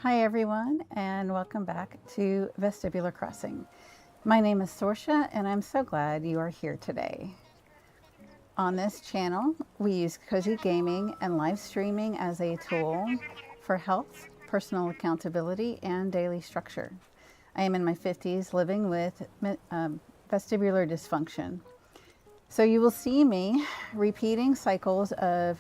Hi everyone, and welcome back to Vestibular Crossing. My name is Sorsha, and I'm so glad you are here today. On this channel, we use cozy gaming and live streaming as a tool for health, personal accountability, and daily structure. I am in my 50s living with vestibular dysfunction. So you will see me repeating cycles of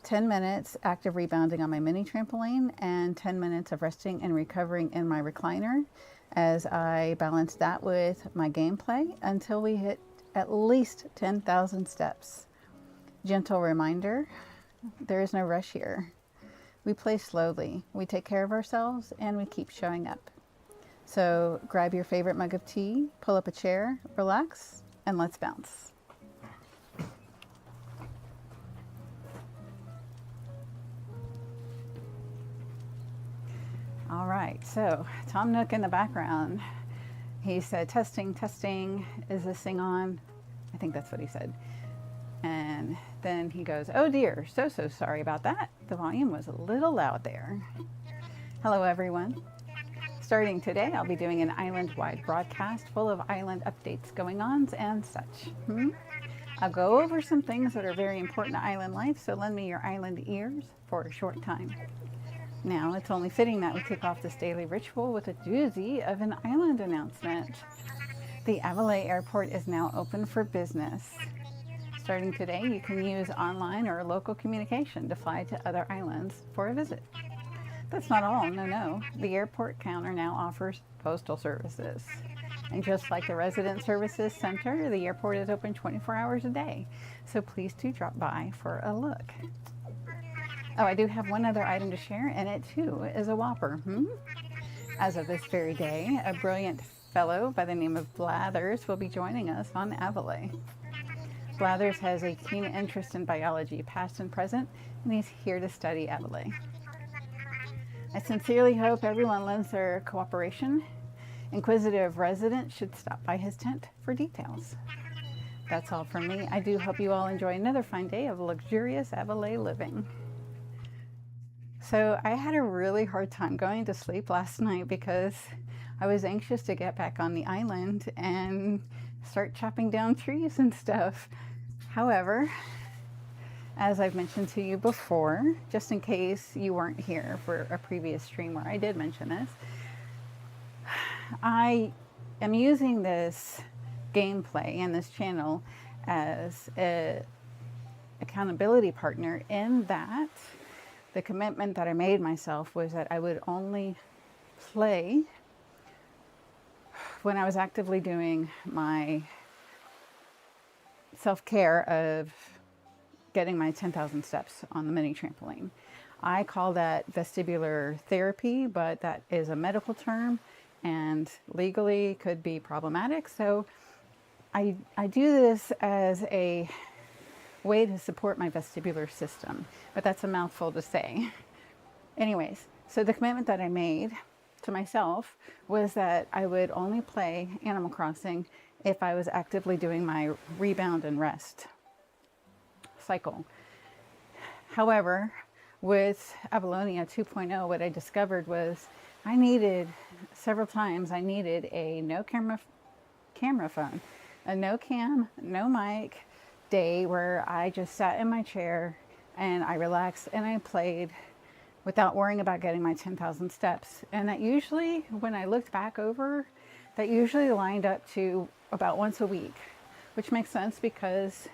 10 minutes active rebounding on my mini trampoline and 10 minutes of resting and recovering in my recliner as I balance that with my gameplay until we hit at least 10,000 steps. Gentle reminder, there is no rush here. We play slowly, we take care of ourselves, and we keep showing up. So grab your favorite mug of tea, pull up a chair, relax, and let's bounce. All right, so Tom Nook in the background, he said, testing, testing, is this thing on? I think that's what he said. And then he goes, oh dear, so sorry about that. The volume was a little loud there. Hello everyone. Starting today, I'll be doing an island-wide broadcast full of island updates, going-ons, and such. I'll go over some things that are very important to island life, so lend me your island ears for a short time. Now, it's only fitting that we kick off this daily ritual with a doozy of an island announcement. The Avaleigh Airport is now open for business. Starting today, you can use online or local communication to fly to other islands for a visit. That's not all, no. The airport counter now offers postal services. And just like the Resident Services Center, the airport is open 24 hours a day. So please do drop by for a look. Oh, I do have one other item to share, and it too is a whopper. As of this very day, a brilliant fellow by the name of Blathers will be joining us on Avaleigh. Blathers has a keen interest in biology, past and present, and he's here to study Avaleigh. I sincerely hope everyone lends their cooperation. Inquisitive residents should stop by his tent for details. That's all from me. I do hope you all enjoy another fine day of luxurious Avaleigh living. So I had a really hard time going to sleep last night because I was anxious to get back on the island and start chopping down trees and stuff. However, as I've mentioned to you before, just in case you weren't here for a previous stream where I did mention this, I am using this gameplay and this channel as an accountability partner in that the commitment that I made myself was that I would only play when I was actively doing my self-care of getting my 10,000 steps on the mini trampoline. I call that vestibular therapy, but that is a medical term and legally could be problematic. So I do this as a way to support my vestibular system, but that's a mouthful to say. Anyways, so the commitment that I made to myself was that I would only play Animal Crossing if I was actively doing my rebound and rest cycle. However, with Avaleigh 2.0, what I discovered was I needed a no camera phone, a no cam, no mic day where I just sat in my chair and I relaxed and I played without worrying about getting my 10,000 steps. And that usually, when I looked back over, that usually lined up to about once a week, which makes sense because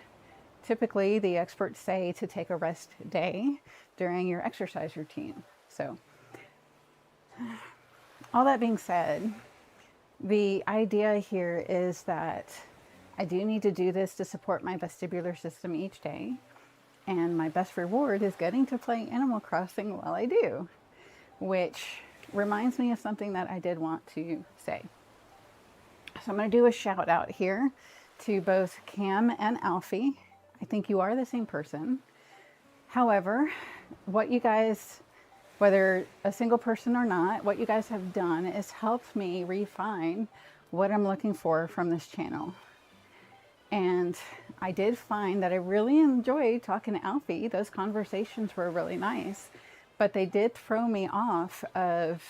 typically the experts say to take a rest day during your exercise routine. So all that being said, the idea here is that I do need to do this to support my vestibular system each day, and my best reward is getting to play Animal Crossing while I do, which reminds me of something that I did want to say. So I'm going to do a shout out here to both Cam and Alfie. I think you are the same person. However, what you guys, whether a single person or not, what you guys have done is helped me refine what I'm looking for from this channel. And I did find that I really enjoyed talking to Alfie. Those conversations were really nice. but they did throw me off of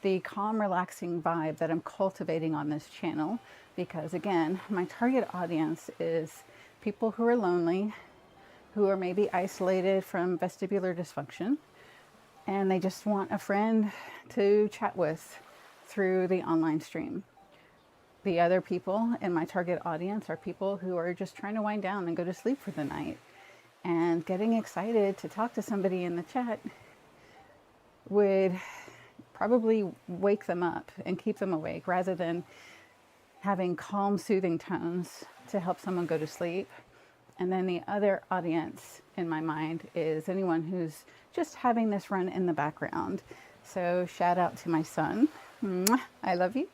the calm, relaxing vibe that I'm cultivating on this channel, because again, my target audience is people who are lonely, who are maybe isolated from vestibular dysfunction, and they just want a friend to chat with through the online stream. The other people in my target audience are people who are just trying to wind down and go to sleep for the night. And getting excited to talk to somebody in the chat would probably wake them up and keep them awake, rather than having calm, soothing tones to help someone go to sleep. And then the other audience in my mind is anyone who's just having this run in the background. So shout out to my son. Mwah, I love you.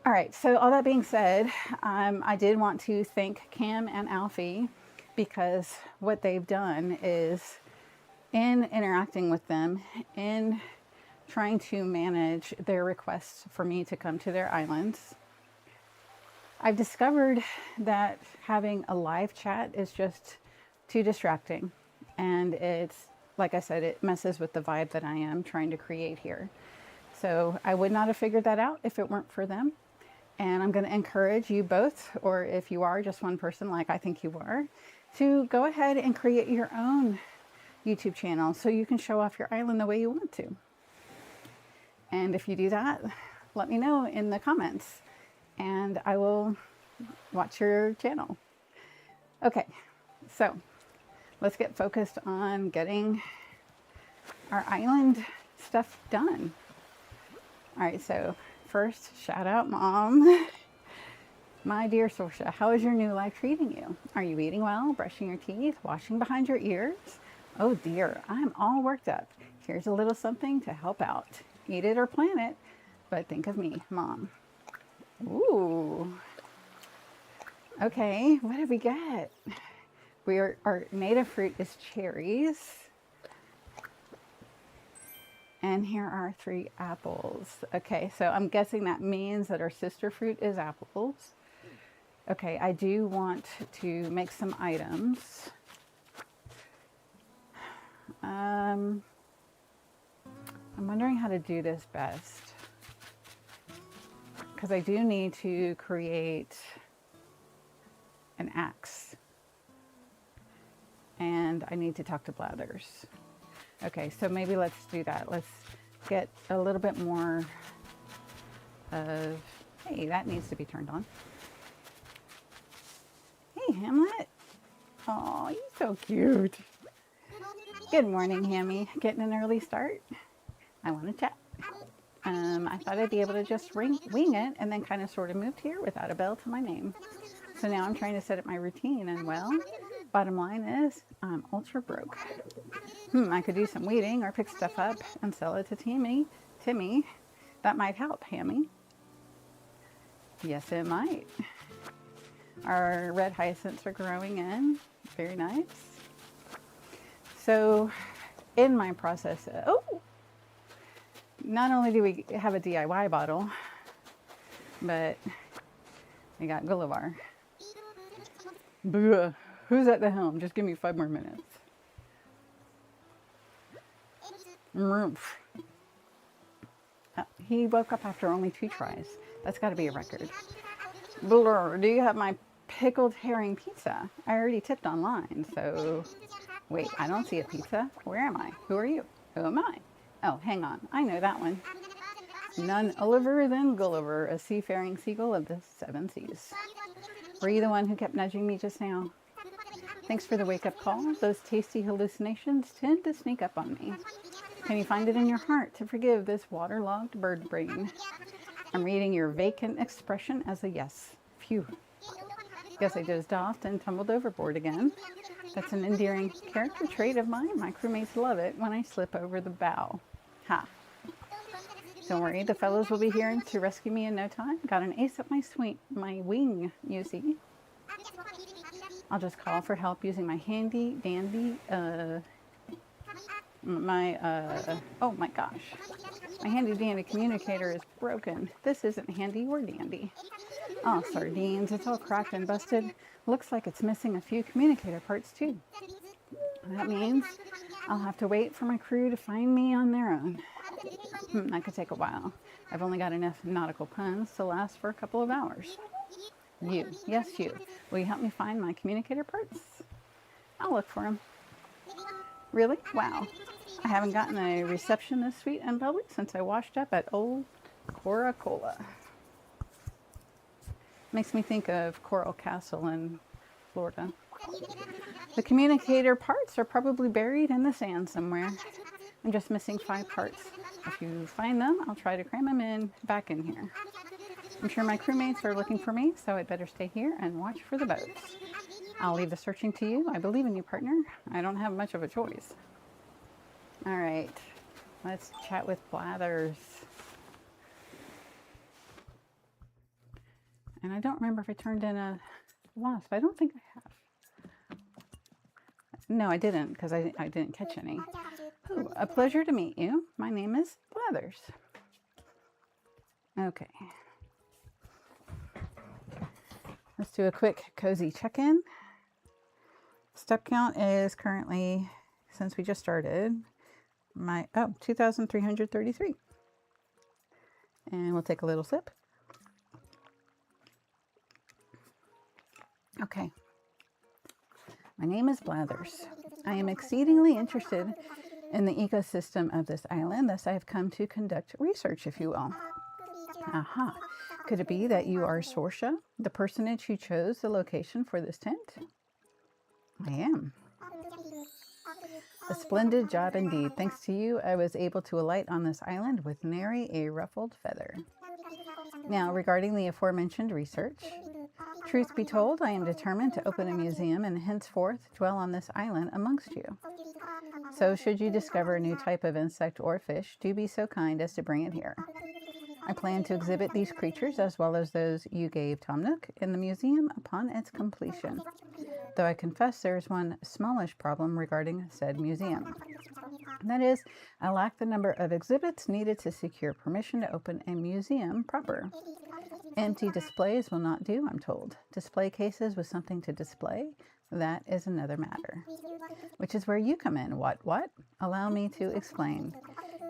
All right, so all that being said, I did want to thank Cam and Alfie, because what they've done is, in interacting with them, in trying to manage their requests for me to come to their islands, I've discovered that having a live chat is just too distracting. And it's, like I said, it messes with the vibe that I am trying to create here. So I would not have figured that out if it weren't for them. And I'm going to encourage you both, or if you are just one person like I think you are, to go ahead and create your own YouTube channel so you can show off your island the way you want to. And if you do that, let me know in the comments and I will watch your channel. Okay, so let's get focused on getting our island stuff done. All right, so first, shout out Mom. My dear Sorsha, how is your new life treating you? Are you eating well, brushing your teeth, washing behind your ears? Oh dear, I'm all worked up. Here's a little something to help out. Eat it or plant it, but think of me, Mom. Ooh. Okay, what did we get? Our native fruit is cherries. And here are 3 apples. Okay, so I'm guessing that means that our sister fruit is apples. Okay, I do want to make some items. I'm wondering how to do this best, because I do need to create an axe and I need to talk to Blathers. Okay, so maybe let's do that. Let's get a little bit more of, hey, that needs to be turned on. Hey, Hamlet. Oh, you're so cute. Good morning, Hammy. Getting an early start? I want to chat. I thought I'd be able to just wing it, and then kind of sort of moved here without a bell to my name. So now I'm trying to set up my routine, and well, bottom line is I'm ultra broke. I could do some weeding or pick stuff up and sell it to Timmy. That might help, Hammy. Yes, it might. Our red hyacinths are growing in. Very nice. So in my process, not only do we have a DIY bottle, but we got Gulliver. Bleh. Who's at the helm? Just give me 5 more minutes. He woke up after only 2 tries. That's got to be a record. Blur, do you have my pickled herring pizza? I already tipped online, so... Wait, I don't see a pizza. Where am I? Who are you? Who am I? Oh, hang on. I know that one. None other than Gulliver, a seafaring seagull of the 7 seas. Were you the one who kept nudging me just now? Thanks for the wake-up call. Those tasty hallucinations tend to sneak up on me. Can you find it in your heart to forgive this waterlogged bird brain? I'm reading your vacant expression as a yes. Phew. Guess I dozed off and tumbled overboard again. That's an endearing character trait of mine. My crewmates love it when I slip over the bow. Ha. Don't worry, the fellows will be here to rescue me in no time. Got an ace up my wing, you see. I'll just call for help using my handy dandy, oh my gosh. My handy dandy communicator is broken. This isn't handy or dandy. Oh, sardines, it's all cracked and busted. Looks like it's missing a few communicator parts too. That means I'll have to wait for my crew to find me on their own. That could take a while. I've only got enough nautical puns to last for a couple of hours. You, yes you, will you help me find my communicator parts? I'll look for them. Really? Wow. I haven't gotten a reception this sweet and bubbly since I washed up at old Coca-Cola. Makes me think of Coral Castle in Florida. The communicator parts are probably buried in the sand somewhere. I'm just missing 5 parts. If you find them, I'll try to cram them back in here. I'm sure my crewmates are looking for me, so I'd better stay here and watch for the boats. I'll leave the searching to you. I believe in you, partner. I don't have much of a choice. All right, let's chat with Blathers. And I don't remember if I turned in a wasp. I don't think I have. No, I didn't, because I didn't catch any. Ooh, a pleasure to meet you. My name is Blathers. Okay. Let's do a quick cozy check-in. Step count is currently, since we just started, 2,333. And we'll take a little sip. Okay. My name is Blathers. I am exceedingly interested in the ecosystem of this island, thus I have come to conduct research, if you will. Aha. Could it be that you are Sorsha, the personage who chose the location for this tent? I am. A splendid job indeed. Thanks to you, I was able to alight on this island with nary a ruffled feather. Now, regarding the aforementioned research, truth be told, I am determined to open a museum and henceforth dwell on this island amongst you. So, should you discover a new type of insect or fish, do be so kind as to bring it here. I plan to exhibit these creatures as well as those you gave Tom Nook in the museum upon its completion. Though I confess there is one smallish problem regarding said museum. That is, I lack the number of exhibits needed to secure permission to open a museum proper. Empty displays will not do, I'm told. Display cases with something to display, that is another matter. Which is where you come in. What? Allow me to explain.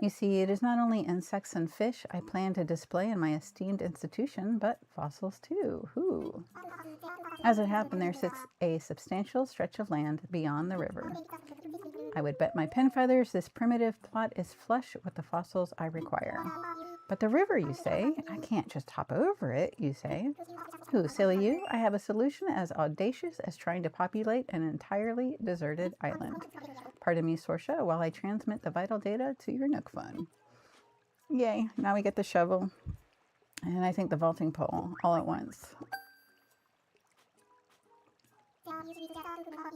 You see, it is not only insects and fish I plan to display in my esteemed institution, but fossils too. Who? As it happened, there sits a substantial stretch of land beyond the river. I would bet my pen feathers this primitive plot is flush with the fossils I require. But the river, you say? I can't just hop over it, you say. Who, silly you? I have a solution as audacious as trying to populate an entirely deserted island. Pardon me, Sorsha, while I transmit the vital data to your Nook phone. Yay, now we get the shovel. And I think the vaulting pole all at once.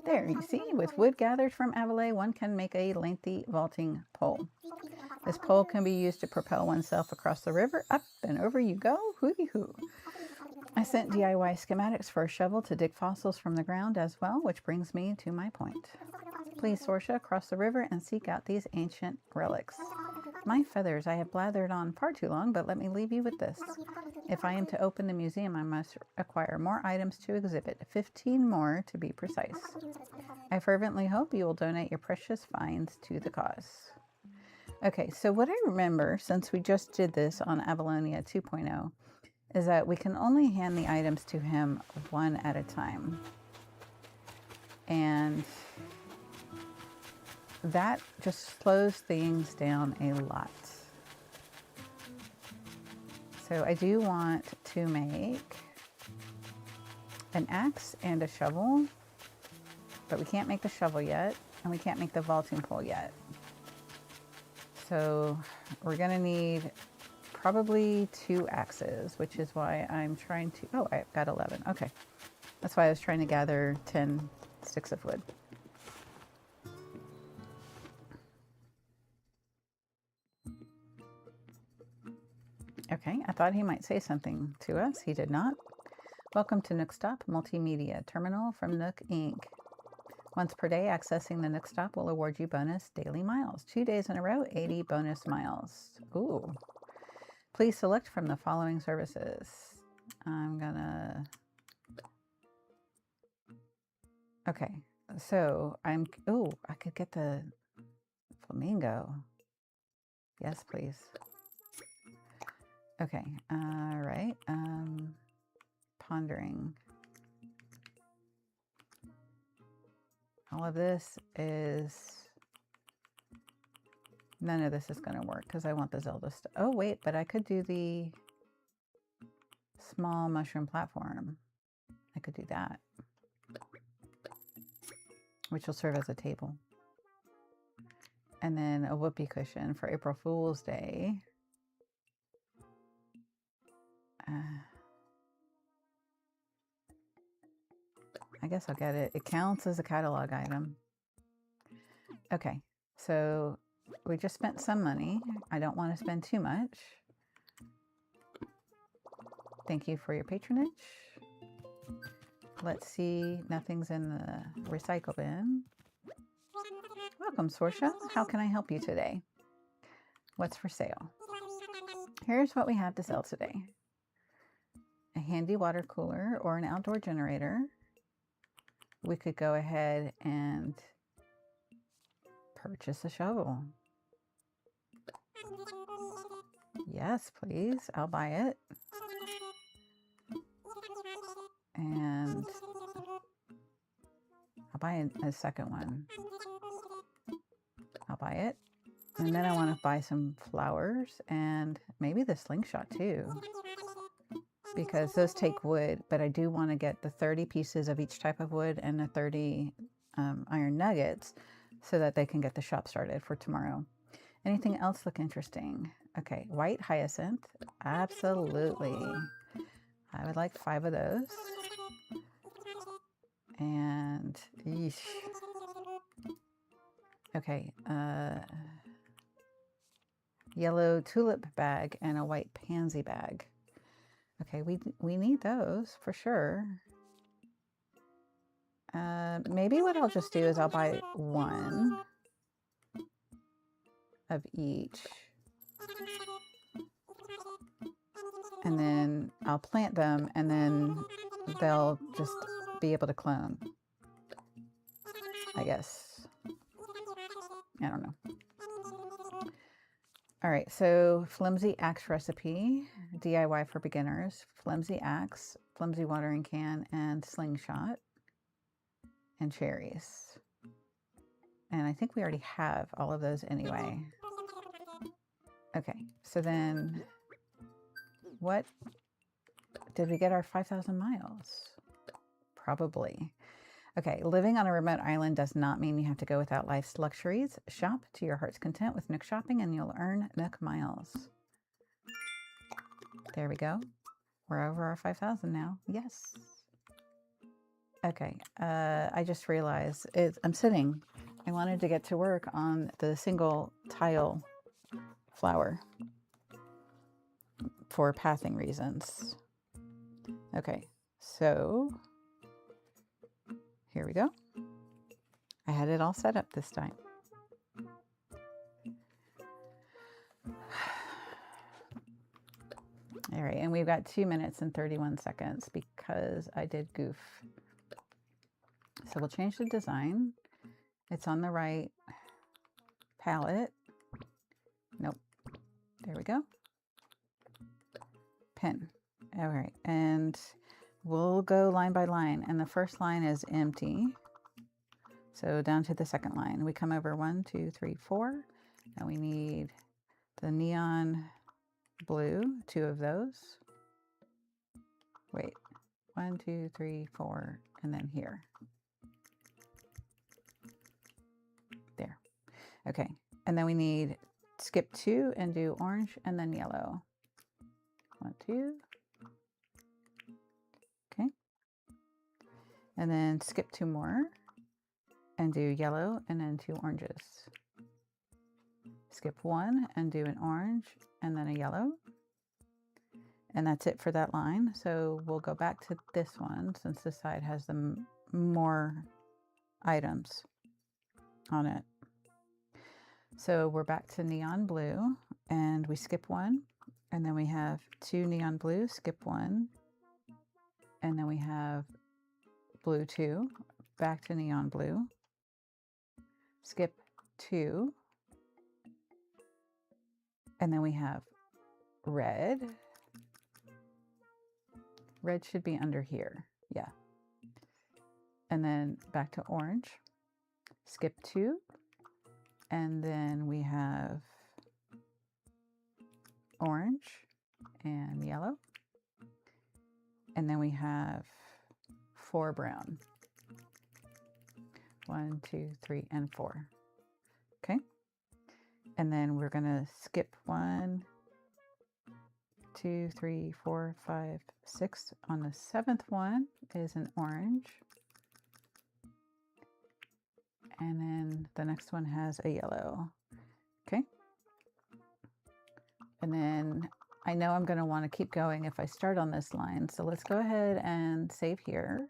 There, you see, with wood gathered from Avaleigh, one can make a lengthy vaulting pole. This pole can be used to propel oneself across the river. Up and over you go. Hooty-hoo. I sent DIY schematics for a shovel to dig fossils from the ground as well, which brings me to my point. Please, Sorsha, cross the river and seek out these ancient relics. My feathers, I have blathered on far too long, but let me leave you with this. If I am to open the museum, I must acquire more items to exhibit, 15 more to be precise. I fervently hope you will donate your precious finds to the cause. Okay, so what I remember, since we just did this on Avaleigh 2.0, is that we can only hand the items to him one at a time. And that just slows things down a lot. So I do want to make an axe and a shovel, but we can't make the shovel yet, and we can't make the vaulting pole yet. So we're gonna need probably 2 axes, which is why I'm trying to, oh, I've got 11, okay. That's why I was trying to gather 10 sticks of wood. Okay, I thought he might say something to us. He did not. Welcome to Nook Stop Multimedia Terminal from Nook Inc. Once per day, accessing the Nook Stop will award you bonus daily miles. 2 days in a row, 80 bonus miles. Ooh. Please select from the following services. I'm gonna... Okay, So oh, I could get the flamingo. Yes, please. Okay, all right. Pondering. All of this is, none of this is going to work because I want the Zelda stuff. Oh, wait, but I could do the small mushroom platform. I could do that, which will serve as a table. And then a whoopee cushion for April Fool's Day. I guess I'll get it. It counts as a catalog item. Okay, so we just spent some money. I don't want to spend too much. Thank you for your patronage. Let's see, nothing's in the recycle bin. Welcome, Sorsha. How can I help you today? What's for sale? Here's what we have to sell today. A handy water cooler or an outdoor generator. We could go ahead and purchase a shovel. Yes, please. I'll buy it. And I'll buy a second one. I'll buy it. And then I want to buy some flowers and maybe the slingshot too, because those take wood, but I do want to get the 30 pieces of each type of wood and the 30 iron nuggets so that they can get the shop started for tomorrow. Anything else look interesting? Okay, white hyacinth. Absolutely. I would like 5 of those. And yeesh. Okay, yellow tulip bag and a white pansy bag. Okay, we need those for sure. Maybe what I'll just do is I'll buy 1 of each. And then I'll plant them and then they'll just be able to clone, I guess. I don't know. All right, so flimsy axe recipe, DIY for beginners, flimsy axe, flimsy watering can, and slingshot, and cherries. And I think we already have all of those anyway. Okay, so then what, did we get our 5,000 miles? Probably. Okay, living on a remote island does not mean you have to go without life's luxuries. Shop to your heart's content with Nook Shopping and you'll earn Nook miles. There we go. We're over our 5,000 now. Yes. Okay, I just realized I'm sitting. I wanted to get to work on the single tile flower for pathing reasons. Okay, so here we go. I had it all set up this time. All right, and we've got 2 minutes and 31 seconds because I did goof. So we'll change the design. It's on the right palette. Nope. There we go. Pin. All right, and we'll go line by line, and the first line is empty. So down to the second line, we come over 1, 2, 3, 4, and we need the neon blue, 2 of those. Wait, 1, 2, 3, 4, and then here. There. Okay, and then we need skip 2 and do orange and then yellow. 1, 2. Okay. And then skip 2 more and do yellow and then 2 oranges. Skip 1 and do an orange and then a yellow. And that's it for that line. So we'll go back to this one since this side has the more items on it. So we're back to neon blue and we skip 1 and then we have 2 neon blue, skip 1, and then we have blue 2, back to neon blue, skip 2, and then we have red. Red should be under here, yeah. And then back to orange, skip 2, and then we have orange and yellow, and then we have 4 brown. 1, 2, 3, and 4. Okay, and then we're gonna skip 1, 2, 3, 4, 5, 6. On the 7th one is an orange, and then the next one has a yellow. Okay, and then I know I'm going to want to keep going if I start on this line, so let's go ahead and save here.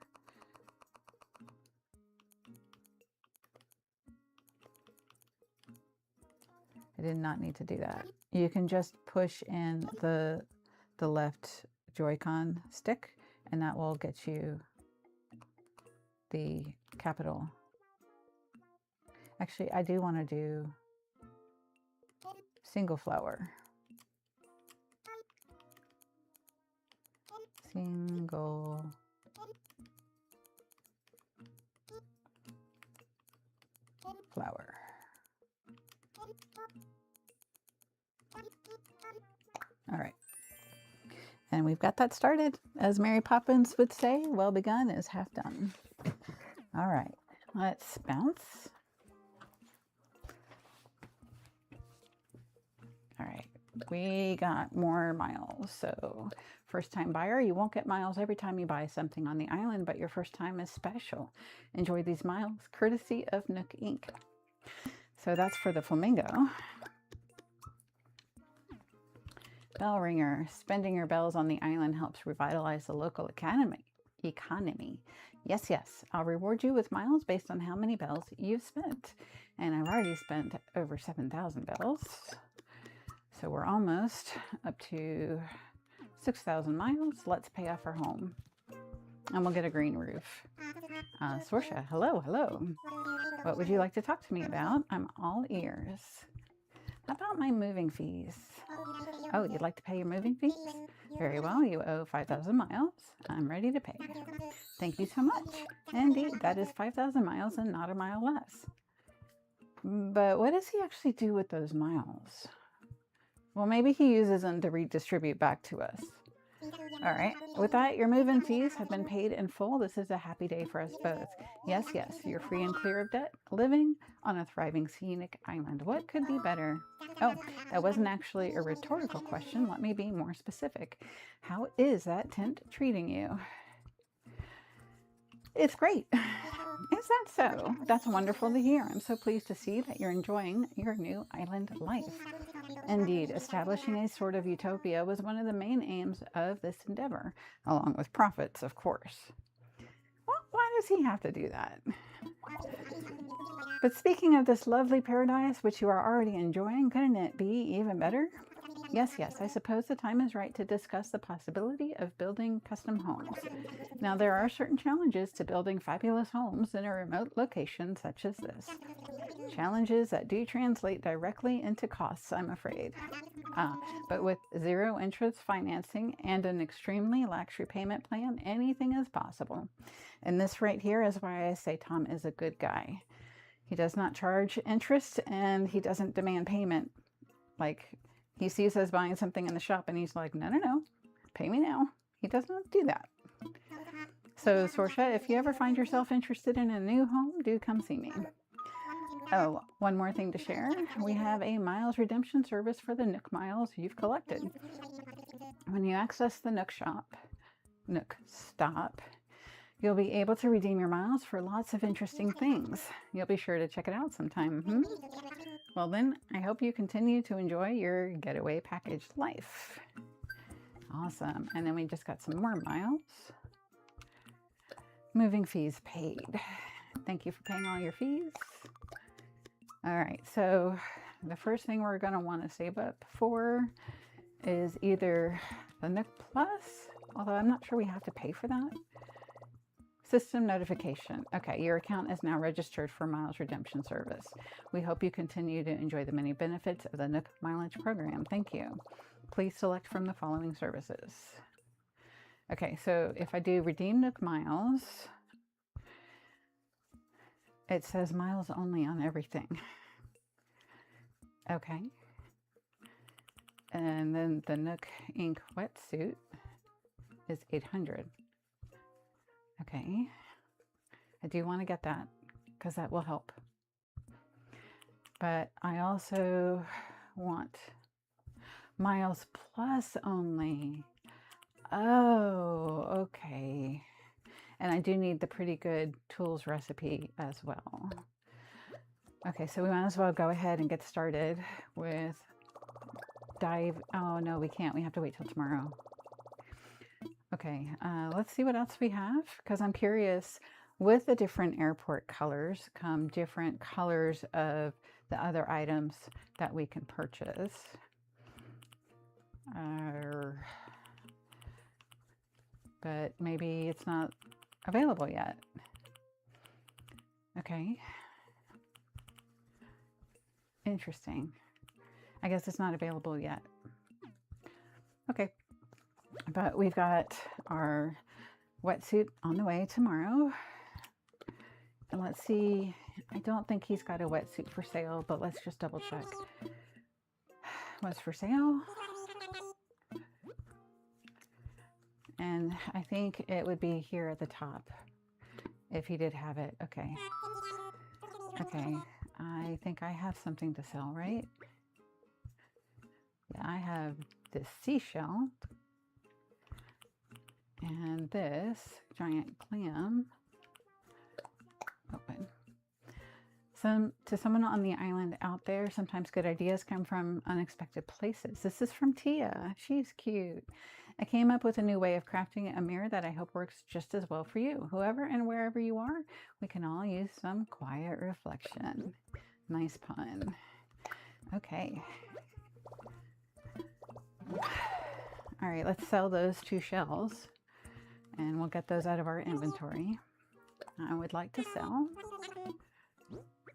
I did not need to do that. You can just push in the left Joy-Con stick, and that will get you the capital. Actually, I do want to do single flower. Single flower. All right. And we've got that started. As Mary Poppins would say, well begun is half done. All right, let's bounce. All right, we got more miles. So first time buyer, you won't get miles every time you buy something on the island, but your first time is special. Enjoy these miles, courtesy of Nook Inc. So that's for the flamingo. Bell ringer. Spending your bells on the island helps revitalize the local economy. Yes, yes. I'll reward you with miles based on how many bells you've spent. And I've already spent over 7,000 bells. So we're almost up to 6,000 miles. Let's pay off our home. And we'll get a green roof. Sorsha, hello, hello. What would you like to talk to me about? I'm all ears. How about my moving fees? Oh, you'd like to pay your moving fees? Very well, you owe 5,000 miles. I'm ready to pay. Thank you so much. Indeed, that is 5,000 miles and not a mile less. But what does he actually do with those miles? Well, maybe he uses them to redistribute back to us. All right, with that, your move-in fees have been paid in full. This is a happy day for us both. Yes, yes, you're free and clear of debt, living on a thriving scenic island. What could be better? Oh, that wasn't actually a rhetorical question. Let me be more specific. How is that tent treating you? It's great. Is that so? That's wonderful to hear. I'm so pleased to see that you're enjoying your new island life. Indeed, establishing a sort of utopia was one of the main aims of this endeavor, along with profits, of course. Well, why does he have to do that? But speaking of this lovely paradise, which you are already enjoying, couldn't it be even better? Yes, yes, I suppose the time is right to discuss the possibility of building custom homes. Now, there are certain challenges to building fabulous homes in a remote location such as this. Challenges that do translate directly into costs, I'm afraid. But with zero interest financing and an extremely lax repayment plan, anything is possible. And this right here is why I say Tom is a good guy. He does not charge interest and he doesn't demand payment. Like, he sees us buying something in the shop and he's like, no, no, no, pay me now. He does not do that. So, Sorsha, if you ever find yourself interested in a new home, do come see me. Oh, one more thing to share. We have a miles redemption service for the Nook miles you've collected. When you access the Nook Stop, you'll be able to redeem your miles for lots of interesting things. You'll be sure to check it out sometime. Well then, I hope you continue to enjoy your getaway package life. Awesome. And then we just got some more miles. Moving fees paid. Thank you for paying all your fees. All right, so the first thing we're going to want to save up for is either the Nook Plus, although I'm not sure we have to pay for that. System notification. Okay, your account is now registered for miles redemption service. We hope you continue to enjoy the many benefits of the Nook mileage program. Thank you. Please select from the following services. Okay, so if I do redeem Nook miles, it says miles only on everything. Okay. And then the Nook ink wetsuit is 800. Okay. I do want to get that because that will help. But I also want miles plus only. Oh, okay. And I do need the pretty good tools recipe as well. Okay, so we might as well go ahead and get started with oh no, we can't. We have to wait till tomorrow. Okay, let's see what else we have, because I'm curious. With the different airport colors come different colors of the other items that we can purchase. But maybe it's not available yet. Okay. Interesting. I guess it's not available yet. Okay. But we've got our wetsuit on the way tomorrow. And let's see. I don't think he's got a wetsuit for sale, but let's just double check. What's for sale? And I think it would be here at the top if he did have it. Okay. Okay. I think I have something to sell, right? Yeah, I have this seashell and this giant clam. Open. To someone on the island out there, sometimes good ideas come from unexpected places. This is from Tia. She's cute. I came up with a new way of crafting a mirror that I hope works just as well for you. Whoever and wherever you are, we can all use some quiet reflection. Nice pun. Okay. All right, let's sell those 2 shells and we'll get those out of our inventory. I would like to sell.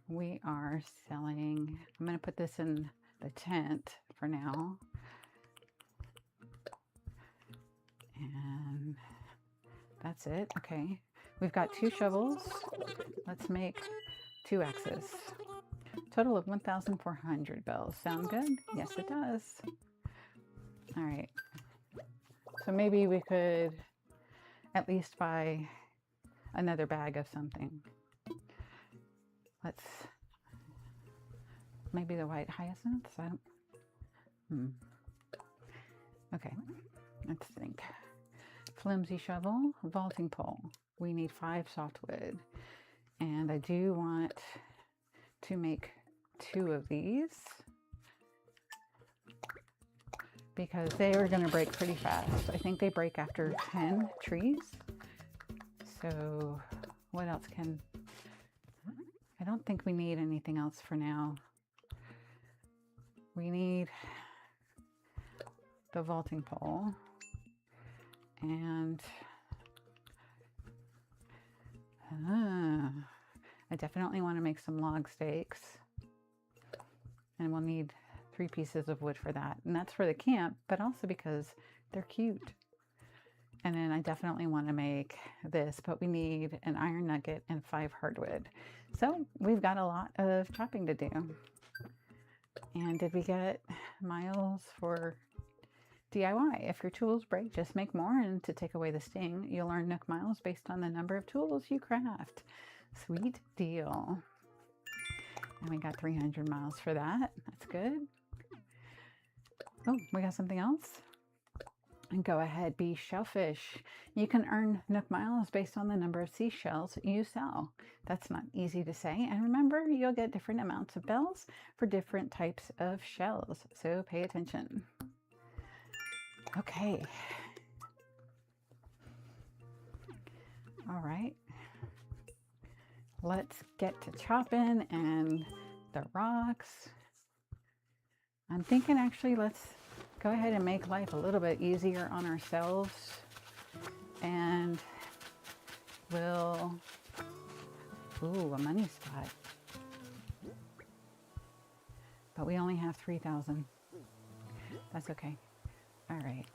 We are selling, I'm going to put this in the tent for now. And that's it. Okay. We've got 2 shovels. Let's make 2 axes. Total of 1,400 bells. Sound good? Yes, it does. All right. So maybe we could at least buy another bag of something. Let's, maybe the white hyacinths. I don't, Okay, let's think. Flimsy shovel, vaulting pole. We need 5 softwood. And I do want to make 2 of these because they are going to break pretty fast. I think they break after 10 trees. So what else can... I don't think we need anything else for now. We need the vaulting pole and I definitely want to make some log stakes, and we'll need 3 pieces of wood for that, and that's for the camp, but also because they're cute. And then I definitely want to make this, but we need an iron nugget and 5 hardwood. So we've got a lot of chopping to do. And did we get miles for DIY? If your tools break, just make more, and to take away the sting, you'll earn Nook miles based on the number of tools you craft. Sweet deal. And we got 300 miles for that. That's good. Oh, we got something else? And go ahead, be shellfish. You can earn Nook miles based on the number of seashells you sell. That's not easy to say. And remember, you'll get different amounts of bells for different types of shells. So pay attention. Okay. All right. Let's get to chopping and the rocks. I'm thinking actually let's go ahead and make life a little bit easier on ourselves and will, ooh, a money spot. But we only have 3,000. That's okay. All right.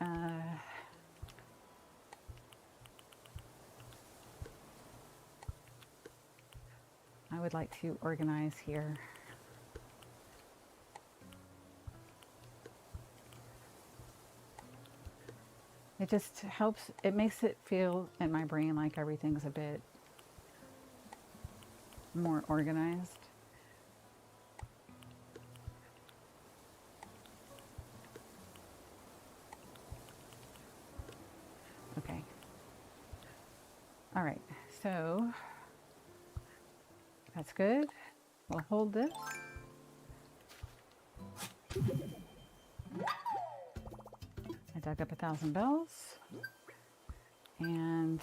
I would like to organize here. It just helps, it makes it feel in my brain like everything's a bit more organized. Okay. All right, so that's good. We'll hold this. I dug up 1,000 bells and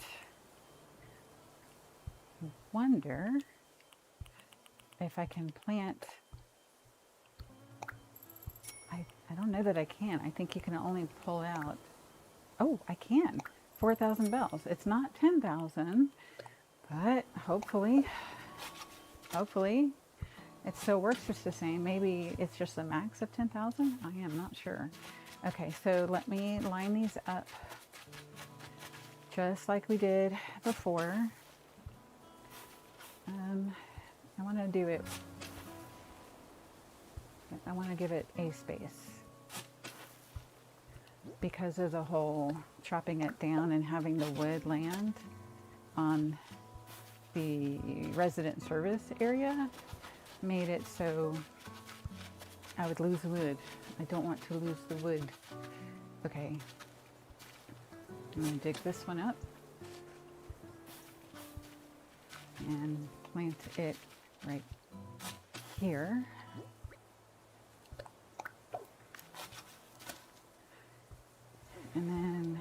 wonder if I can plant. I don't know that I can. I think you can only pull out. Oh, I can. 4,000 bells. It's not 10,000, but hopefully it still works just the same. Maybe it's just the max of 10,000. I am not sure. Okay, so let me line these up just like we did before. I want to do it, I want to give it a space because of the whole chopping it down and having the wood land on the resident service area made it so I would lose wood. I don't want to lose the wood. Okay, I'm going to dig this one up and plant it right here. And then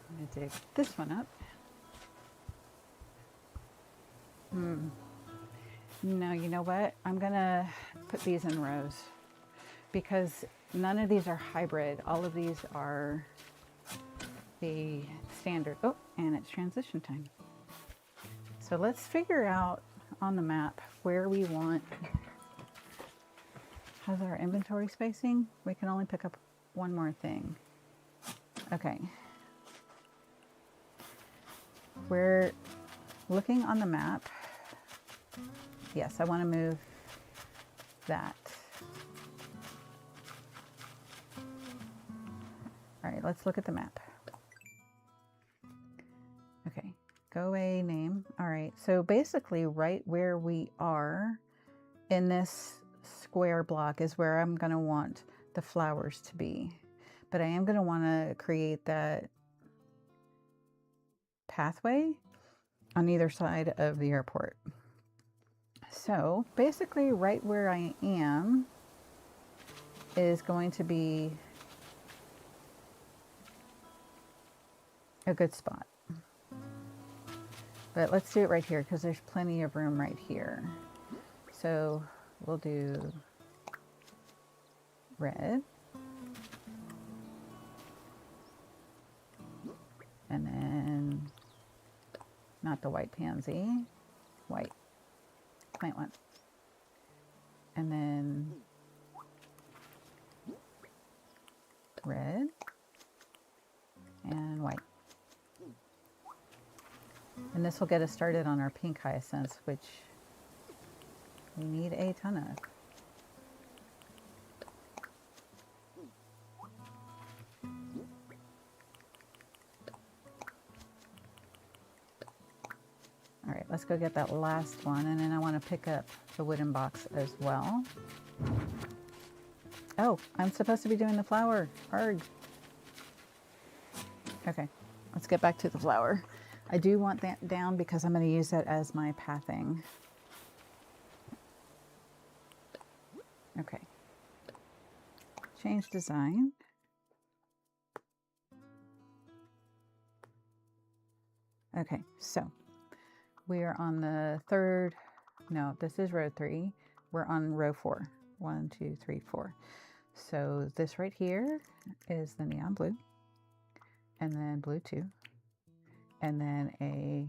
I'm going to dig this one up. No, you know what? I'm going to put these in rows because none of these are hybrid. All of these are the standard. Oh, and it's transition time. So let's figure out on the map where we want. How's our inventory spacing? We can only pick up one more thing. Okay. We're looking on the map. Yes, I want to move that. All right, let's look at the map. Okay, go away name. All right, so basically right where we are in this square block is where I'm going to want the flowers to be. But I am going to want to create that pathway on either side of the airport. So basically right where I am is going to be a good spot. But let's do it right here because there's plenty of room right here. So we'll do red. And then not the white pansy, white. Plant one. And then red and white. And this will get us started on our pink hyacinths, which we need a ton of. All right, let's go get that last one, and then I want to pick up the wooden box as well. Oh, I'm supposed to be doing the flower. Arg. Okay, let's get back to the flower. I do want that down because I'm going to use that as my pathing. Okay. Change design. Okay, so we are on the third, no, this is row 3. We're on row 4. 1, 2, 3, 4. So this right here is the neon blue, and then blue 2, and then a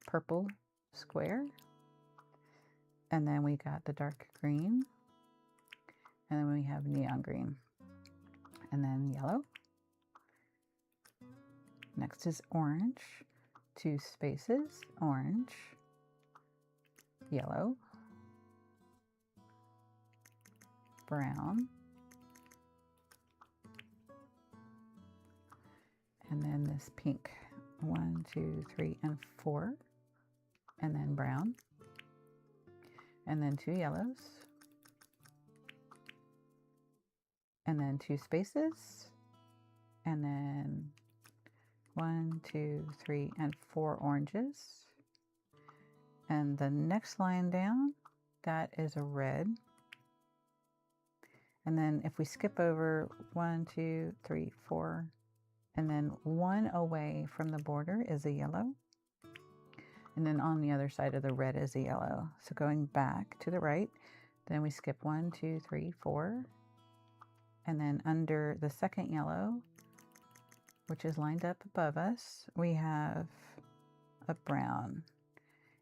purple square, and then we got the dark green, and then we have neon green, and then yellow. Next is orange, 2 spaces, orange, yellow, brown, and then this pink, 1, 2, 3, and 4, and then brown, and then 2 yellows, and then 2 spaces, and then 1, 2, 3, and 4 oranges. And the next line down, that is a red. And then if we skip over 1, 2, 3, 4, and then 1 away from the border is a yellow. And then on the other side of the red is a yellow. So going back to the right, then we skip 1, 2, 3, 4. And then under the second yellow, which is lined up above us, we have a brown.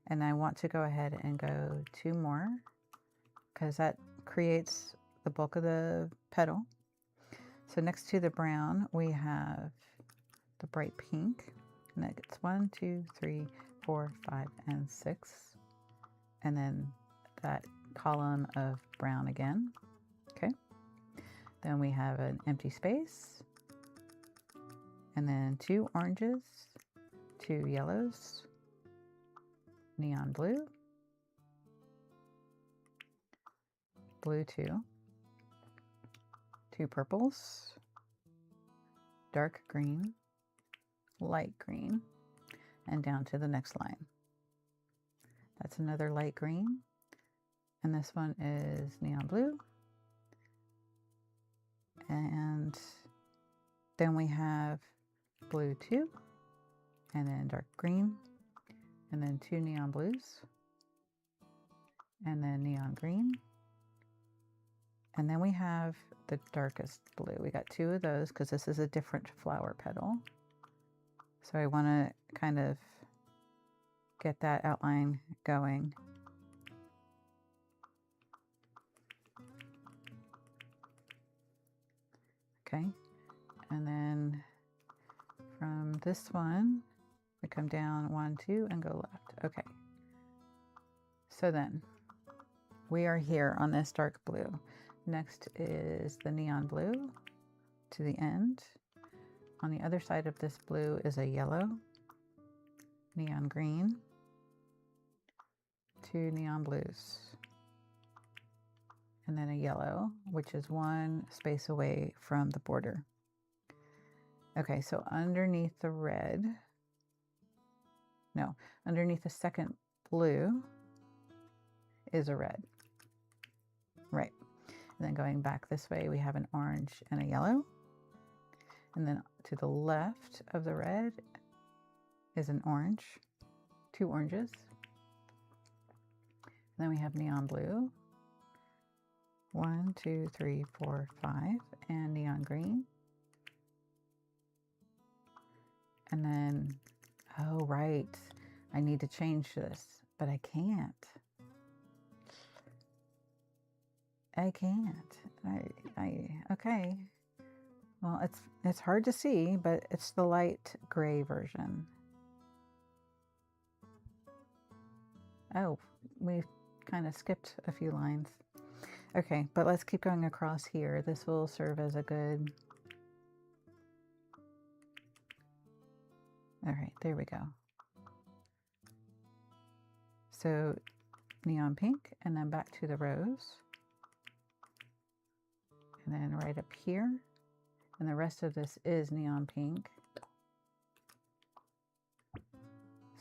And I want to go ahead and go 2 more because that creates the bulk of the petal. So next to the brown, we have the bright pink, and that gets 1, 2, 3, 4, 5, and 6. And then that column of brown again. Okay. Then we have an empty space, and then 2 oranges, 2 yellows, neon blue, blue 2, 2 purples, dark green, light green, and down to the next line. That's another light green, and this one is neon blue. And then we have blue 2, and then dark green, and then 2 neon blues, and then neon green. And then we have the darkest blue. We got 2 of those because this is a different flower petal. So I want to kind of get that outline going. Okay, and then from this one, we come down 1, 2, and go left. Okay, so then we are here on this dark blue. Next is the neon blue to the end. On the other side of this blue is a yellow, neon green, 2 neon blues, and then a yellow, which is 1 space away from the border. Okay, so underneath the red, no, underneath the second blue is a red, right? And then going back this way, we have an orange and a yellow. And then to the left of the red is an orange, 2 oranges. And then we have neon blue, 1, 2, 3, 4, 5, and neon green. And then, oh, right, I need to change this, but I can't. Okay. Well, it's hard to see, but it's the light gray version. Oh, we kind of skipped a few lines. Okay, but let's keep going across here. This will serve as a good... All right, there we go. So neon pink, and then back to the rose. And then right up here. And the rest of this is neon pink.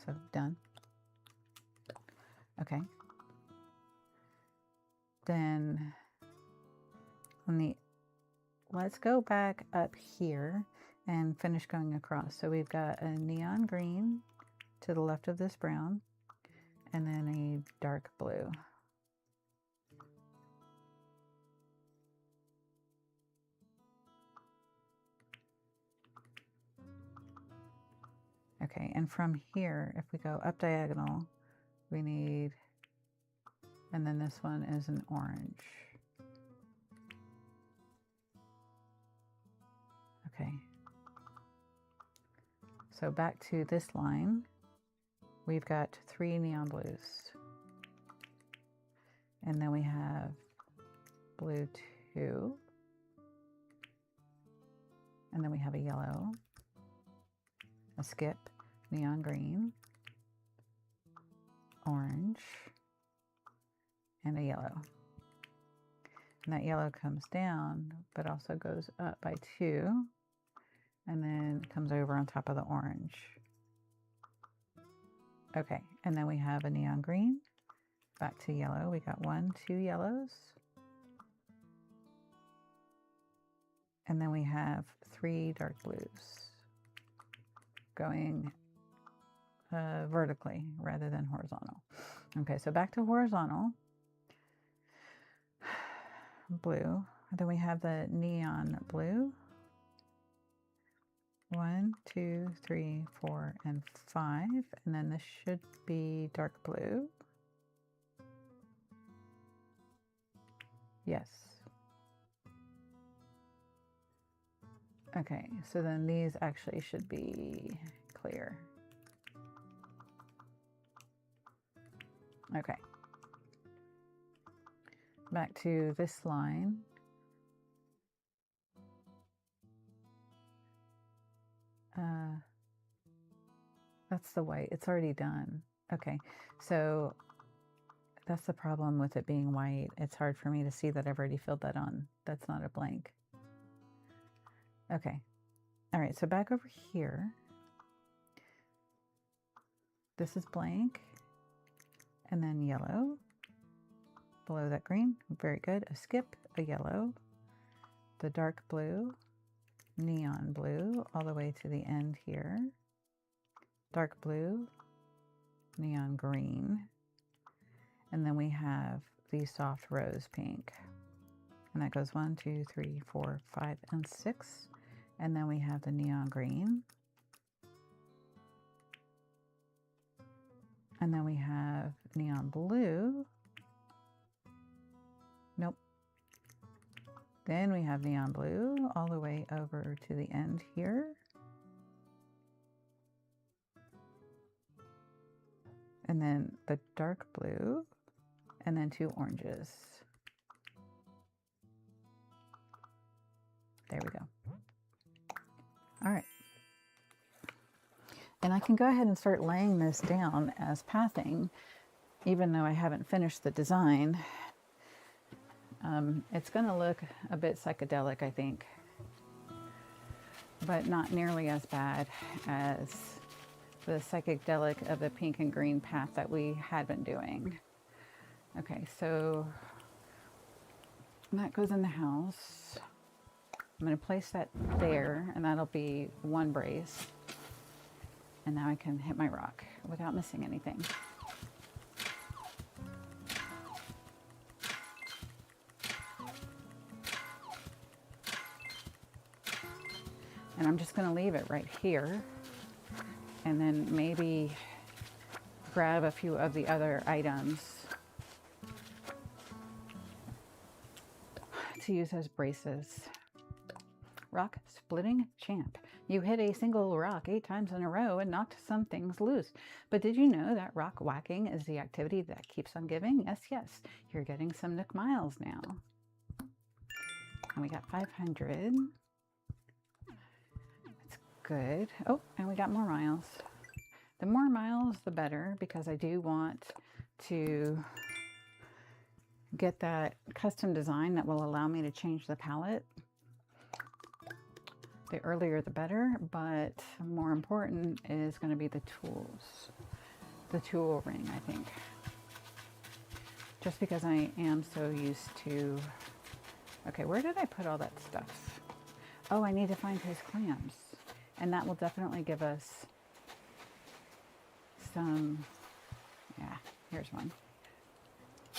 So done. Okay. Then let's go back up here and finish going across. So we've got a neon green to the left of this brown, and then a dark blue. Okay, and from here, if we go up diagonal, we need, and then this one is an orange. Okay. So back to this line, we've got 3 neon blues. And then we have blue 2. And then we have a yellow, a skip, neon green, orange, and a yellow. And that yellow comes down, but also goes up by 2, and then comes over on top of the orange. Okay, and then we have a neon green, back to yellow. We got 1, 2 yellows. And then we have 3 dark blues going vertically rather than horizontal. Okay, so back to horizontal. Blue. Then we have the neon blue. 1, 2, 3, 4, and 5. And then this should be dark blue. Yes. Okay, so then these actually should be clear. Okay. Back to this line. That's the white. It's already done. Okay, so that's the problem with it being white. It's hard for me to see that I've already filled that on. That's not a blank. Okay. All right, so back over here. This is blank. And then yellow. Below that green. Very good. A skip, a yellow. The dark blue. Neon blue all the way to the end here. Dark blue. Neon green. And then we have the soft rose pink. And that goes 1, 2, 3, 4, 5, and 6. And then we have the neon green. And then we have neon blue. Nope. Then we have neon blue all the way over to the end here. And then the dark blue. And then 2 oranges. There we go. All right. And I can go ahead and start laying this down as pathing, even though I haven't finished the design. It's going to look a bit psychedelic, I think, but not nearly as bad as the psychedelic of the pink and green path that we had been doing. Okay, so that goes in the house. I'm going to place that there, and that'll be 1 brace. And now I can hit my rock without missing anything. And I'm just going to leave it right here, and then maybe grab a few of the other items to use as braces. Rock splitting champ. You hit a single rock 8 times in a row and knocked some things loose. But did you know that rock whacking is the activity that keeps on giving? Yes, yes. You're getting some Nook miles now. And we got 500. That's good. Oh, and we got more miles. The more miles, the better, because I do want to get that custom design that will allow me to change the palette. The earlier the better, but more important is going to be the tools. The tool ring, I think. Just because I am so used to... Okay, where did I put all that stuff? Oh, I need to find his clams. And that will definitely give us some... Yeah, here's one.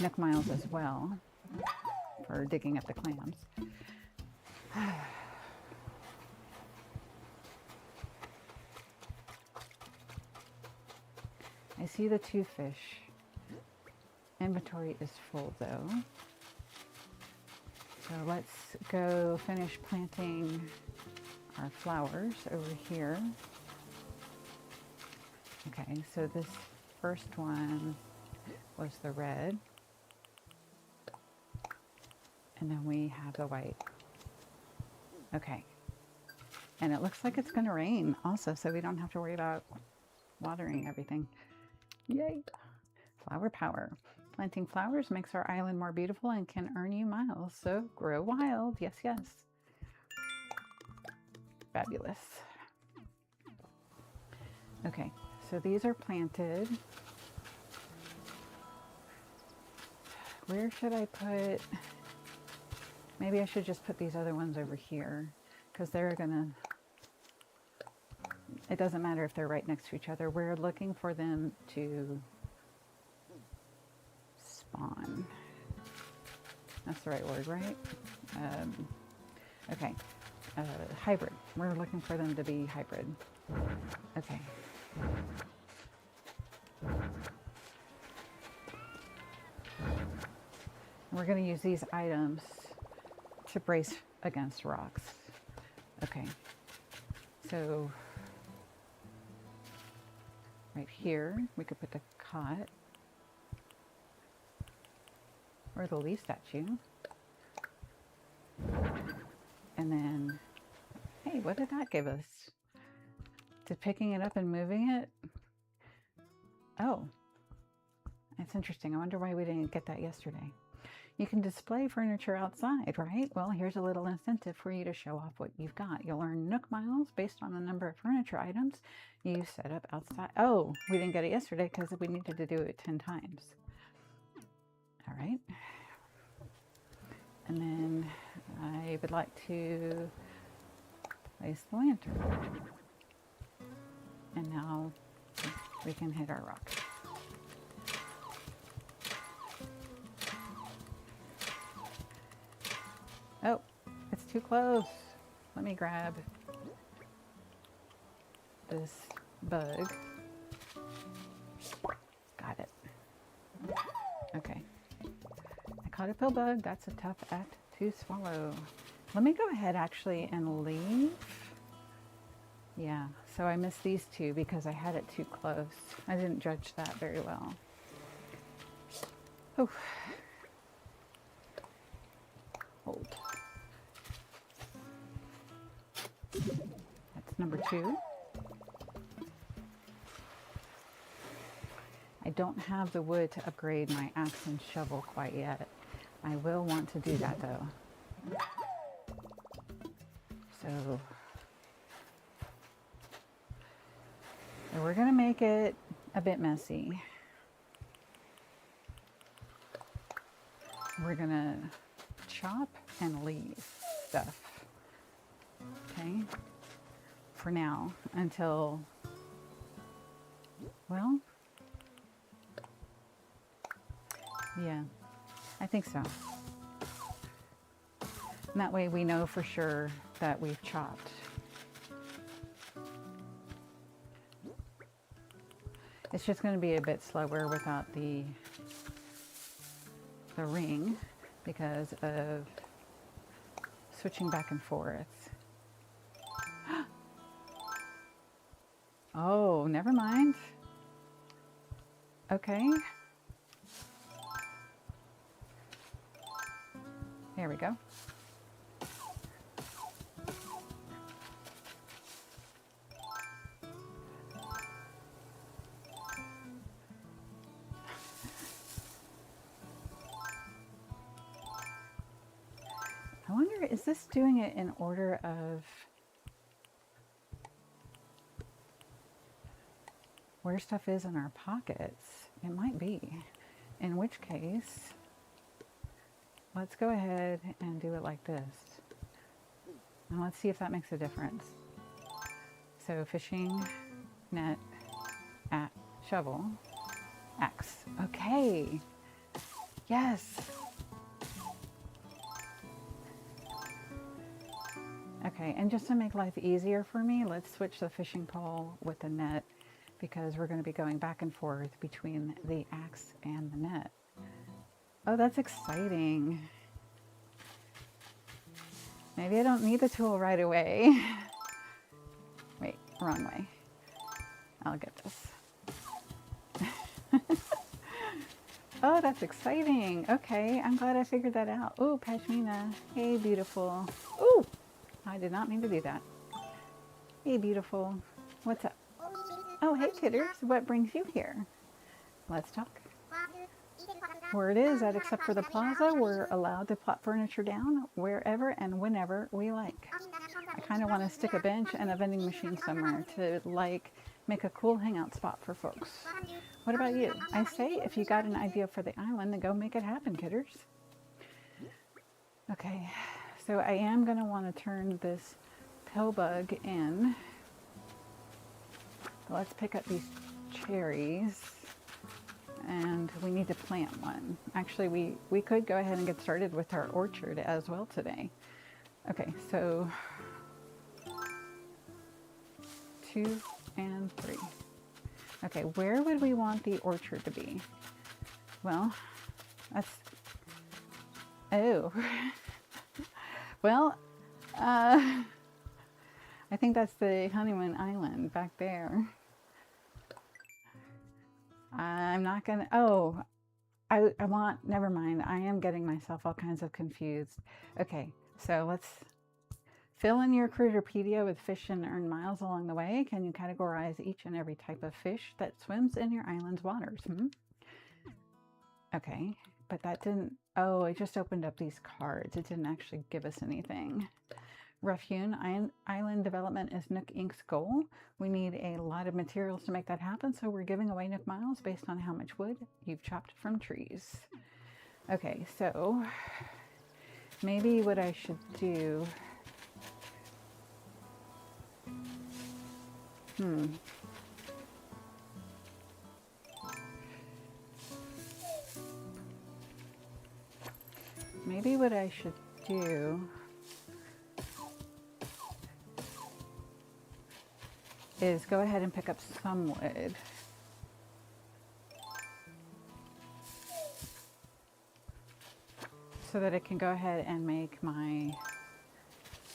Nook miles as well for digging up the clams. see the 2 fish. Inventory is full though. So let's go finish planting our flowers over here. Okay, so this first one was the red. And then we have the white. Okay. And it looks like it's going to rain also, so we don't have to worry about watering everything. Yay! Flower power. Planting flowers makes our island more beautiful and can earn you miles. So grow wild. Yes, yes. Fabulous. Okay, so these are planted. Where should I put... Maybe I should just put these other ones over here, because they're gonna... It doesn't matter if they're right next to each other. We're looking for them to spawn. That's the right word, right? Okay. Hybrid. We're looking for them to be hybrid. Okay. We're going to use these items to brace against rocks. Okay. So right here, we could put the cot or the leaf statue. And then, hey, what did that give us? Did picking it up and moving it? Oh, that's interesting. I wonder why we didn't get that yesterday. You can display furniture outside, right? Well, here's a little incentive for you to show off what you've got. You'll earn Nook miles based on the number of furniture items you set up outside. Oh, we didn't get it yesterday because we needed to do it 10 times. All right. And then I would like to place the lantern. And now we can hit our rock. Oh, it's too close. Let me grab this bug. Got it. Okay. I caught a pill bug. That's a tough act to swallow. Let me go ahead actually and leave. Yeah, so I missed these two because I had it too close. I didn't judge that very well. Oh. Hold. That's number 2. I don't have the wood to upgrade my axe and shovel quite yet. I will want to do that though. So we're gonna make it a bit messy. We're gonna chop and leave stuff. Okay, for now, until, well, yeah, I think so. And that way we know for sure that we've chopped. It's just going to be a bit slower without the ring because of switching back and forth. Oh, never mind. Okay. There we go. I wonder, is this doing it in order of where stuff is in our pockets? It might be. In which case, let's go ahead and do it like this. And let's see if that makes a difference. So fishing, net, shovel, axe. Okay. Yes. Okay, and just to make life easier for me, let's switch the fishing pole with the net because we're going to be going back and forth between the axe and the net. Oh, that's exciting. Maybe I don't need the tool right away. Wait, wrong way. I'll get this. Oh, that's exciting. Okay, I'm glad I figured that out. Oh, Pashmina. Hey, beautiful. Oh, I did not mean to do that. Hey, beautiful. What's up? Oh, hey, Titters. What brings you here? Let's talk. Word is that except for the plaza, we're allowed to plop furniture down wherever and whenever we like. I kind of want to stick a bench and a vending machine somewhere to, like, make a cool hangout spot for folks. What about you? I say if you got an idea for the island, then go make it happen, kidders. Okay, so I am going to want to turn this pill bug in. Let's pick up these cherries. And we need to plant one. Actually, we could go ahead and get started with our orchard as well today. Okay, so 2 and 3. Okay, where would we want the orchard to be? Well, that's, oh. Well, I think that's the Honeymoon Island back there. I'm not gonna, oh, I want, never mind. I am getting myself all kinds of confused. Okay, so let's fill in your Critterpedia with fish and earn miles along the way. Can you categorize each and every type of fish that swims in your island's waters? Okay, but that didn't, oh, I just opened up these cards. It didn't actually give us anything. Rough-hewn island development is Nook Inc.'s goal. We need a lot of materials to make that happen, so we're giving away Nook miles based on how much wood you've chopped from trees. Okay, so maybe what I should do... Maybe what I should do is go ahead and pick up some wood. So that I can go ahead and make my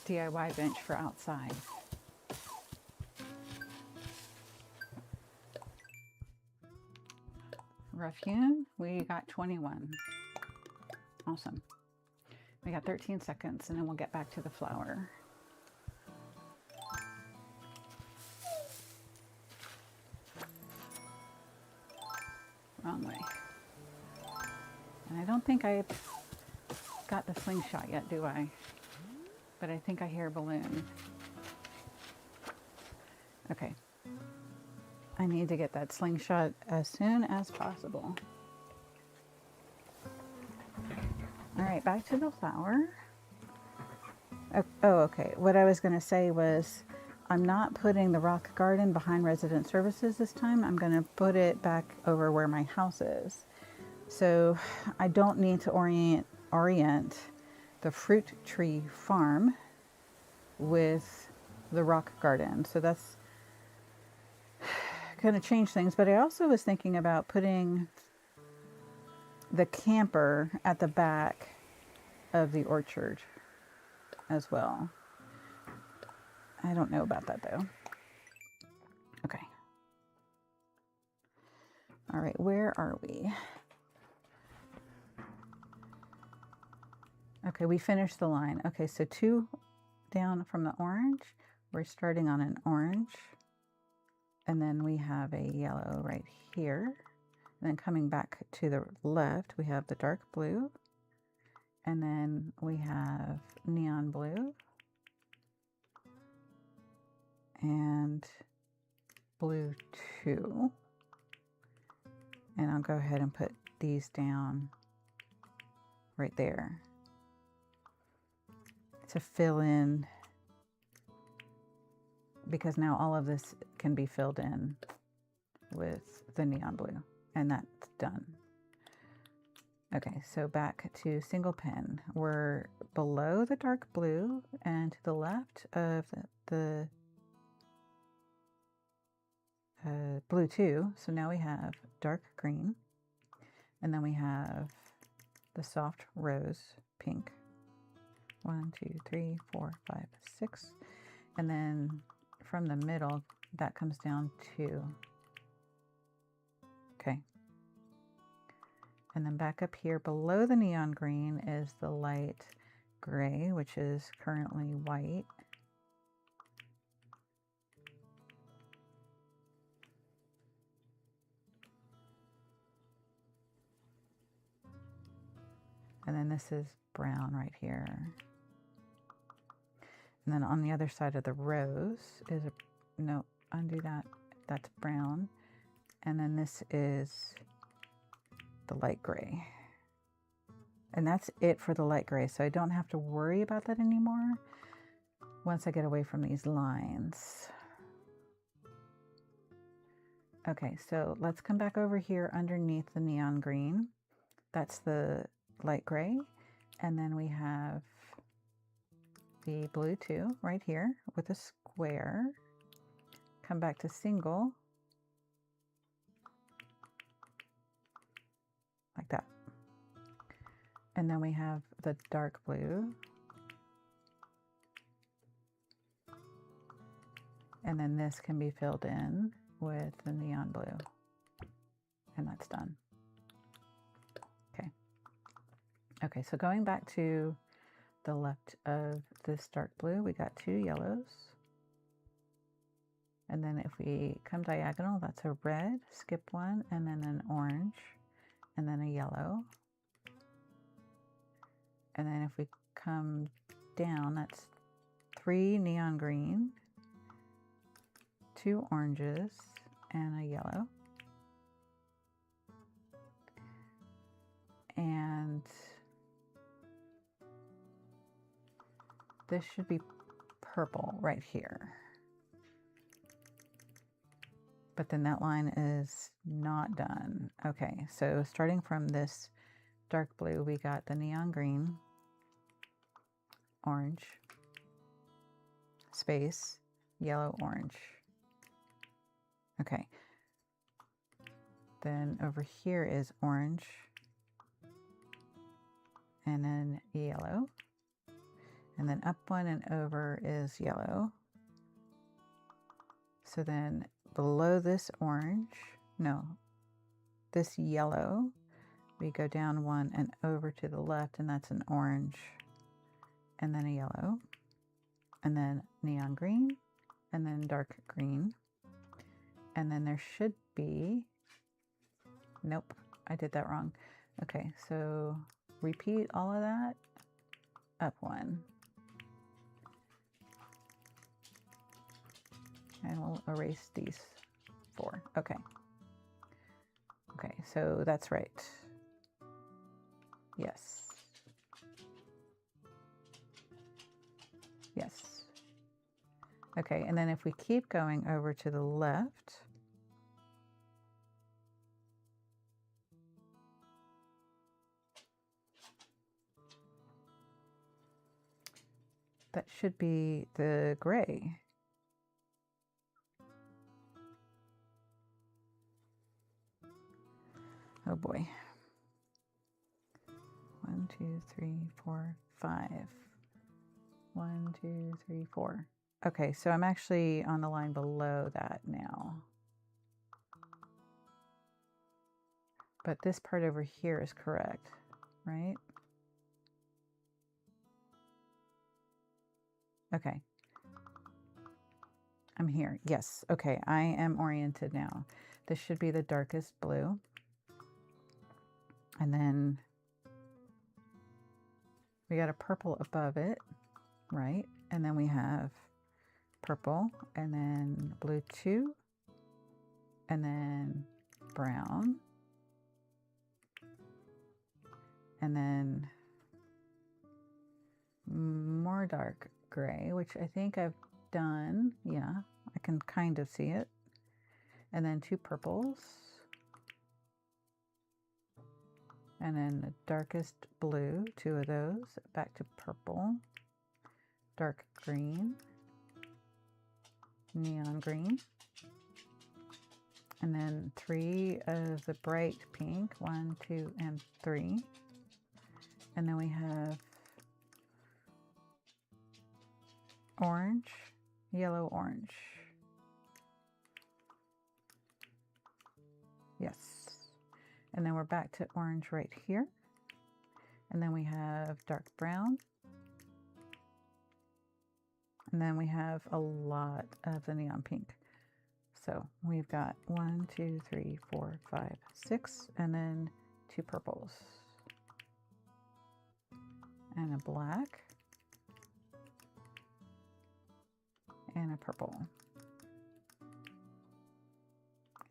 DIY bench for outside. Rough-hewn, we got 21. Awesome. We got 13 seconds and then we'll get back to the flower. Wrong way. And I don't think I've got the slingshot yet, do I? But I think I hear a balloon. Okay. I need to get that slingshot as soon as possible. All right, back to the flower. Oh, okay. What I was going to say was I'm not putting the rock garden behind resident services this time. I'm going to put it back over where my house is. So I don't need to orient the fruit tree farm with the rock garden. So that's going to change things. But I also was thinking about putting the camper at the back of the orchard as well. I don't know about that though. Okay. All right, where are we? Okay, we finished the line. Okay, so 2 down from the orange. We're starting on an orange. And then we have a yellow right here. And then coming back to the left, we have the dark blue. And then we have neon blue. And blue 2. And I'll go ahead and put these down right there to fill in, because now all of this can be filled in with the neon blue, and that's done. Okay, so back to single pen. We're below the dark blue and to the left of the blue too. So now we have dark green, and then we have the soft rose pink. 1, 2, 3, 4, 5, 6. And then from the middle, that comes down to, okay. And then back up here below the neon green is the light gray, which is currently white. And then this is brown right here. And then on the other side of the rose is no, undo that. That's brown. And then this is the light gray. And that's it for the light gray. So I don't have to worry about that anymore once I get away from these lines. Okay, so let's come back over here underneath the neon green. That's the light gray. And then we have the blue too, right here with a square. Come back to single, like that. And then we have the dark blue. And then this can be filled in with the neon blue. And that's done. Okay. Okay, so going back to the left of this dark blue, we got 2 yellows. And then if we come diagonal, that's a red, skip one, and then an orange, and then a yellow. And then if we come down, that's 3 neon green, 2 oranges, and a yellow. And this should be purple right here. But then that line is not done. Okay, so starting from this dark blue, we got the neon green, orange, space, yellow, orange. Okay. Then over here is orange, and then yellow. And then up one and over is yellow. So then below this orange, no, this yellow, we go down one and over to the left, and that's an orange, and then a yellow, and then neon green, and then dark green. And then there should be, nope, I did that wrong. Okay, so repeat all of that, up one. And we'll erase these 4. Okay. Okay, so that's right. Yes. Yes. Okay, and then if we keep going over to the left, that should be the gray. Oh boy. 1, 2, 3, 4, 5. 1, 2, 3, 4. Okay, so I'm actually on the line below that now. But this part over here is correct, right? Okay. I'm here. Yes. Okay, I am oriented now. This should be the darkest blue. And then we got a purple above it, right? And then we have purple, and then blue 2, and then brown, and then more dark gray, which I think I've done. Yeah, I can kind of see it. And then 2 purples. And then the darkest blue, 2 of those, back to purple, dark green, neon green, And then 3 of the bright pink, 1, 2, and 3. And then we have orange, yellow, orange. Yes. And then we're back to orange right here. And then we have dark brown. And then we have a lot of the neon pink. So we've got 1, 2, 3, 4, 5, 6, and then 2 purples. And a black. And a purple.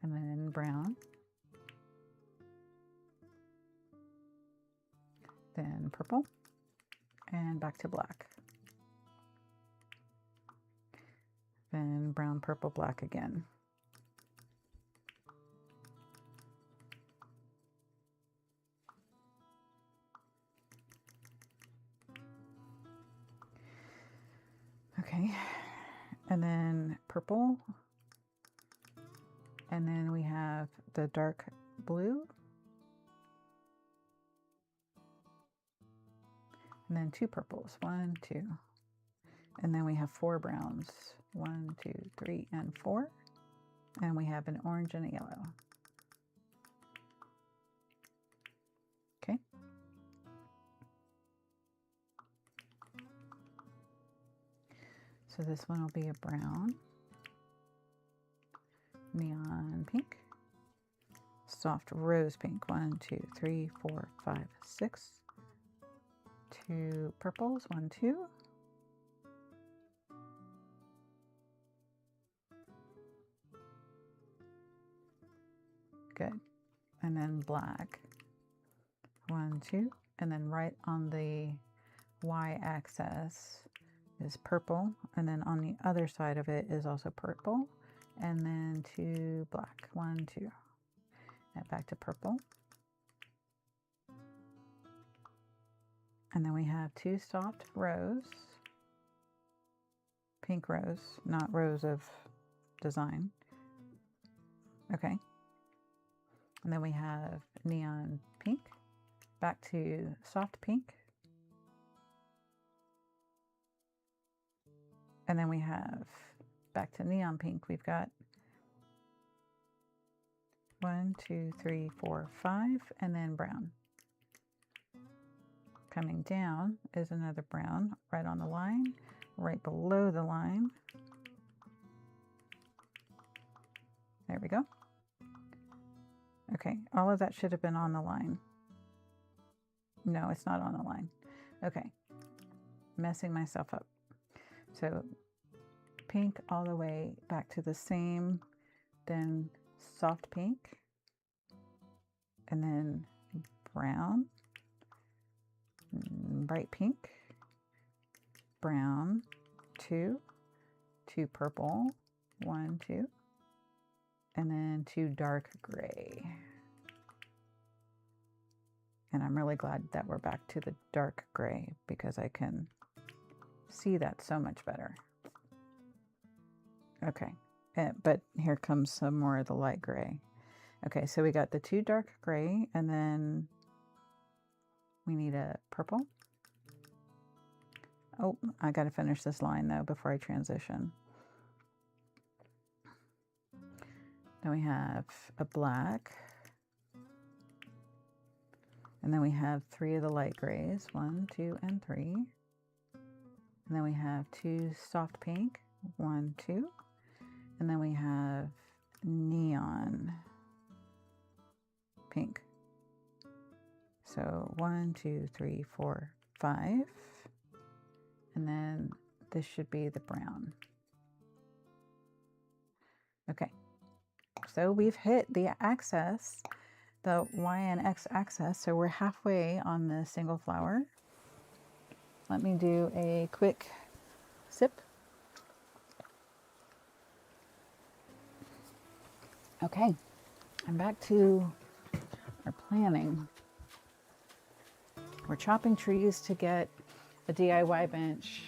And then brown. Then purple. And back to black. Then brown, purple, black again. Okay, and then purple, and then we have the dark blue, and then 2 purples, 1, 2, and then we have 4 browns, 1, 2, 3, and 4, and we have an orange and a yellow. Okay. So this one will be a brown, neon pink, soft rose pink, 1, 2, 3, 4, 5, 6, 2 purples, 1, 2, good, and then black, 1, 2, and then right on the y-axis is purple, and then on the other side of it is also purple, and then 2 black, 1, 2, and back to purple, and then we have 2 soft rose, pink rose, not rose of design, okay, and then we have neon pink, back to soft pink, and then we have back to neon pink. We've got 1, 2, 3, 4, 5, and then brown. Coming down is another brown right on the line, right below the line. There we go. Okay, all of that should have been on the line. No, it's not on the line. Okay, messing myself up. So pink all the way back to the same, then soft pink, and then brown, bright pink, brown, 2, 2 purple, 1, 2, and then 2 dark gray. And I'm really glad that we're back to the dark gray because I can see that so much better. Okay, but here comes some more of the light gray. Okay, so we got the 2 dark gray, and then we need a purple. Oh, I got to finish this line though before I transition. Then we have a black, and then we have 3 of the light grays, 1, 2, and 3. And then we have 2 soft pink, 1, 2. And then we have neon pink. So 1, 2, 3, 4, 5. And then this should be the brown. Okay. So we've hit the axis, the Y and X axis. So we're halfway on the single flower. Let me do a quick sip. Okay, I'm back to our planning. We're chopping trees to get a DIY bench,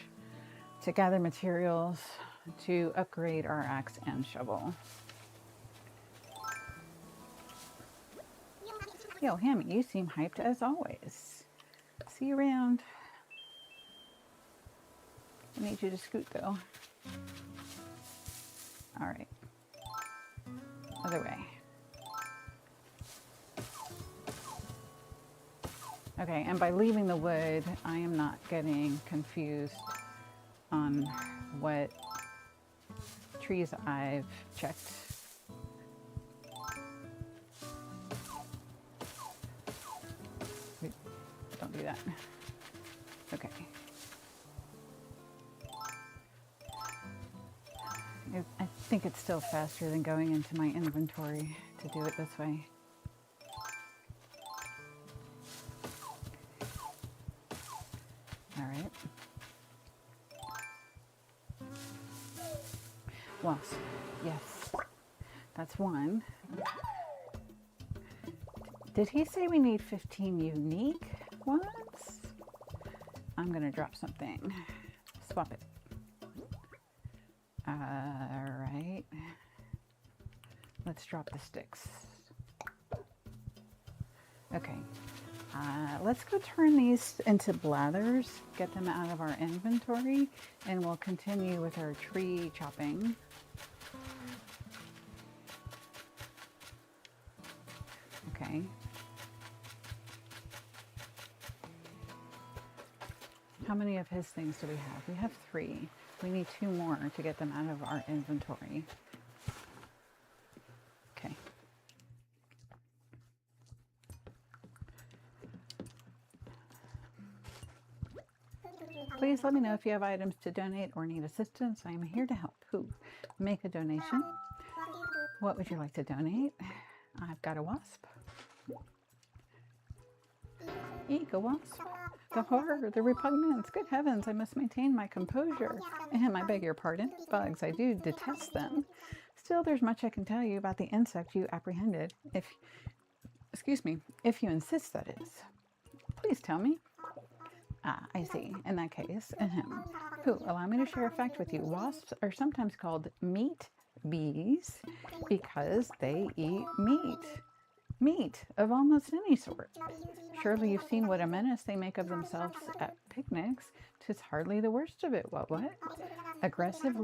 to gather materials, to upgrade our axe and shovel. Yo, Hammy, you seem hyped as always. See you around. I need you to scoot though. All right. Other way. Okay, and by leaving the wood, I am not getting confused on what trees I've checked. Wait, don't do that. Okay. I think it's still faster than going into my inventory to do it this way. All right. Wasp. Yes. That's one. Did he say we need 15 unique ones? I'm going to drop something. Swap it. All right. Let's drop the sticks. Okay. Let's go turn these into blathers, get them out of our inventory, and we'll continue with our tree chopping. Okay. How many of his things do we have? We have 3. We need 2 more to get them out of our inventory. Okay. Please let me know if you have items to donate or need assistance. I am here to help. Who? Make a donation. What would you like to donate? I've got a wasp. Eek, a wasp. The horror, the repugnance. Good heavens, I must maintain my composure. I beg your pardon. Bugs, I do detest them. Still, there's much I can tell you about the insect you apprehended. Excuse me, if you insist, that is. Please tell me. Ah, I see. In that case, Who, allow me to share a fact with you. Wasps are sometimes called meat bees because they eat meat. Meat of almost any sort. Surely you've seen what a menace they make of themselves at picnics. 'Tis hardly the worst of it. What? Aggressive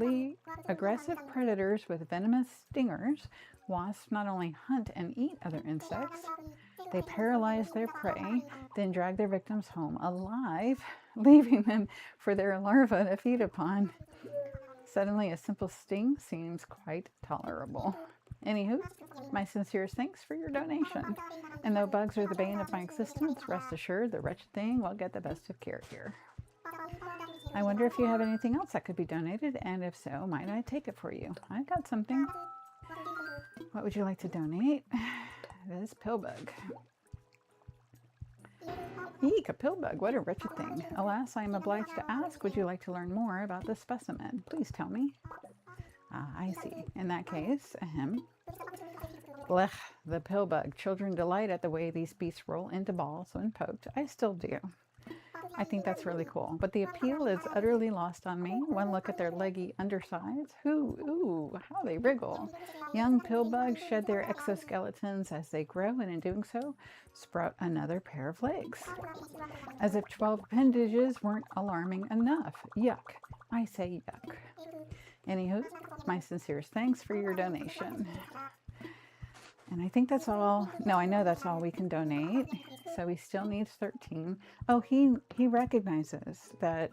predators with venomous stingers. Wasps not only hunt and eat other insects, they paralyze their prey, then drag their victims home alive, leaving them for their larvae to feed upon. Suddenly, a simple sting seems quite tolerable. Anywho, my sincerest thanks for your donation. And though bugs are the bane of my existence, rest assured the wretched thing will get the best of care here. I wonder if you have anything else that could be donated, and if so, might I take it for you? I've got something. What would you like to donate? This pill bug. Eek, a pill bug. What a wretched thing. Alas, I am obliged to ask, would you like to learn more about this specimen? Please tell me. Ah, I see. In that case, Blech, the pill bug. Children delight at the way these beasts roll into balls when poked. I still do. I think that's really cool. But the appeal is utterly lost on me. One look at their leggy undersides. Ooh, how they wriggle. Young pill bugs shed their exoskeletons as they grow, and in doing so, sprout another pair of legs. As if 12 appendages weren't alarming enough. Yuck. I say yuck. Anywho, my sincerest thanks for your donation. And I think that's all. No, I know that's all we can donate. So he still needs 13. Oh, he recognizes that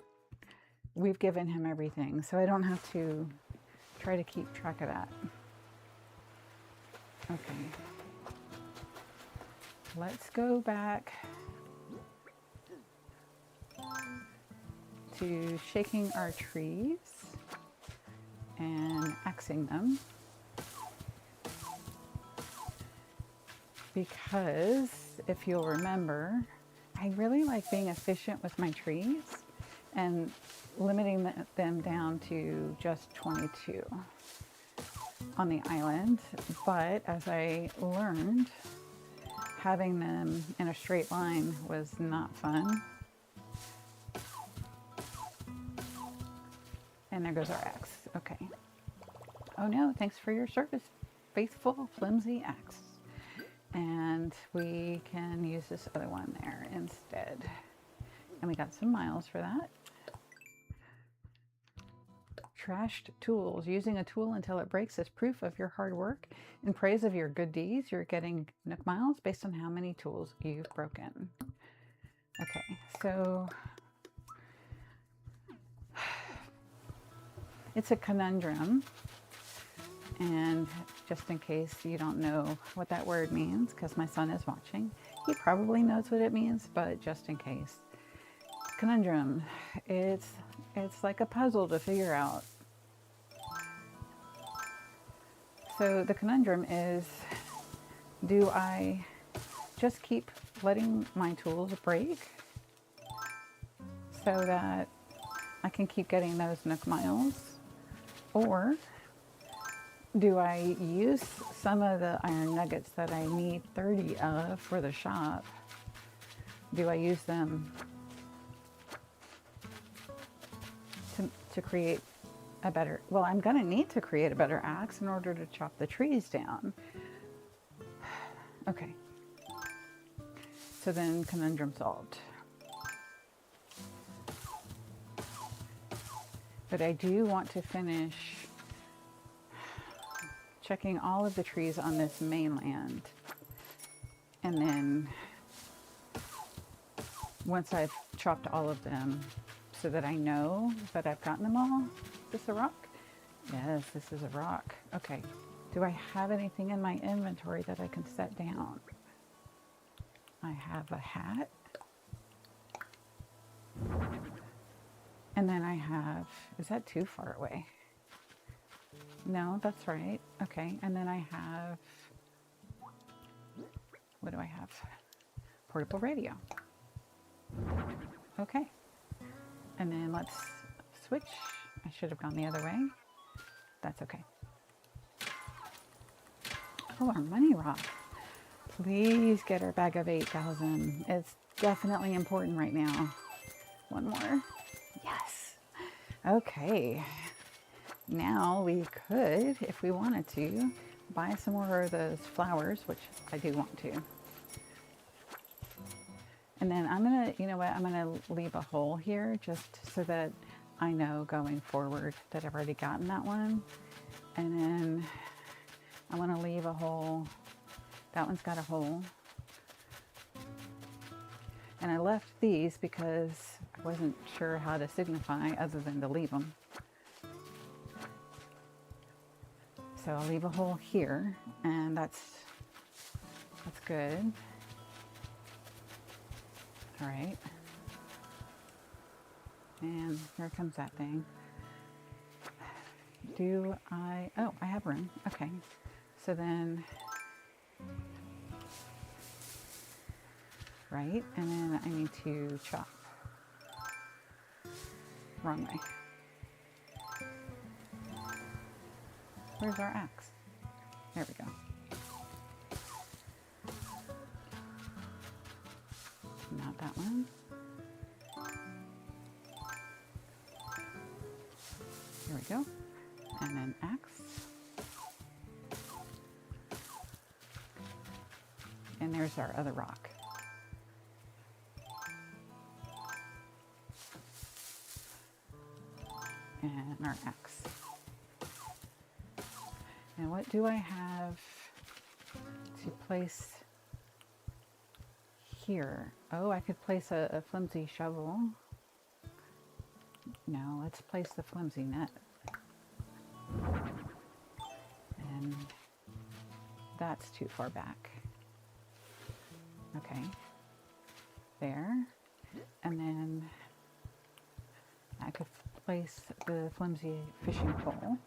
we've given him everything. So I don't have to try to keep track of that. Okay. Let's go back to shaking our trees and axing them. Because if you'll remember, I really like being efficient with my trees and limiting them down to just 22 on the island. But as I learned, having them in a straight line was not fun. And there goes our axe. Okay. Oh no, thanks for your service, faithful, flimsy axe. And we can use this other one there instead. And we got some miles for that. Trashed tools. Using a tool until it breaks is proof of your hard work. In praise of your good deeds, you're getting Nook miles based on how many tools you've broken. Okay, so it's a conundrum. And just in case you don't know what that word means, because my son is watching, he probably knows what it means, but just in case. Conundrum. It's like a puzzle to figure out. So the conundrum is, do I just keep letting my tools break so that I can keep getting those Nook miles? Or do I use some of the iron nuggets that I need 30 of for the shop? Do I use them to create a better, well, I'm going to need to create a better axe in order to chop the trees down. Okay. So then conundrum solved. But I do want to finish checking all of the trees on this mainland. And then once I've chopped all of them, so that I know that I've gotten them all. Is this a rock? Yes, this is a rock. Okay. Do I have anything in my inventory that I can set down? I have a hat. And then I have, is that too far away? No, that's right. Okay. And then I have, what do I have? Portable radio. Okay. And then let's switch. I should have gone the other way. That's okay. Oh, our money rock. Please get our bag of 8,000. It's definitely important right now. One more. Yes. Okay. Now we could, if we wanted to, buy some more of those flowers, which I do want to. And then I'm going to, you know what, I'm going to leave a hole here just so that I know going forward that I've already gotten that one. And then I want to leave a hole. That one's got a hole. And I left these because I wasn't sure how to signify other than to leave them. So I'll leave a hole here, and that's good. All right. And here comes that thing. Oh, I have room. Okay. So then, right, and then I need to chop. Wrong way. Where's our axe? There we go. Not that one. Here we go. And then axe. And there's our other rock. And our axe. And what do I have to place here? Oh, I could place a flimsy shovel. No, let's place the flimsy net. And that's too far back. Okay. There. And then I could place the flimsy fishing pole.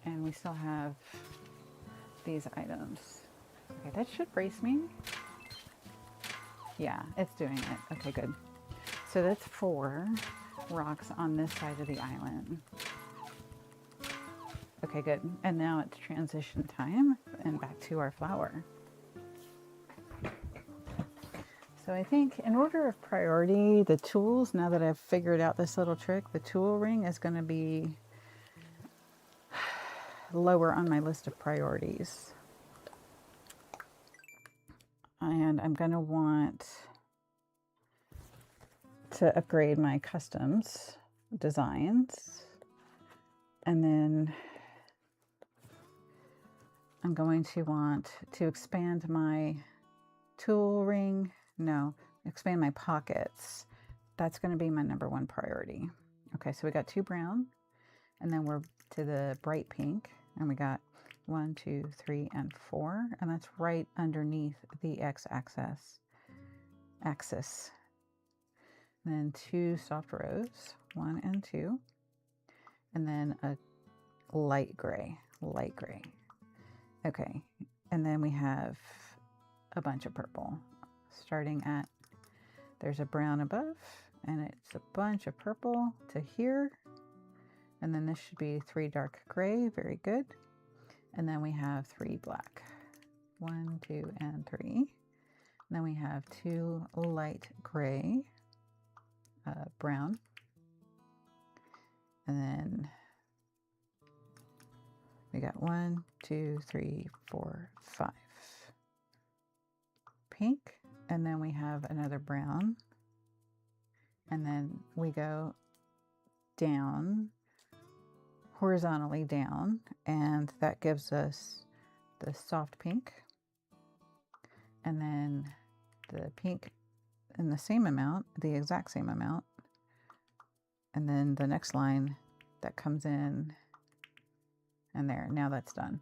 And we still have these items. Okay, that should brace me. Yeah, it's doing it. Okay, good. So that's 4 rocks on this side of the island. Okay, good. And now it's transition time and back to our flower. So I think in order of priority, the tools, now that I've figured out this little trick, the tool ring is going to be lower on my list of priorities. And I'm going to want to upgrade my customs designs. And then I'm going to want to expand my tool ring. No, expand my pockets. That's going to be my #1 priority. Okay, so we got 2 brown, and then we're to the bright pink, and we got 1, 2, 3, and 4, and that's right underneath the x-axis. And then 2 soft rose, 1 and 2, and then a light gray. Okay, and then we have a bunch of purple, starting at, there's a brown above, and it's a bunch of purple to here, and then this should be 3 dark gray, very good, and then we have 3 black, 1, 2, and 3, and then we have 2 light gray, brown, and then we got 1, 2, 3, 4, 5 pink, and then we have another brown, and then we go down, horizontally down, and that gives us the soft pink, and then the pink in the same amount, the exact same amount, and then the next line that comes in, and there, now that's done.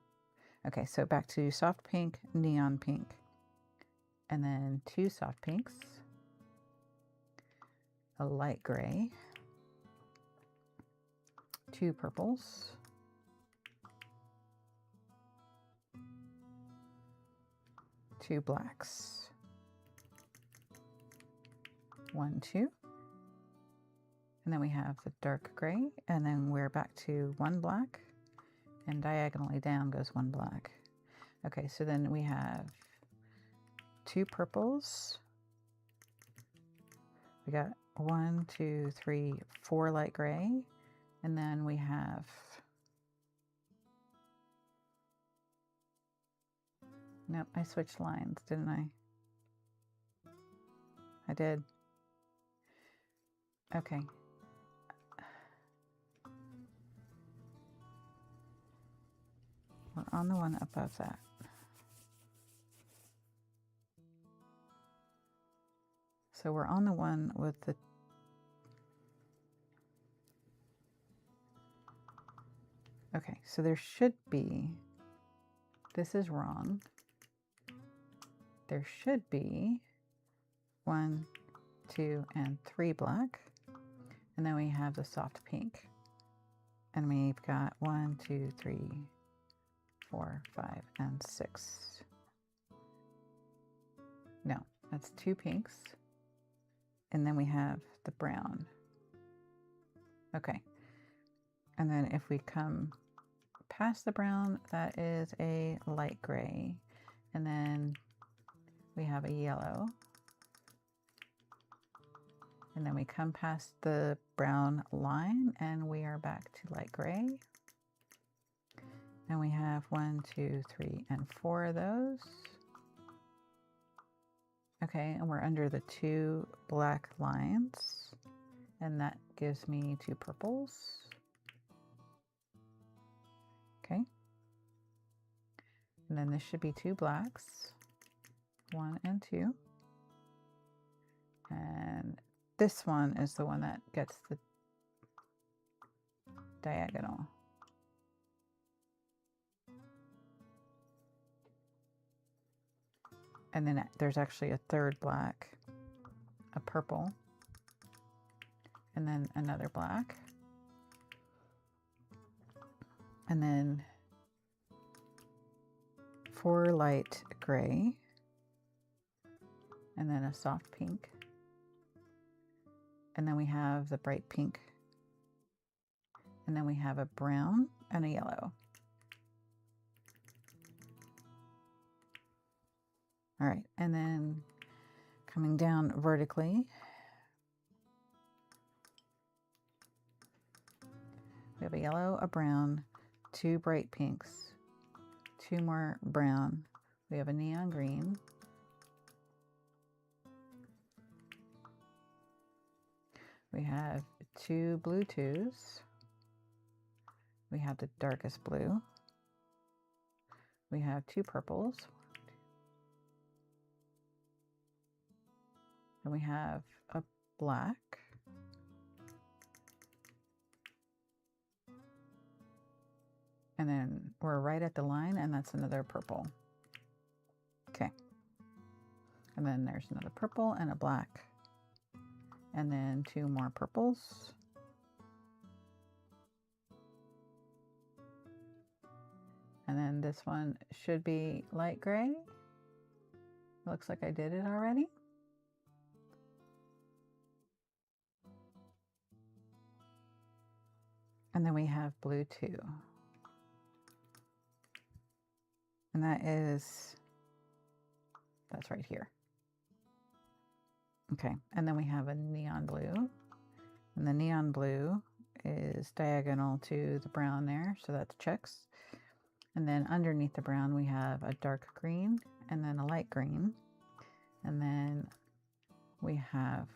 Okay, so back to soft pink, neon pink, and then 2 soft pinks, a light gray, 2 purples, 2 blacks, 1, 2, and then we have the dark gray, and then we're back to 1 black, and diagonally down goes 1 black. Okay, so then we have 2 purples. We got 1, 2, 3, 4 light gray, and then we have nope, I switched lines, didn't I? I did. Okay. We're on the one above that. So we're on the one with the okay, so there should be, this is wrong. There should be 1, 2, and 3 black, and then we have the soft pink, and we've got 1, 2, 3, 4, 5, and 6. No, that's 2 pinks, and then we have the brown. Okay, and then if we come past the brown, that is a light gray, and then we have a yellow, and then we come past the brown line, and we are back to light gray, and we have 1, 2, 3, and 4 of those. Okay, and we're under the 2 black lines, and that gives me 2 purples. Okay, and then this should be 2 blacks, 1 and 2, and this one is the one that gets the diagonal. And then there's actually a 3rd black, a purple, and then another black, and then 4 light gray, and then a soft pink, and then we have the bright pink, and then we have a brown and a yellow. All right, and then coming down vertically, we have a yellow, a brown, 2 bright pinks, 2 more brown. We have a neon green. We have 2 blue 2s. We have the darkest blue. We have 2 purples. And we have a black. And then we're right at the line, and that's another purple. Okay. And then there's another purple and a black. And then 2 more purples. And then this one should be light gray. Looks like I did it already. And then we have blue 2. And that's right here. Okay, and then we have a neon blue. And the neon blue is diagonal to the brown there, so that's checks. And then underneath the brown, we have a dark green and then a light green. And then we have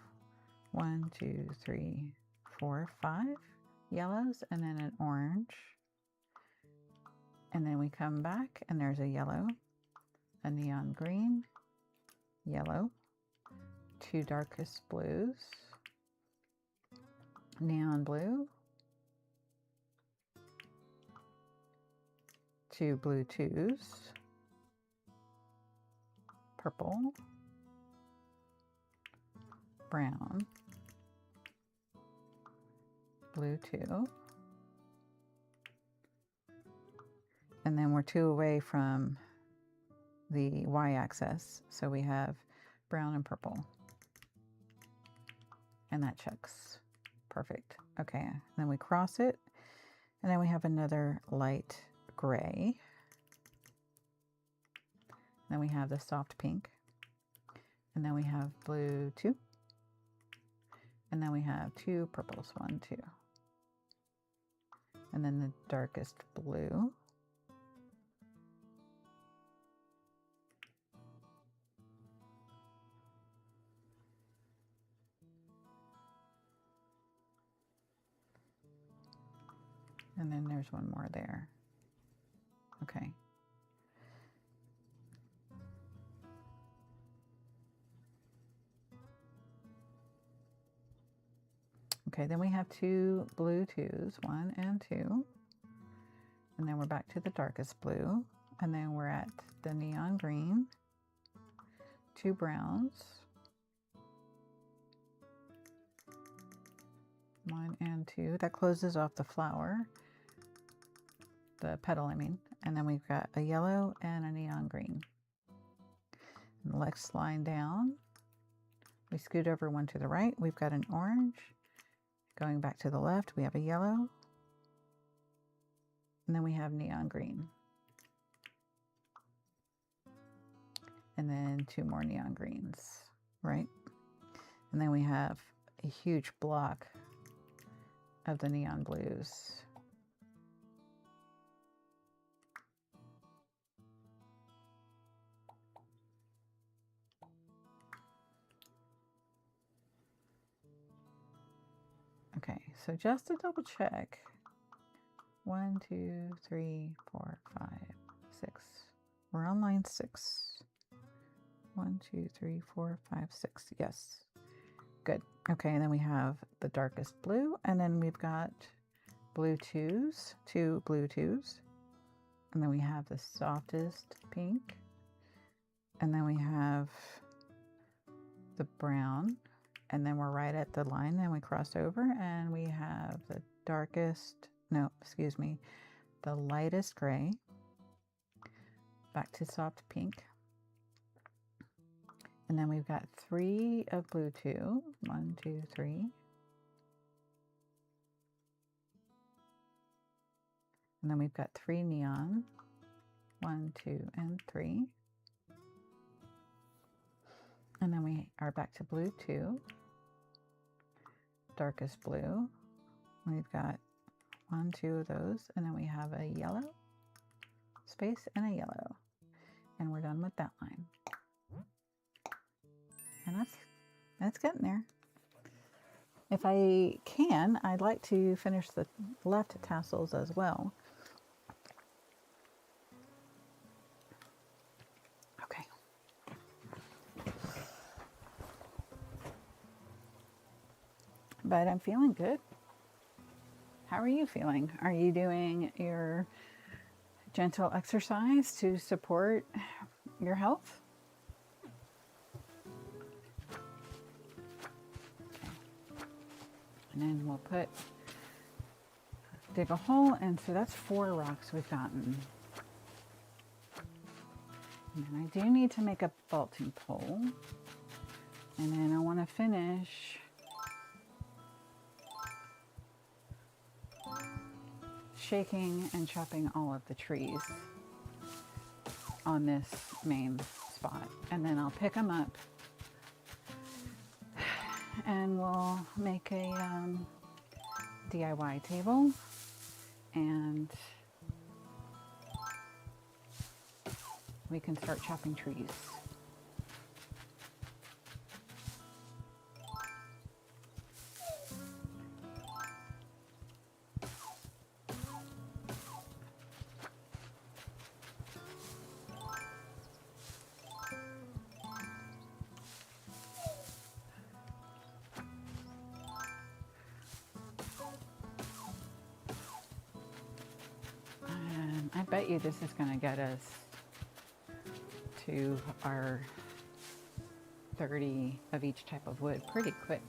1, 2, 3, 4, 5 yellows and then an orange. And then we come back and there's a yellow, a neon green, yellow, 2 darkest blues, neon blue, 2 blue 2s, purple, brown, blue 2, and then we're 2 away from the y-axis, so we have brown and purple, and that checks. Perfect. Okay, then we cross it, and then we have another light gray. Then we have the soft pink, and then we have blue 2, and then we have 2 purples, 1, 2, and then the darkest blue, and then there's one more there. Okay. Okay, then we have 2 blue 2s, 1 and 2. And then we're back to the darkest blue. And then we're at the neon green, 2 browns, 1 and 2. That closes off the flower, the petal, I mean. And then we've got a yellow and a neon green. And the next line down, we scoot over 1 to the right. We've got an orange. Going back to the left, we have a yellow. And then we have neon green. And then 2 more neon greens, right? And then we have a huge block of the neon blues. Okay, so just to double check, 1, 2, 3, 4, 5, 6. We're on line 6. 1, 2, 3, 4, 5, 6. Yes. Good. Okay, and then we have the darkest blue, and then we've got blue 2s, 2 blue 2s. And then we have the softest pink. And then we have the brown. And then we're right at the line, and we cross over, and we have the darkest, no, excuse me, the lightest gray, back to soft pink. And then we've got 3 of blue 2, 1, 2, 3. And then we've got 3 neon, 1, 2, and 3. And then we are back to blue 2. Darkest blue. We've got 1, 2 of those, and then we have a yellow space and a yellow, and we're done with that line. And that's getting there. If I can, I'd like to finish the left tassels as well. Okay. But I'm feeling good. How are you feeling? Are you doing your gentle exercise to support your health? And then we'll dig a hole, and so that's 4 rocks we've gotten. And then I do need to make a vaulting pole. And then I want to finish shaking and chopping all of the trees on this main spot. And then I'll pick them up and we'll make a DIY table, and we can start chopping trees. I bet you this is going to get us to our 30 of each type of wood pretty quick.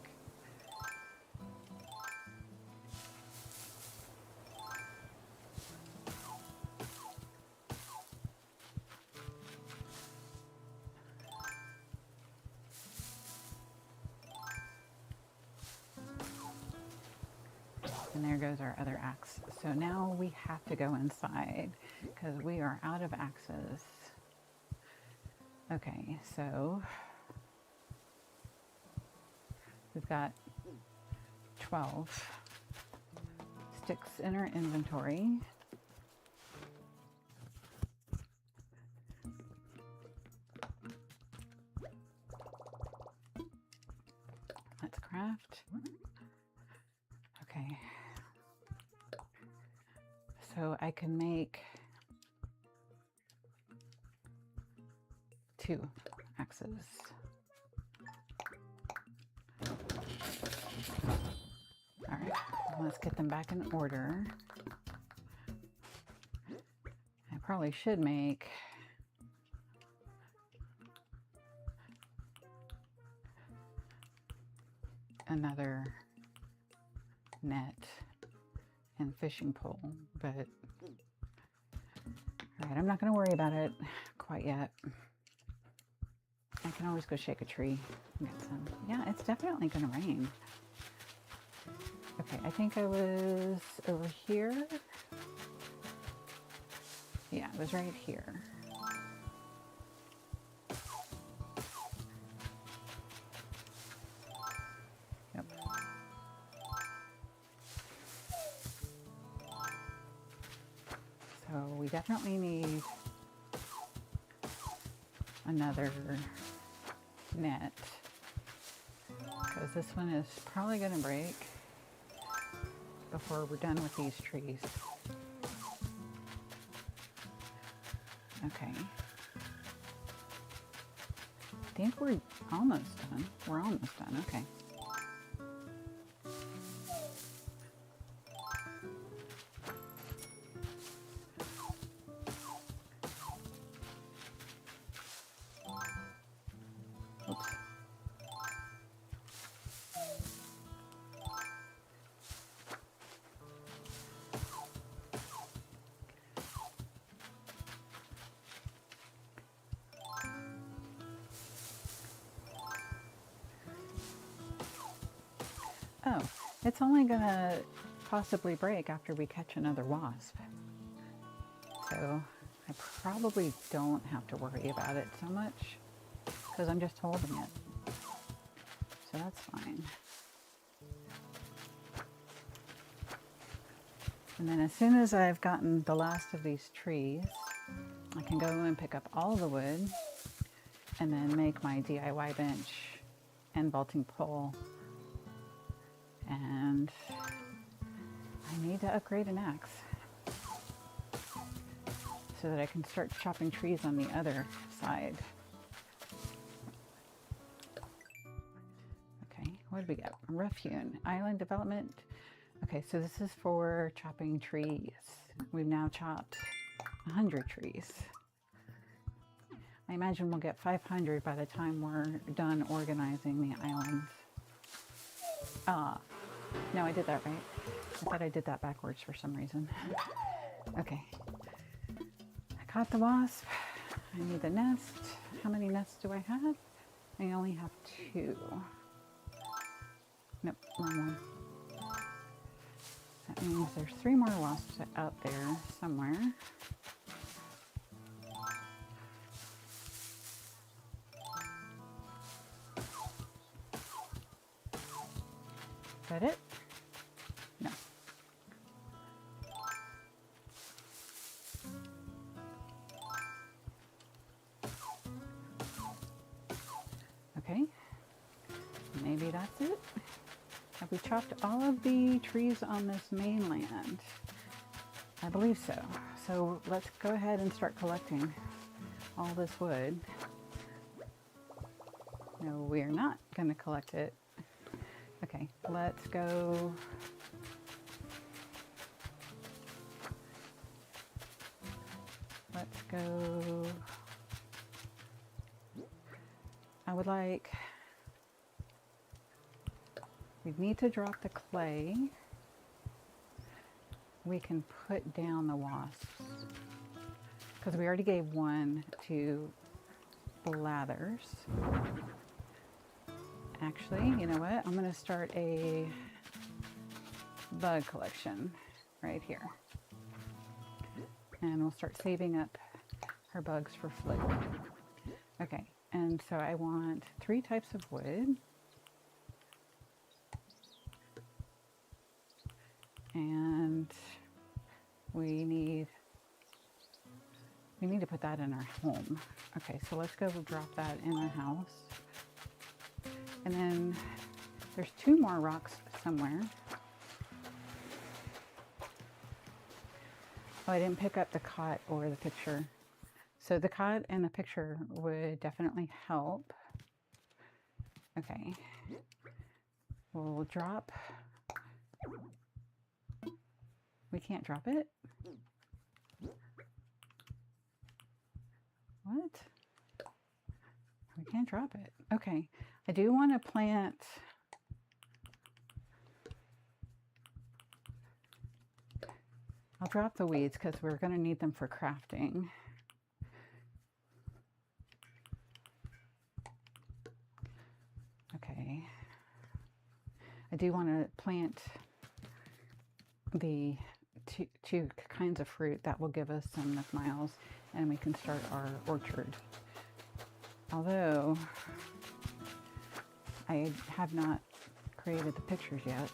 And there goes our other axe. So now we have to go inside because we are out of axes. Okay, so we've got 12 sticks in our inventory. Let's craft. Okay. So I can make 2 axes. All right, let's get them back in order. I probably should make another net and fishing pole, but all right, I'm not going to worry about it quite yet. I can always go shake a tree and get some. Yeah, it's definitely going to rain. Okay, I think I was over here. Yeah, it was right here. Yep. So we definitely need another net because this one is probably going to break before we're done with these trees. Okay. I think we're almost done. We're almost done. Okay. Oops. Oh, it's only gonna possibly break after we catch another wasp. So I probably don't have to worry about it so much because I'm just holding it. So that's fine. And then as soon as I've gotten the last of these trees, I can go and pick up all the wood and then make my DIY bench and vaulting pole. And I need to upgrade an axe so that I can start chopping trees on the other side. Okay, what do we got? Rough hewn, island development. Okay, so this is for chopping trees. We've now chopped 100 trees. I imagine we'll get 500 by the time we're done organizing the islands. No, I did that right. I thought I did that backwards for some reason. Okay. I caught the wasp. I need the nest. How many nests do I have? I only have 2. Nope, wrong one. That means there's 3 more wasps out there somewhere. Is that it? No. Okay. Maybe that's it. Have we chopped all of the trees on this mainland? I believe so. So let's go ahead and start collecting all this wood. No, we are not going to collect it. Okay, let's go. Let's go. I would like, we need to drop the clay. We can put down the wasps because we already gave one to Blathers. Actually, you know what? I'm going to start a bug collection right here. And we'll start saving up her bugs for Flick. Okay, and so I want 3 types of wood. And we need to put that in our home. Okay, so let's go drop that in our house. And then there's 2 more rocks somewhere. Oh, I didn't pick up the cot or the picture. So the cot and the picture would definitely help. Okay. We'll drop. We can't drop it? What? We can't drop it. Okay. I do want to plant I'll drop the weeds because we're going to need them for crafting. Okay. I do want to plant the two kinds of fruit that will give us some Nook Miles, and we can start our orchard. Although I have not created the pictures yet,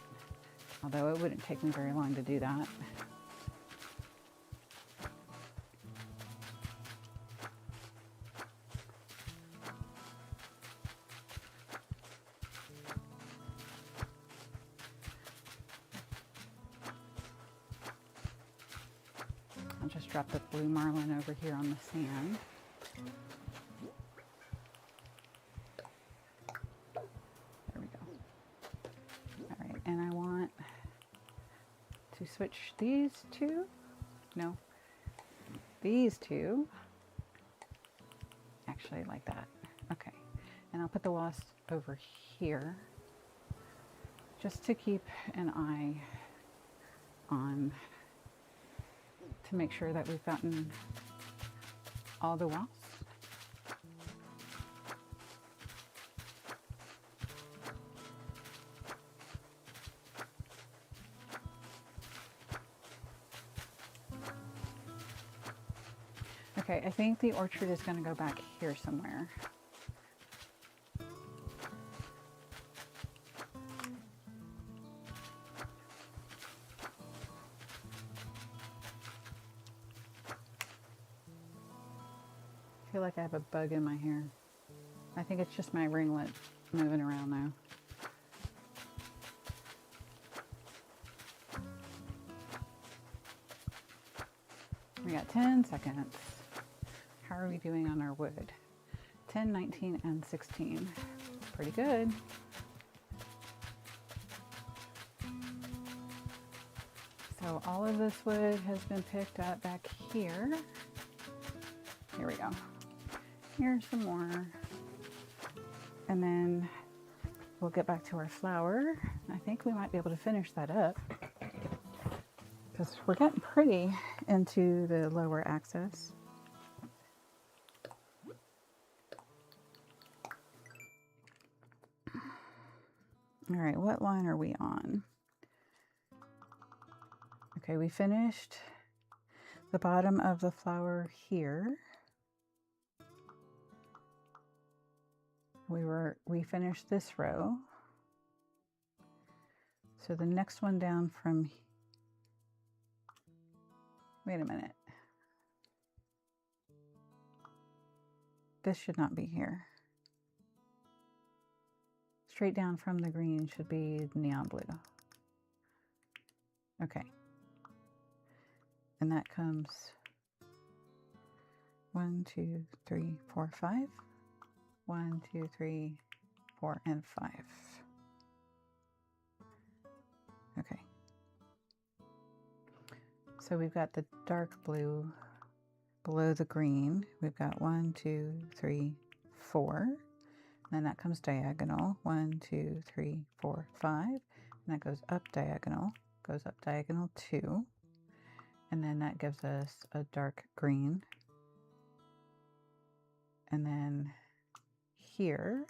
although it wouldn't take me very long to do that. I'll just drop the blue marlin over here on the sand. There we go. All right, and I want to switch these two. No, these two. Actually, like that. Okay, and I'll put the wasp over here just to keep an eye on, to make sure that we've gotten all the wasps. Okay, I think the orchard is going to go back here somewhere. feel like I have a bug in my hair. I think it's just my ringlet moving around now. We got 10 seconds. How are we doing on our wood? 10, 19, and 16. Pretty good. So all of this wood has been picked up back here. Here we go. Here's some more. And then we'll get back to our flower. I think we might be able to finish that up because we're getting pretty into the lower axis. All right, what line are we on? Okay, we finished the bottom of the flower here. We finished this row. So the next one down from, wait a minute. This should not be here. Straight down from the green should be neon blue. Okay. And that comes 1, 2, 3, 4, 5. 1, 2, 3, 4, and 5. Okay. So we've got the dark blue below the green. We've got 1, 2, 3, 4. And then that comes diagonal. 1, 2, 3, 4, 5. And that goes up diagonal. Goes up diagonal 2. And then that gives us a dark green. And then here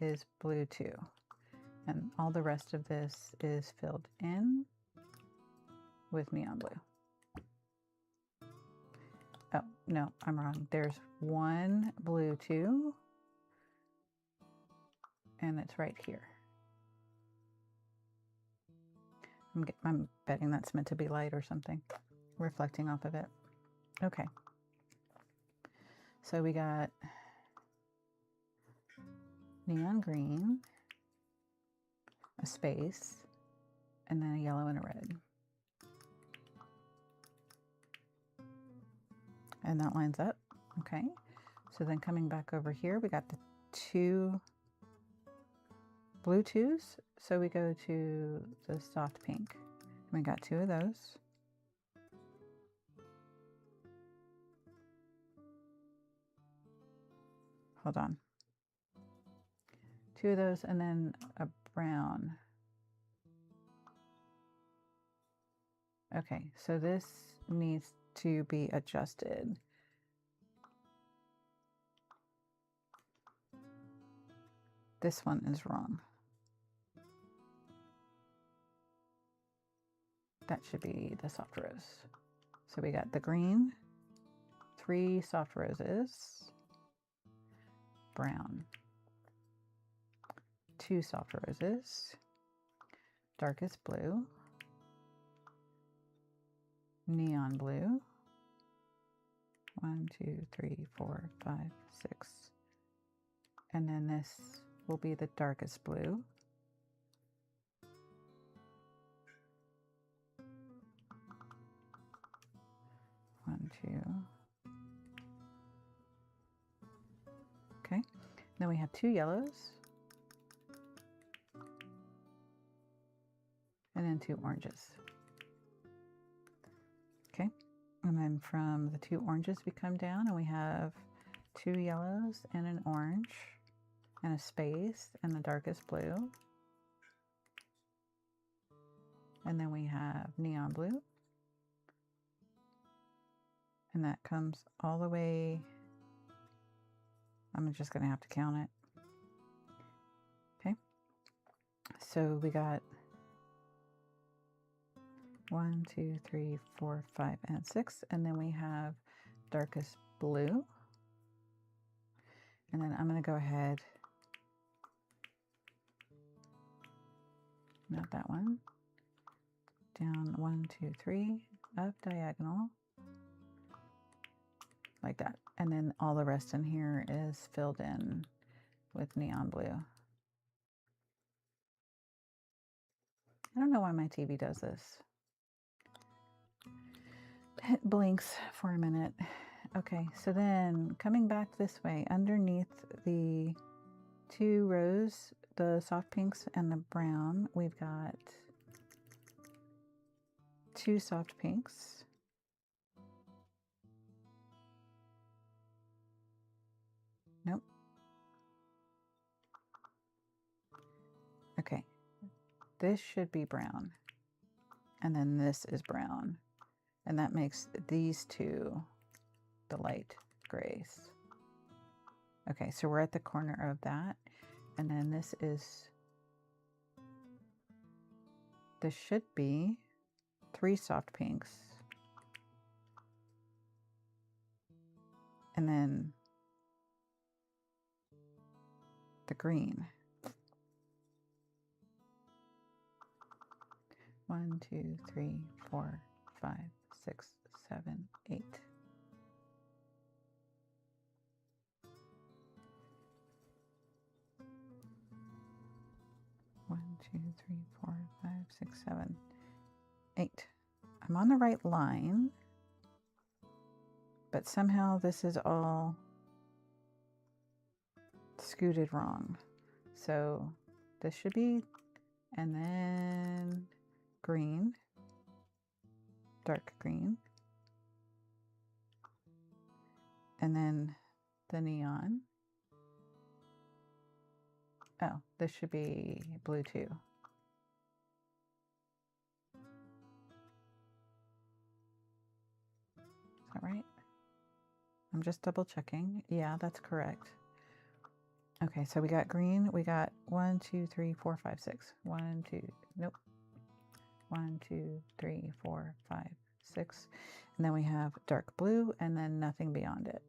is blue 2. And all the rest of this is filled in with neon blue. Oh, no, I'm wrong. There's 1 blue 2. And it's right here. I'm betting that's meant to be light or something, reflecting off of it. Okay. So we got neon green, a space, and then a yellow and a red. And that lines up. Okay. So then coming back over here, we got the 2 blue 2s. So we go to the soft pink. We got 2 of those. Hold on. 2 of those and then a brown. Okay, so this needs to be adjusted. This one is wrong. That should be the soft rose. So we got the green, 3 soft roses, brown, 2 soft roses, darkest blue, neon blue, 1, 2, 3, 4, 5, 6. And then this will be the darkest blue. One, 2. Okay. Then we have 2 yellows. And then 2 oranges. Okay. And then from the 2 oranges we come down and we have 2 yellows and an orange and a space and the darkest blue. And then we have neon blue. And that comes all the way, I'm just going to have to count it. Okay. So we got 1, 2, 3, 4, 5, and 6. And then we have darkest blue. And then I'm going to go ahead, not that one, down 1, 2, 3, up diagonal, like that. And then all the rest in here is filled in with neon blue. I don't know why my TV does this. It blinks for a minute. Okay, so then coming back this way, underneath the 2 rows, the soft pinks and the brown, we've got 2 soft pinks. Nope. Okay, this should be brown. And then this is brown. And that makes these 2 the light grays. Okay, so we're at the corner of that. And then this should be 3 soft pinks. And then the green. 1, 2, 3, 4, 5, 6, 7, 8. One, 2, 3, 4, 5, 6, 7, 8. I'm on the right line, but somehow this is all scooted wrong. So this should be, and then green, dark green, and then the neon. Oh, this should be blue too. Is that right? I'm just double checking. Yeah, that's correct. Okay, so we got green. We got 1, 2, 3, 4, 5, 6. 1, 2, nope. 1, 2, 3, 4, 5, 6. And then we have dark blue and then nothing beyond it.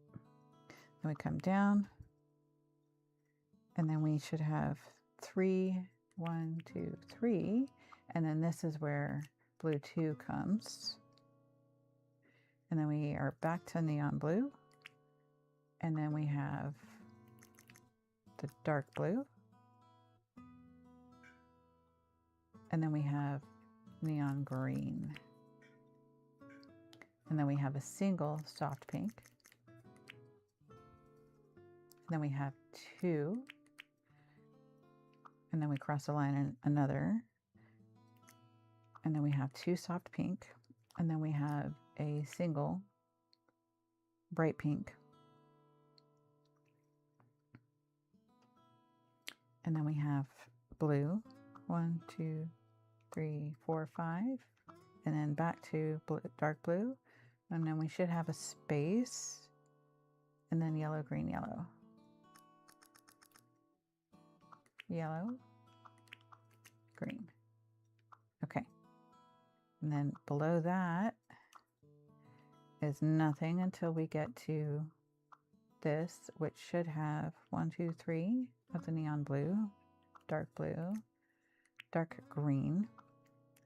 Then we come down. And then we should have 3, 1, 2, 3. And then this is where blue 2 comes. And then we are back to neon blue. And then we have the dark blue. And then we have neon green. And then we have a single soft pink. And then we have 2. And then we cross the line in another. And then we have 2 soft pink. And then we have a single bright pink. And then we have blue. 1, 2, 3, 4, 5. And then back to dark blue. And then we should have a space. And then yellow, green, yellow. Yellow, green. Okay. And then below that is nothing until we get to this, which should have 1, 2, 3 of the neon blue, dark green,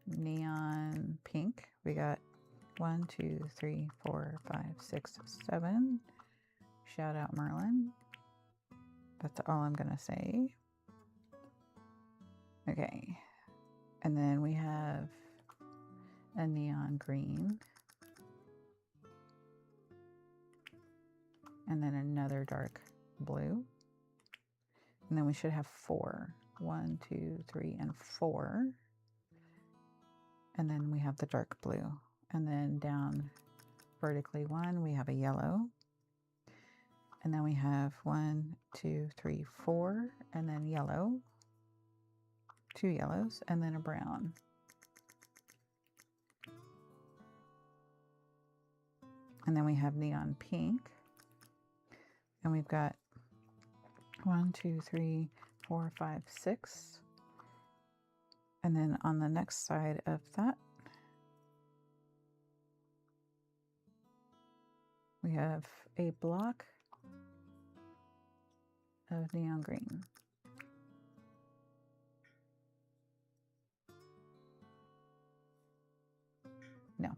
neon pink. We got 1, 2, 3, 4, 5, 6, 7. Shout out Merlin. That's all I'm gonna say. Okay, and then we have a neon green, and then another dark blue, and then we should have 4. 1, 2, 3, and 4, and then we have the dark blue, and then down vertically 1, we have a yellow, and then we have 1, 2, 3, 4, and then yellow. 2 yellows, and then a brown. And then we have neon pink. And we've got 1, 2, 3, 4, 5, 6. And then on the next side of that, we have a block of neon green. No.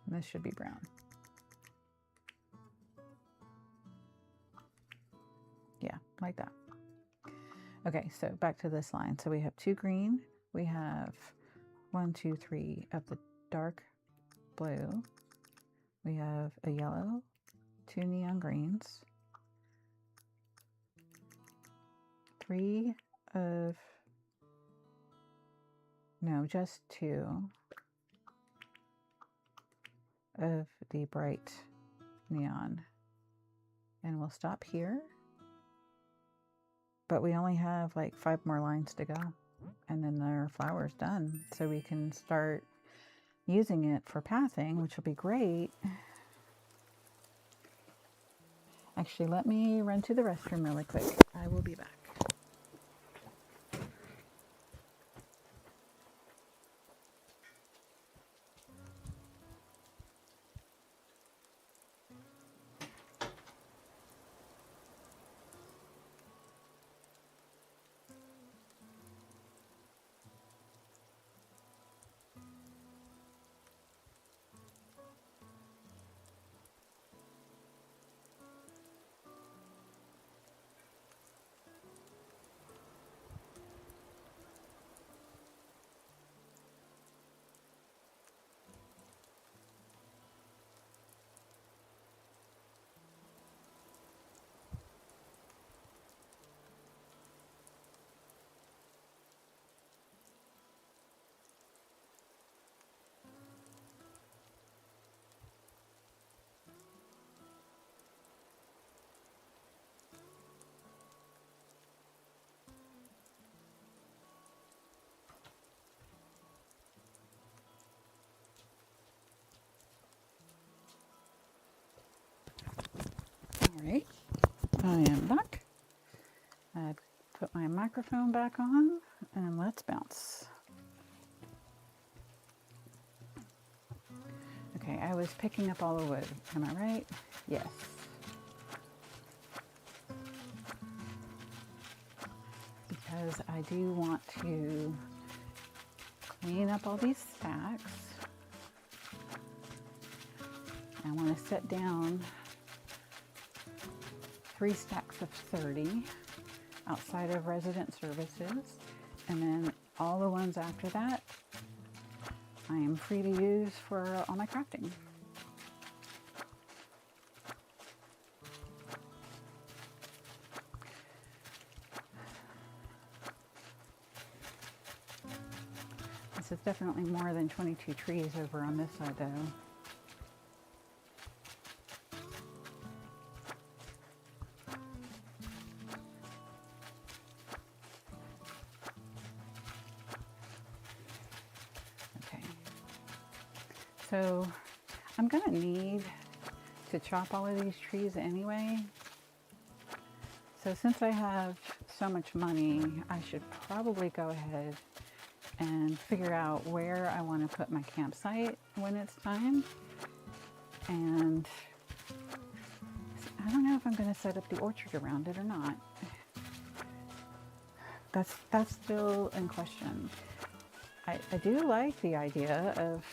And this should be brown. like that. Okay, so back to this line. So we have 2 green, we have 1, 2, 3 of the dark blue, we have a yellow, 2 neon greens, 3 of, no, just 2 of the bright neon. And we'll stop here. But we only have like 5 more lines to go. And then our flower's done. So we can start using it for pathing, which will be great. Actually, let me run to the restroom really quick. I will be back. All right, I am back. I put my microphone back on and let's bounce. Okay, I was picking up all the wood. Am I right? Yes. Because I do want to clean up all these stacks. I want to set down 3 stacks of 30 outside of resident services, and then all the ones after that I am free to use for all my crafting. This is definitely more than 22 trees over on this side though. So I'm going to need to chop all of these trees anyway. So since I have so much money, I should probably go ahead and figure out where I want to put my campsite when it's time. And I don't know if I'm going to set up the orchard around it or not. That's still in question. I do like the idea of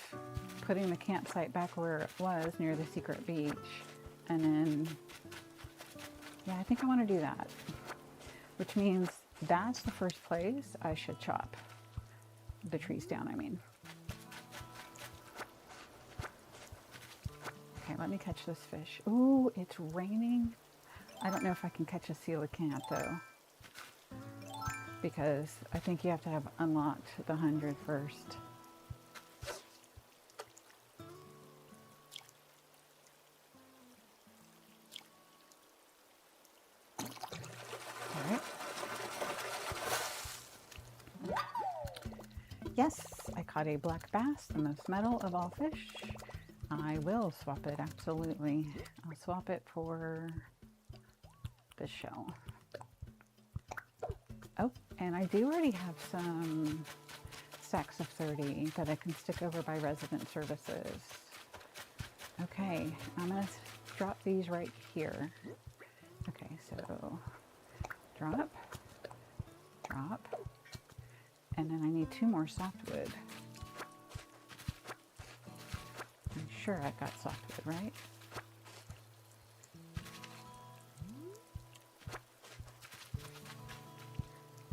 putting the campsite back where it was near the secret beach, and then yeah, I think I want to do that, which means that's the first place I should chop the trees down. I mean, okay, let me catch this fish. Ooh, it's raining. I don't know if I can catch a coelacanth though, because I think you have to have unlocked the 100 first. All right. Yes, I caught a black bass, the most metal of all fish. I will swap it, absolutely. I'll swap it for this shell. Oh, and I do already have some stacks of 30 that I can stick over by resident services. Okay, I'm gonna drop these right here. Okay, so drop, drop, and then I need 2 more softwood. I'm sure I've got softwood, right?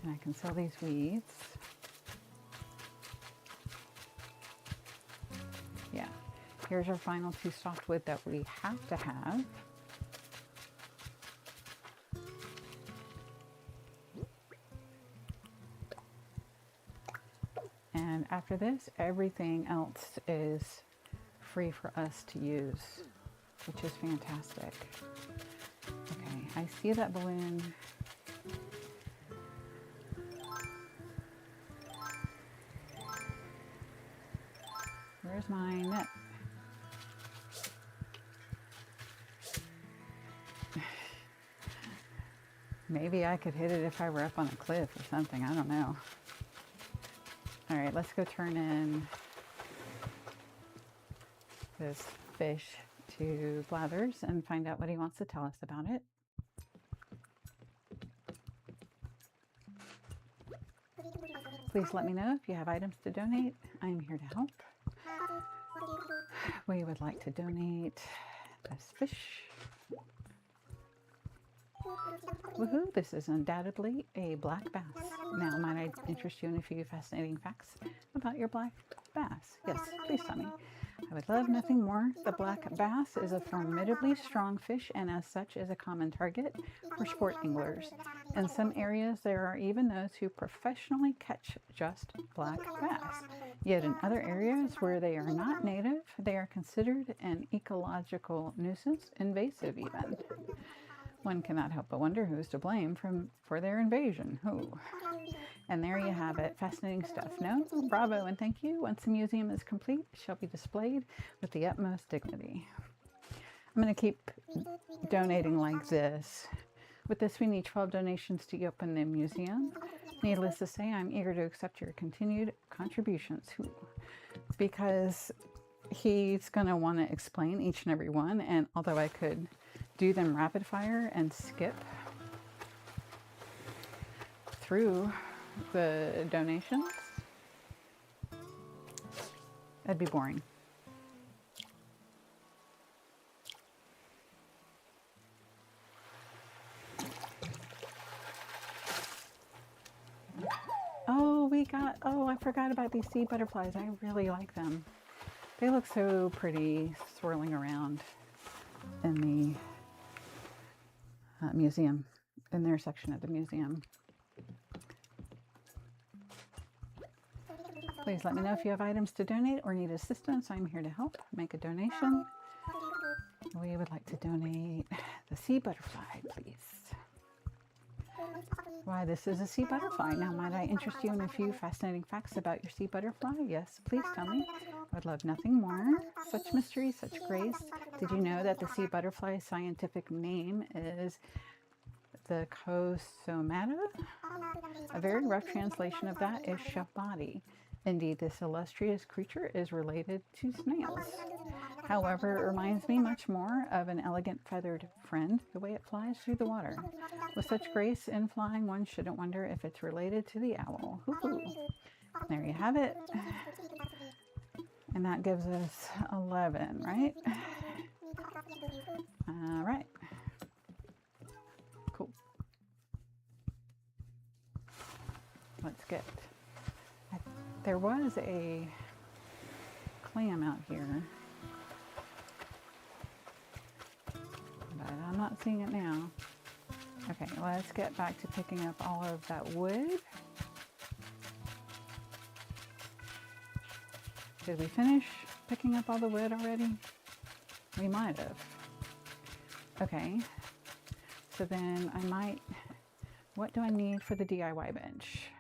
And I can sell these weeds. Yeah, here's our final 2 softwood that we have to have. And after this, everything else is free for us to use, which is fantastic. Okay, I see that balloon. Where's my net? Maybe I could hit it if I were up on a cliff or something. I don't know. All right, let's go turn in this fish to Blathers and find out what he wants to tell us about it. Please let me know if you have items to donate. I'm here to help. We would like to donate this fish. Woohoo, this is undoubtedly a black bass. Now, might I interest you in a few fascinating facts about your black bass? Yes, please tell me. I would love nothing more. The black bass is a formidably strong fish and as such is a common target for sport anglers. In some areas, there are even those who professionally catch just black bass. Yet in other areas where they are not native, they are considered an ecological nuisance, invasive even. One cannot help but wonder who's to blame for their invasion. Who? And there you have it. Fascinating stuff. No? Bravo and thank you. Once the museum is complete, it shall be displayed with the utmost dignity. I'm going to keep donating like this. With this, we need 12 donations to open the museum. Needless to say, I'm eager to accept your continued contributions. Because he's going to want to explain each and every one, and although I could do them rapid fire and skip through the donations, that'd be boring. Oh, I forgot about these sea butterflies. I really like them. They look so pretty swirling around in the museum, in their section of the museum. Please let me know if you have items to donate or need assistance. I'm here to help. Make a donation. We would like to donate the sea butterfly, please. Why, this is a sea butterfly. Now, might I interest you in a few fascinating facts about your sea butterfly? Yes, please tell me. I would love nothing more. Such mystery, such grace. Did you know that the sea butterfly's scientific name is the Cosomata? A very rough translation of that is shell body. Indeed, this illustrious creature is related to snails. However, it reminds me much more of an elegant feathered friend, the way it flies through the water. With such grace in flying, one shouldn't wonder if it's related to the owl. Hoo-hoo. There you have it. And that gives us 11, right? All right. Cool. Let's get... There was a clam out here, but I'm not seeing it now. Okay, let's get back to picking up all of that wood. Did we finish picking up all the wood already? We might have. Okay, so then I might, what do I need for the DIY bench?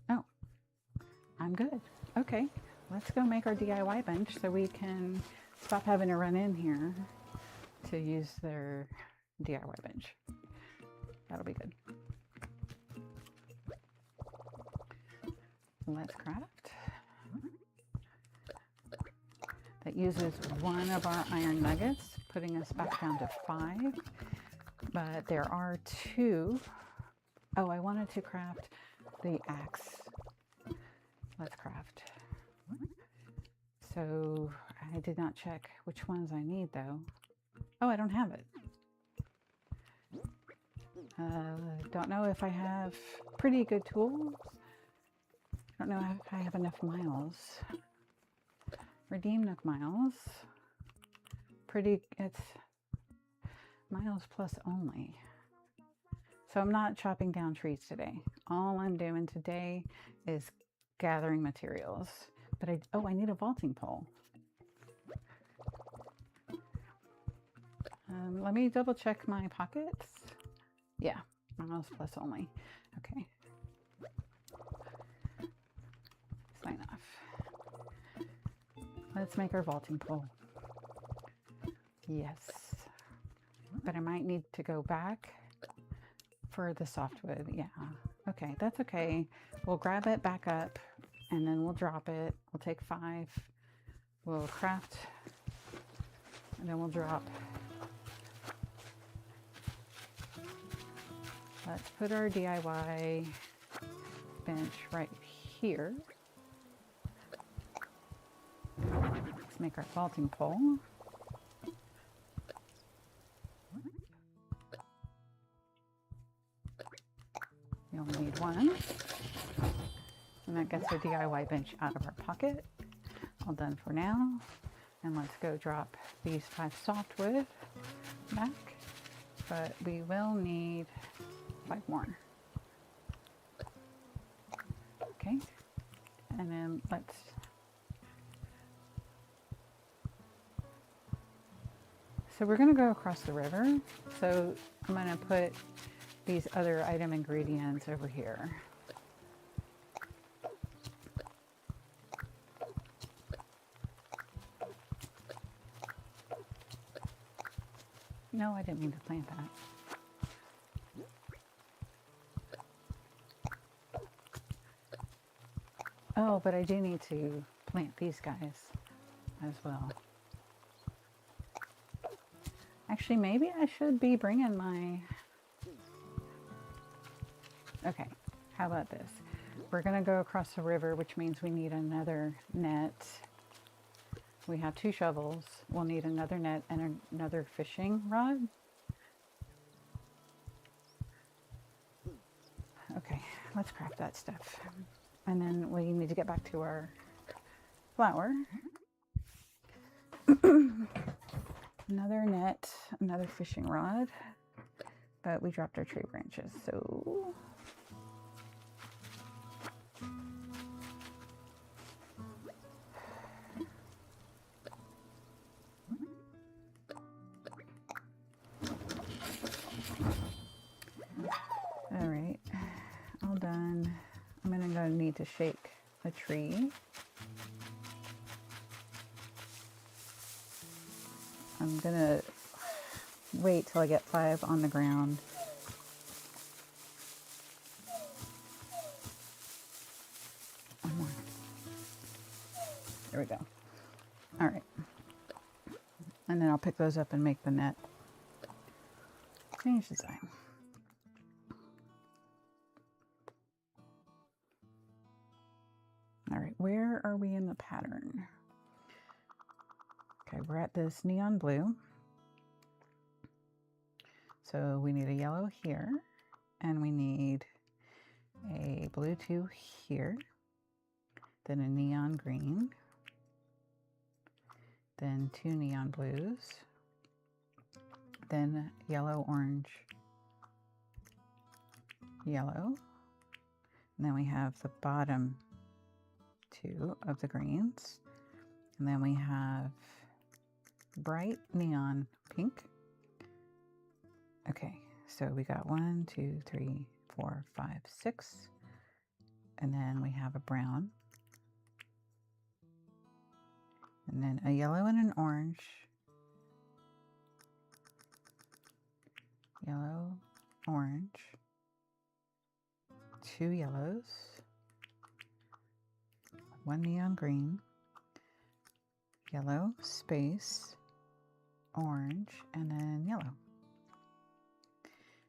Oh, I'm good. Okay, let's go make our DIY bench so we can stop having to run in here to use their DIY bench. That'll be good. Let's craft. That uses one of our iron nuggets, putting us back down to 5. But there are 2. Oh, I wanted to craft the axe. Let's craft. So I did not check which ones I need though. Oh, I don't have it. Don't know if I have pretty good tools. Don't know if I have enough miles. Redeem Nook miles. It's miles plus only. So I'm not chopping down trees today. All I'm doing today is gathering materials. But I need a vaulting pole. Let me double check my pockets. Yeah, miles plus only. Okay. Sign off. Let's make our vaulting pole. Yes. But I might need to go back for the softwood. Yeah. Okay, that's okay. We'll grab it back up and then we'll drop it. We'll take 5. We'll craft and then we'll drop. Let's put our DIY bench right here. Let's make our vaulting pole. We only need 1. And that gets our DIY bench out of our pocket. All done for now. And let's go drop these 5 softwood back. But we will need 5 more. Okay. And then so we're going to go across the river. So I'm going to put these other item ingredients over here. No, I didn't mean to plant that. Oh, but I do need to plant these guys as well. Actually, maybe I should be bringing my... Okay, how about this? We're going to go across the river, which means we need another net. We have 2 shovels. We'll need another net and another fishing rod. Okay, let's craft that stuff. And then we need to get back to our flour. Another net, another fishing rod. But we dropped our tree branches, so... Alright, all done. I'm gonna need to shake a tree. I'm gonna wait till I get 5 on the ground. One more. There we go. Alright. And then I'll pick those up and make the net. Change design. Alright, where are we in the pattern? Okay, we're at this neon blue. So we need a yellow here, and we need a blue 2 here, then a neon green, then 2 neon blues, then yellow, orange, yellow, and then we have the bottom 2 of the greens, and then we have bright neon pink. Okay, so we got 1, 2, 3, 4, 5, 6, and then we have a brown, and then a yellow and an orange, yellow, orange, 2 yellows, 1 neon green, yellow, space, orange, and then yellow.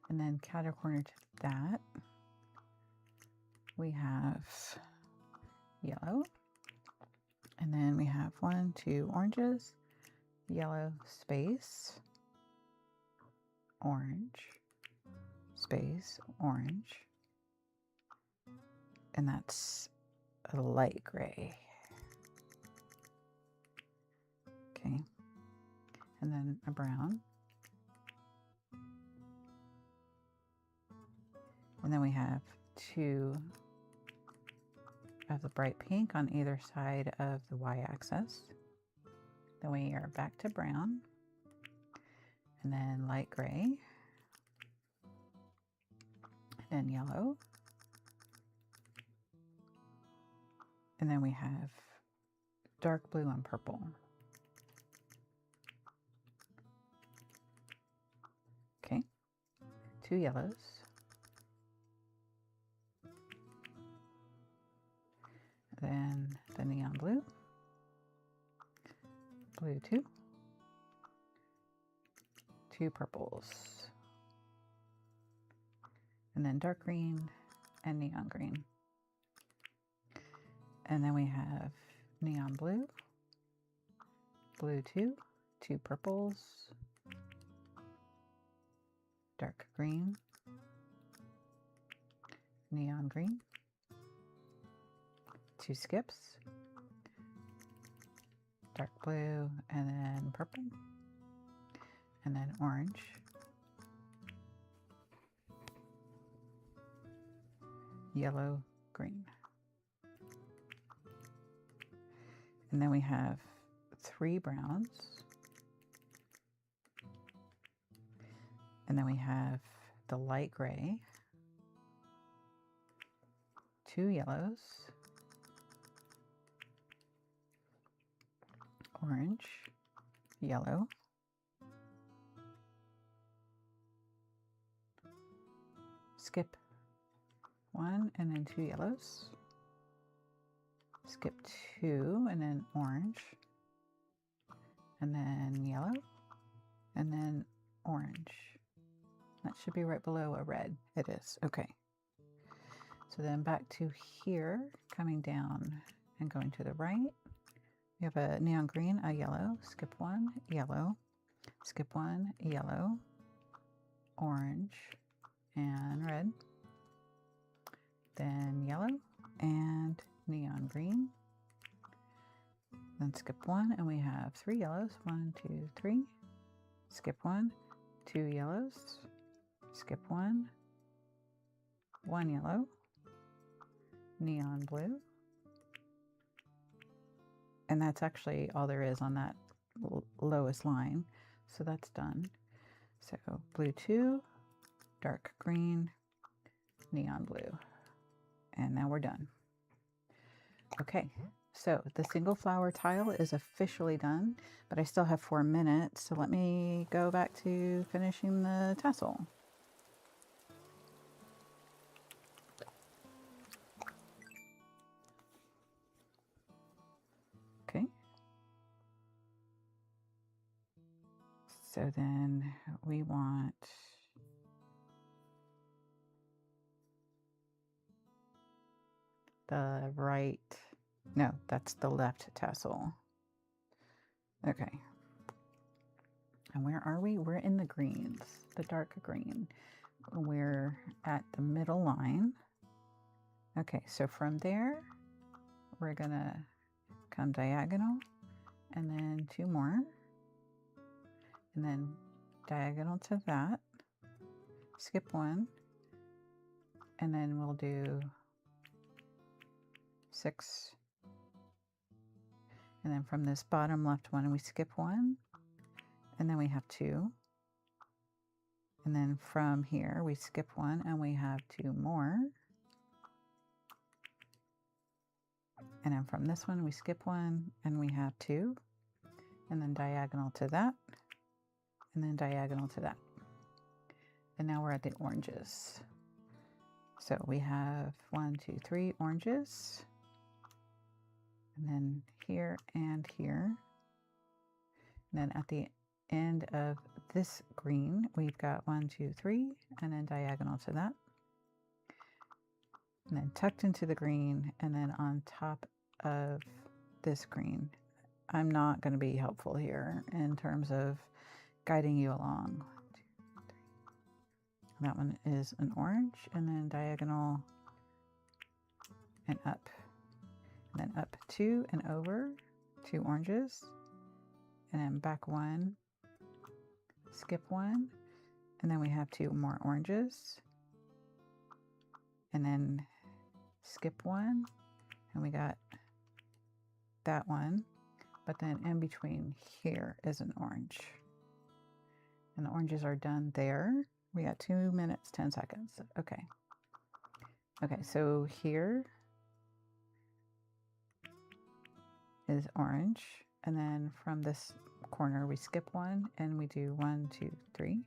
And then catty corner to that, we have yellow, and then we have 1, 2 oranges, yellow, space, orange, space, orange, and that's a light gray. Okay, and then a brown. And then we have 2 of the bright pink on either side of the y-axis. Then we are back to brown, and then light gray, and then yellow, and then we have dark blue and purple. Okay, 2 yellows, then the neon blue, blue 2, 2 purples, and then dark green and neon green. And then we have neon blue, blue 2, 2 purples, dark green, neon green, 2 skips, dark blue, and then purple, and then orange, yellow, green. And then we have 3 browns, and then we have the light gray, 2 yellows, orange, yellow, skip 1, and then 2 yellows, skip 2, and then orange, and then yellow, and then orange. That should be right below a red. It is. Okay. So then back to here, coming down and going to the right. We have a neon green, a yellow, skip 1, yellow, skip 1, yellow, orange, and red. Then yellow and neon green. Then skip 1, and we have 3 yellows. 1, 2, 3. Skip 1, 2 yellows. Skip 1, 1 yellow, neon blue. And that's actually all there is on that lowest line. So that's done. So blue 2, dark green, neon blue. And now we're done. Okay, so the single flower tile is officially done, but I still have 4 minutes. So let me go back to finishing the tassel. Okay. So then we want the right, no, that's the left tassel. Okay. And where are we? We're in the greens, the dark green. We're at the middle line. Okay, so from there, we're gonna come diagonal, and then 2 more, and then diagonal to that, skip 1, and then we'll do 6, and then from this bottom left one we skip 1, and then we have 2, and then from here we skip 1 and we have 2 more, and then from this one we skip 1 and we have 2, and then diagonal to that, and then diagonal to that. And now we're at the oranges. So we have 1, 2, 3 oranges, and then here and here. And then at the end of this green, we've got 1, 2, 3, and then diagonal to that. And then tucked into the green, and then on top of this green. I'm not going to be helpful here in terms of guiding you along. 1, 2, 3. That one is an orange, and then diagonal and up. And then up 2 and over, 2 oranges, and then back 1, skip 1, and then we have 2 more oranges, and then skip 1, and we got that one, but then in between here is an orange. And the oranges are done there. We got 2 minutes, 10 seconds. Okay. Okay, so here is orange, and then from this corner we skip 1 and we do 1, 2, 3,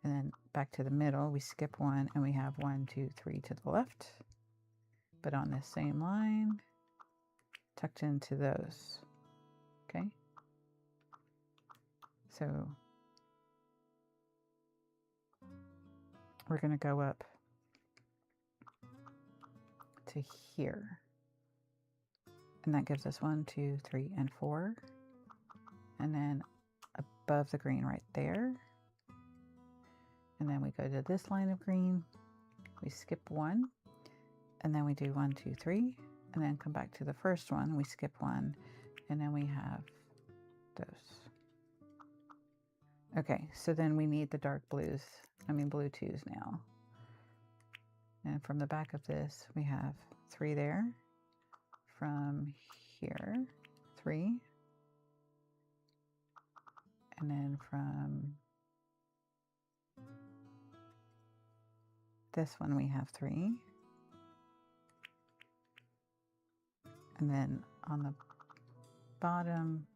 and then back to the middle we skip 1 and we have 1, 2, 3 to the left, but on this same line tucked into those. Okay, so we're going to go up to here. And that gives us 1, 2, 3, and 4. And then above the green right there. And then we go to this line of green. We skip 1. And then we do 1, 2, 3. And then come back to the first one. We skip 1. And then we have those. Okay, so then we need the dark blues. Blue 2s now. And from the back of this, we have 3 there. From here, 3, and then from this one we have 3, and then on the bottom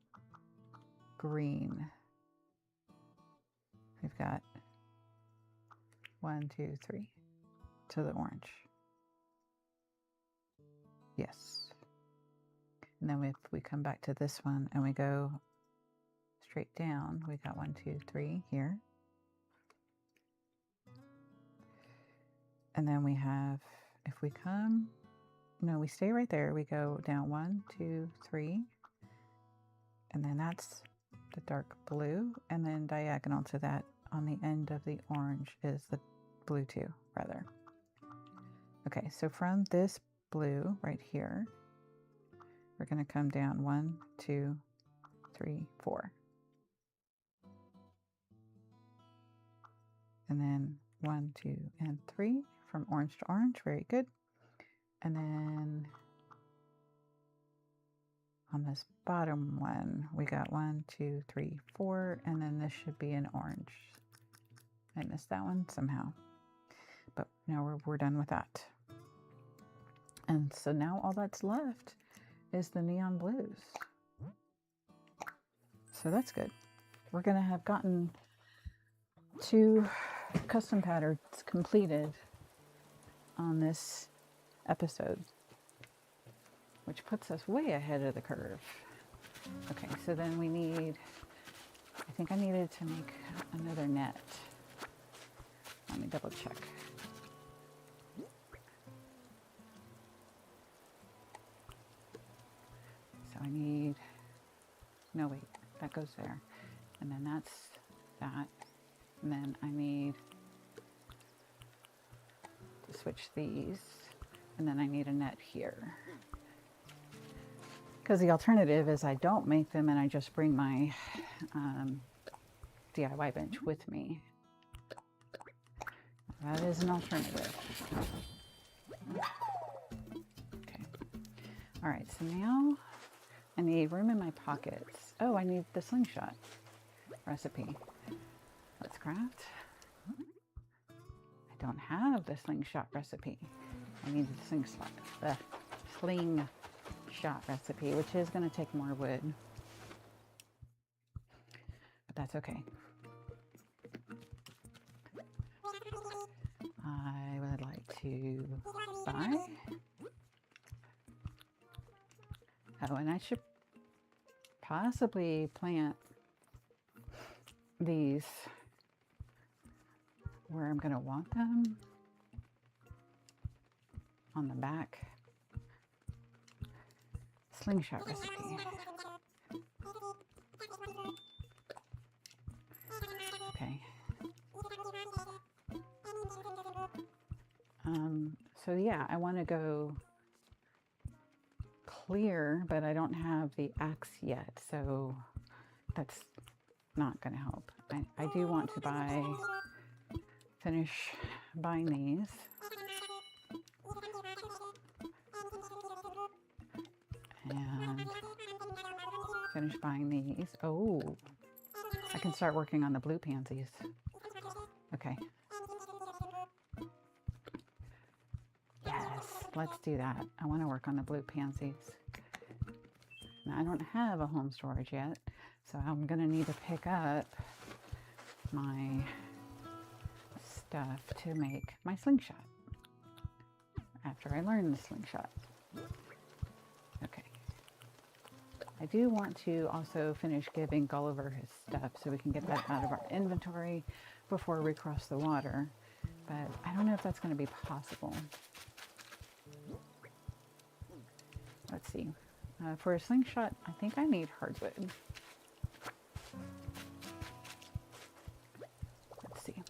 green we've got 1, 2, 3 to the orange. Yes. And then if we come back to this one and we go straight down, we got 1, 2, 3 here. And then we have, if we come, no, we stay right there. We go down 1, 2, 3. And then that's the dark blue. And then diagonal to that on the end of the orange is the blue 2, rather. Okay, so from this blue right here, we're going to come down 1, 2, 3, 4. And then 1, 2, and 3 from orange to orange. Very good. And then on this bottom one, we got 1, 2, 3, 4, and then this should be an orange. I missed that one somehow. But now we're done with that. And so now all that's left is the neon blues. So that's good. We're going to have gotten 2 custom patterns completed on this episode, which puts us way ahead of the curve. Okay, so then we need, I think I needed to make another net. Let me double check. I need, no wait, that goes there. And then that's that. And then I need to switch these. And then I need a net here. Because the alternative is I don't make them and I just bring my DIY bench with me. That is an alternative. Okay. All right, so now I need room in my pockets. Oh, I need the slingshot recipe. Let's craft. I don't have the slingshot recipe. I need the slingshot recipe, which is going to take more wood. But that's okay. I would like to buy. Oh, and I should possibly plant these where I'm going to want them on the back. Slingshot recipe. Okay. So yeah, I want to go clear, but I don't have the axe yet, so that's not going to help. I do want to finish buying these. And finish buying these. Oh, I can start working on the blue pansies. Okay. Yes, let's do that. I want to work on the blue pansies. Now, I don't have a home storage yet, so I'm going to need to pick up my stuff to make my slingshot after I learn the slingshot. Okay. I do want to also finish giving Gulliver his stuff so we can get that out of our inventory before we cross the water, but I don't know if that's going to be possible. Let's see. For a slingshot, I think I need hardwood. Let's see.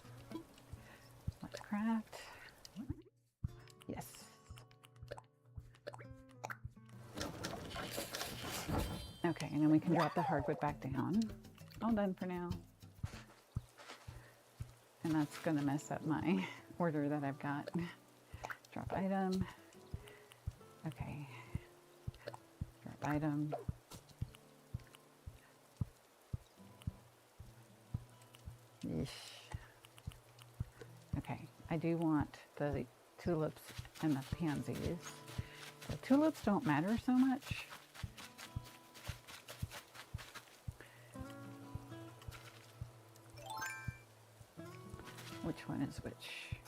Let's craft. Yes. Okay, and then we can drop the hardwood back down. All done for now. And that's going to mess up my order that I've got. Drop item. Okay. Drop item. Yeesh. Okay, I do want the tulips and the pansies. The tulips don't matter so much. Which one is which?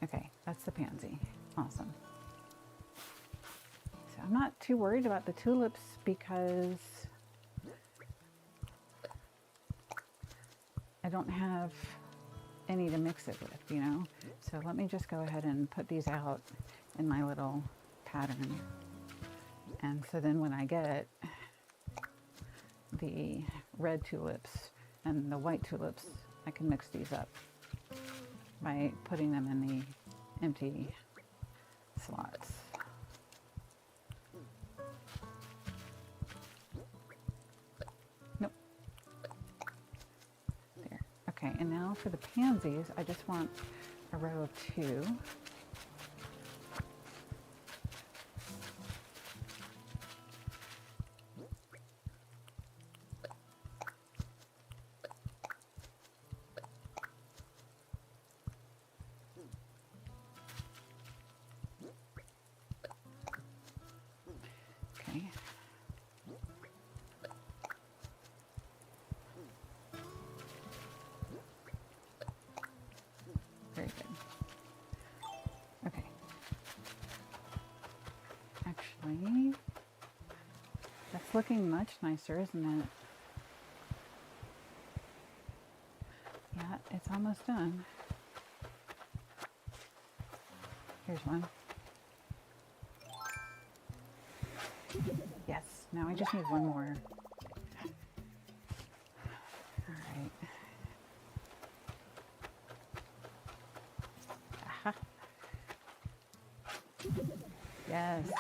Okay, that's the pansy. Awesome. So I'm not too worried about the tulips because I don't have any to mix it with, you know? So let me just go ahead and put these out in my little pattern. And so then when I get the red tulips and the white tulips, I can mix these up by putting them in the empty slots. Nope. There. Okay, and now for the pansies, I just want a row of 2. Okay. Very good. Okay. Actually, that's looking much nicer, isn't it? Yeah, it's almost done. Here's one. Yes, now I just need one more. All right. Aha. Yes.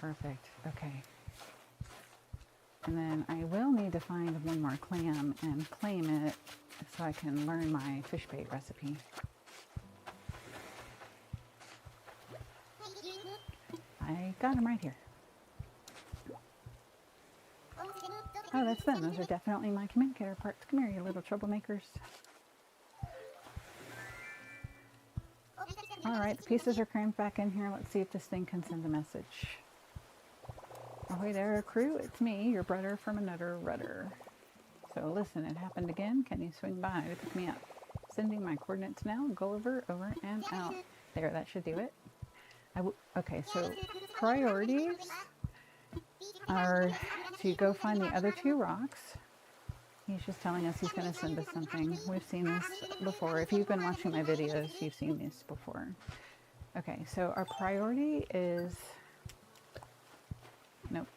Perfect. Okay. And then I will need to find one more clam and claim it so I can learn my fish bait recipe. I got them right here. Oh, that's them. Those are definitely my communicator parts. Come here, you little troublemakers. Alright, the pieces are crammed back in here. Let's see if this thing can send a message. Ahoy there, crew. It's me, your brother from another rudder. So listen, it happened again. Can you swing by to pick me up? Sending my coordinates now. Gulliver, over and out. There, that should do it. Okay, so priorities are to go find the other 2 rocks. He's just telling us he's going to send us something. We've seen this before. If you've been watching my videos, you've seen this before. Okay, so our priority is... Nope.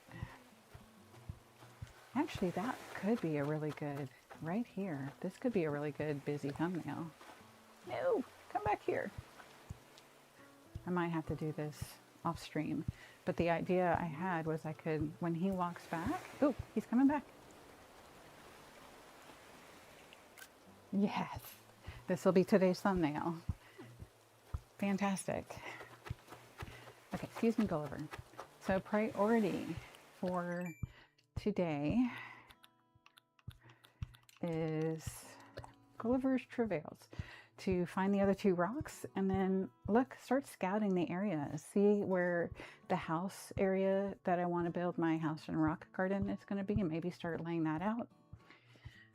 Actually, that could be a really good right here. This could be a really good busy thumbnail. No, come back here. I might have to do this off stream, but the idea I had was I could, when he walks back, oh, he's coming back. Yes, this will be today's thumbnail. Fantastic. Okay, excuse me, Gulliver. So priority for today is Gulliver's travails, to find the other 2 rocks, and then look, start scouting the area, see where the house area that I want to build my house and rock garden is going to be, and maybe start laying that out.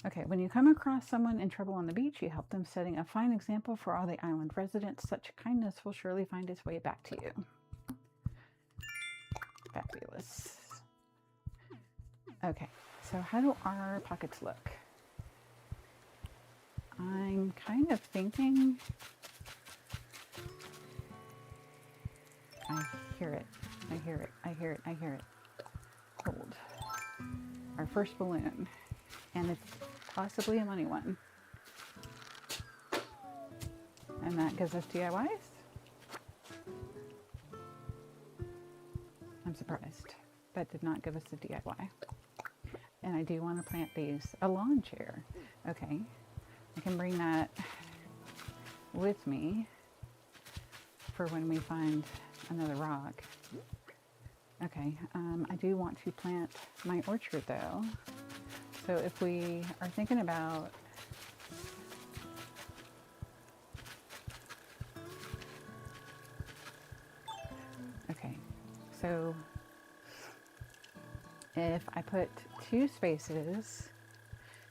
Okay, when you come across someone in trouble on the beach, you help them, setting a fine example for all the island residents. Such kindness will surely find its way back to you. Fabulous. Okay, so how do our pockets look? I'm kind of thinking, I hear it, I hear it, I hear it, I hear it. Hold. Our first balloon, and it's possibly a money one. And that gives us DIYs? I'm surprised. That did not give us a DIY. And I do want to plant these. A lawn chair. Okay. I can bring that with me for when we find another rock. Okay, I do want to plant my orchard though. So if we are thinking about okay, so if I put 2 spaces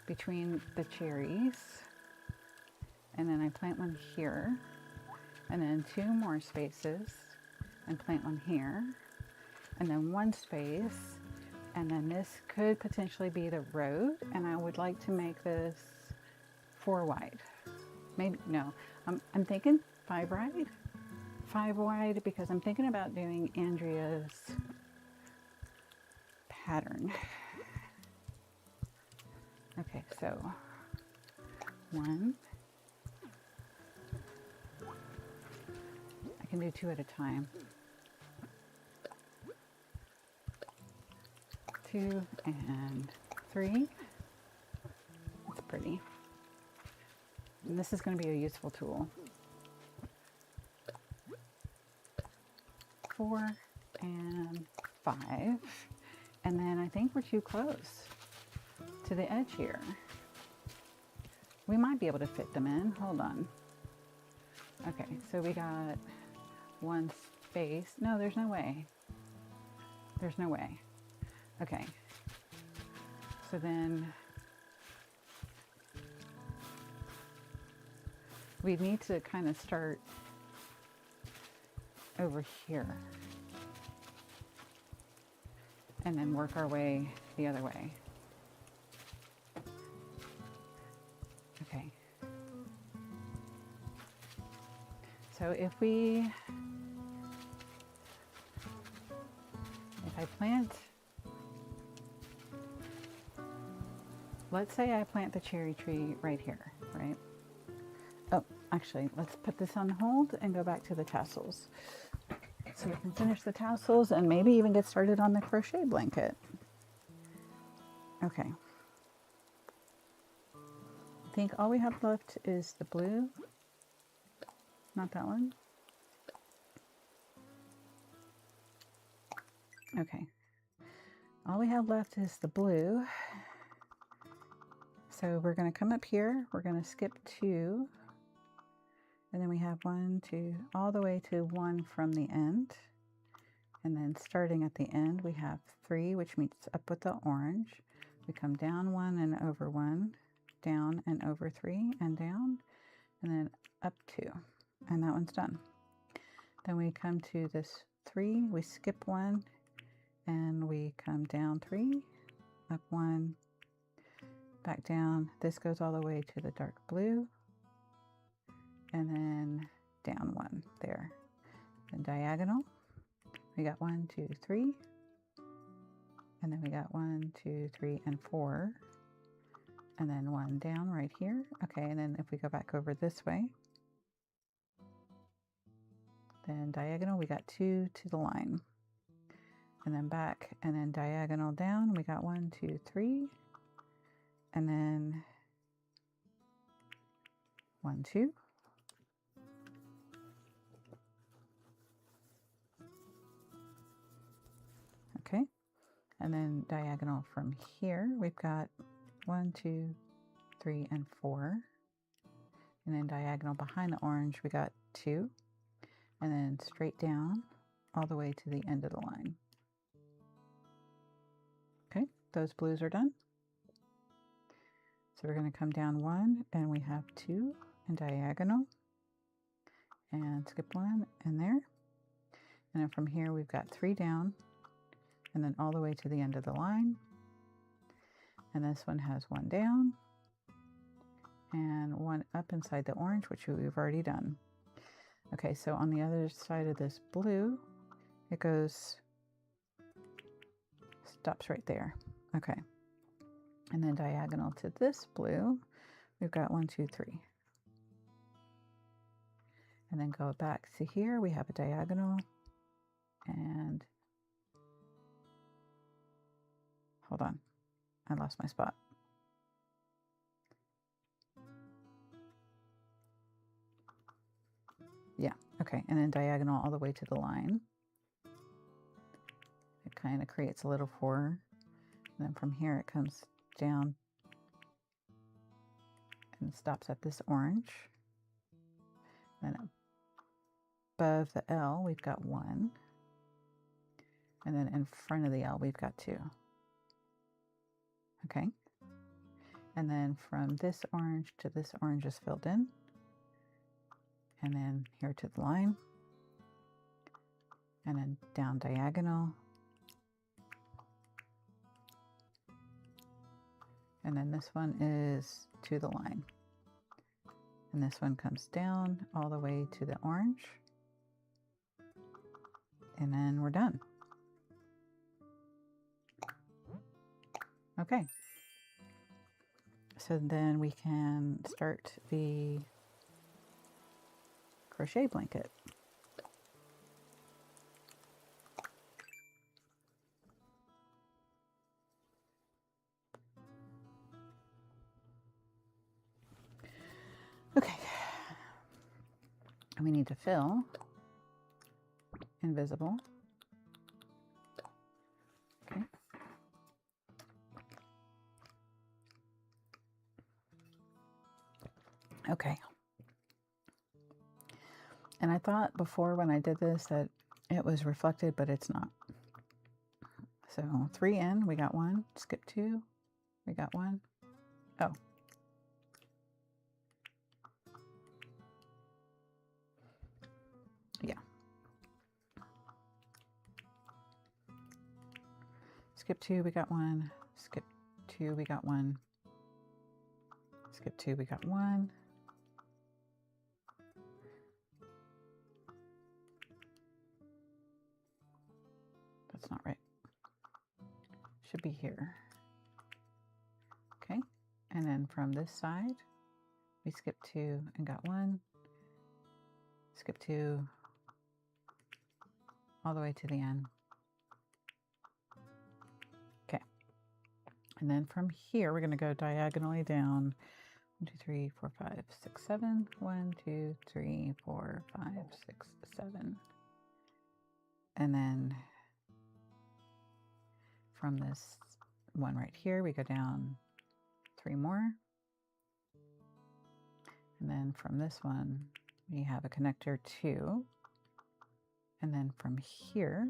between the cherries, and then I plant one here, and then 2 more spaces, and plant one here, and then 1 space, and then this could potentially be the road, and I would like to make this 4 wide. Maybe, no, I'm thinking 5 wide, 5 wide, because I'm thinking about doing Andrea's pattern. Okay, so 1. I can do 2 at a time. 2 and 3. That's pretty. And this is going to be a useful tool. 4 and 5. And then I think we're too close to the edge here. We might be able to fit them in. Hold on. Okay, so we got 1 space. No, there's no way. There's no way. Okay. So then we need to kind of start over here and then work our way the other way. Okay. So if I plant, let's say I plant the cherry tree right here, right? Oh, actually, let's put this on hold and go back to the tassels. So we can finish the tassels and maybe even get started on the crochet blanket. Okay. I think all we have left is the blue. Not that one. Okay. All we have left is the blue. So we're going to come up here. We're going to skip 2. And then we have 1, 2, all the way to 1 from the end. And then starting at the end, we have 3, which meets up with the orange. We come down 1 and over 1, down and over 3 and down, and then up 2. And that one's done. Then we come to this 3, we skip 1, and we come down 3, up 1, back down. This goes all the way to the dark blue, and then down 1 there. Then diagonal, we got 1, 2, 3, and then we got 1, 2, 3, and 4, and then one down right here. Okay, and then if we go back over this way, then diagonal, we got 2 to the line. And then back, and then diagonal down, we got 1, 2, 3. And then 1, 2. Okay, and then diagonal from here, we've got 1, 2, 3, and 4. And then diagonal behind the orange, we got 2. And then straight down all the way to the end of the line. Okay, those blues are done. So we're going to come down 1, and we have 2 and diagonal, and skip 1 in there. And then from here we've got 3 down, and then all the way to the end of the line. And this one has 1 down, and 1 up inside the orange, which we've already done. Okay, so on the other side of this blue, it goes, stops right there. Okay. And then diagonal to this blue, we've got 1, 2, 3. And then go back to here, we have a diagonal, and hold on, I lost my spot. Yeah, okay, and then diagonal all the way to the line. It kind of creates a little 4. And then from here it comes down and stops at this orange. Then above the L, we've got 1. And then in front of the L, we've got 2. Okay. And then from this orange to this orange is filled in. And then here to the line. And then down diagonal. And then this one is to the line. And this one comes down all the way to the orange. And then we're done. Okay. So then we can start the crochet blanket. Okay, we need to fill invisible. Okay. Okay. And I thought before when I did this that it was reflected, but it's not. So 3 in, we got 1, skip 2, we got 1. Oh. Yeah. Skip 2, we got 1. Skip 2, we got 1. Skip 2, we got 1. That's not right. Should be here. Okay. And then from this side, we skip 2 and got 1. Skip 2 all the way to the end. Okay. And then from here, we're going to go diagonally down 1, 2, 3, 4, 5, 6, 7. 1, 2, 3, 4, 5, 6, 7. And then from this one right here, we go down 3 more. And then from this one, we have a connector 2. And then from here,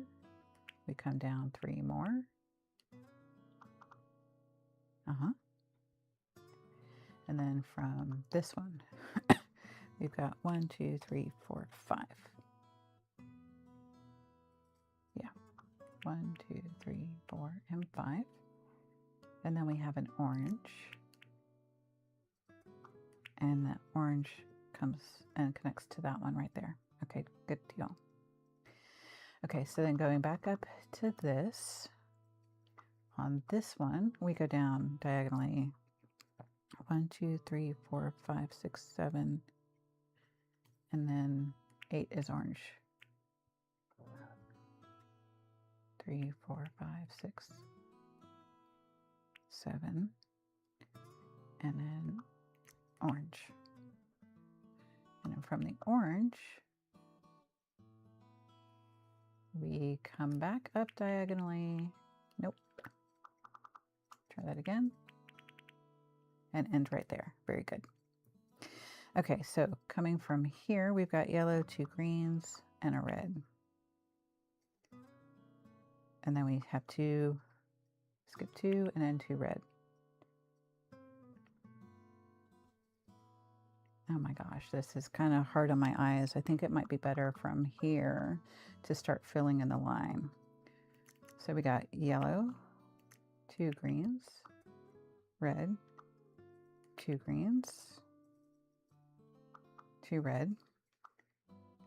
we come down 3 more. And then from this one, we've got 1, 2, 3, 4, 5. Yeah, 1, 2, 3, 4, and 5. And then we have an orange. And that orange comes and connects to that one right there. Okay, good deal. Okay, so then going back up to this, on this one, we go down diagonally 1, 2, 3, 4, 5, 6, 7, and then 8 is orange. 3, 4, 5, 6, 7, and then orange. And then from the orange, we come back up diagonally. Nope. Try that again. And end right there. Very good. Okay, so coming from here, we've got yellow, 2 greens, and a red. And then we have 2, skip 2, and then 2 red. Oh my gosh, this is kind of hard on my eyes. I think it might be better from here to start filling in the line. So we got yellow, 2 greens, red, 2 greens, 2 red,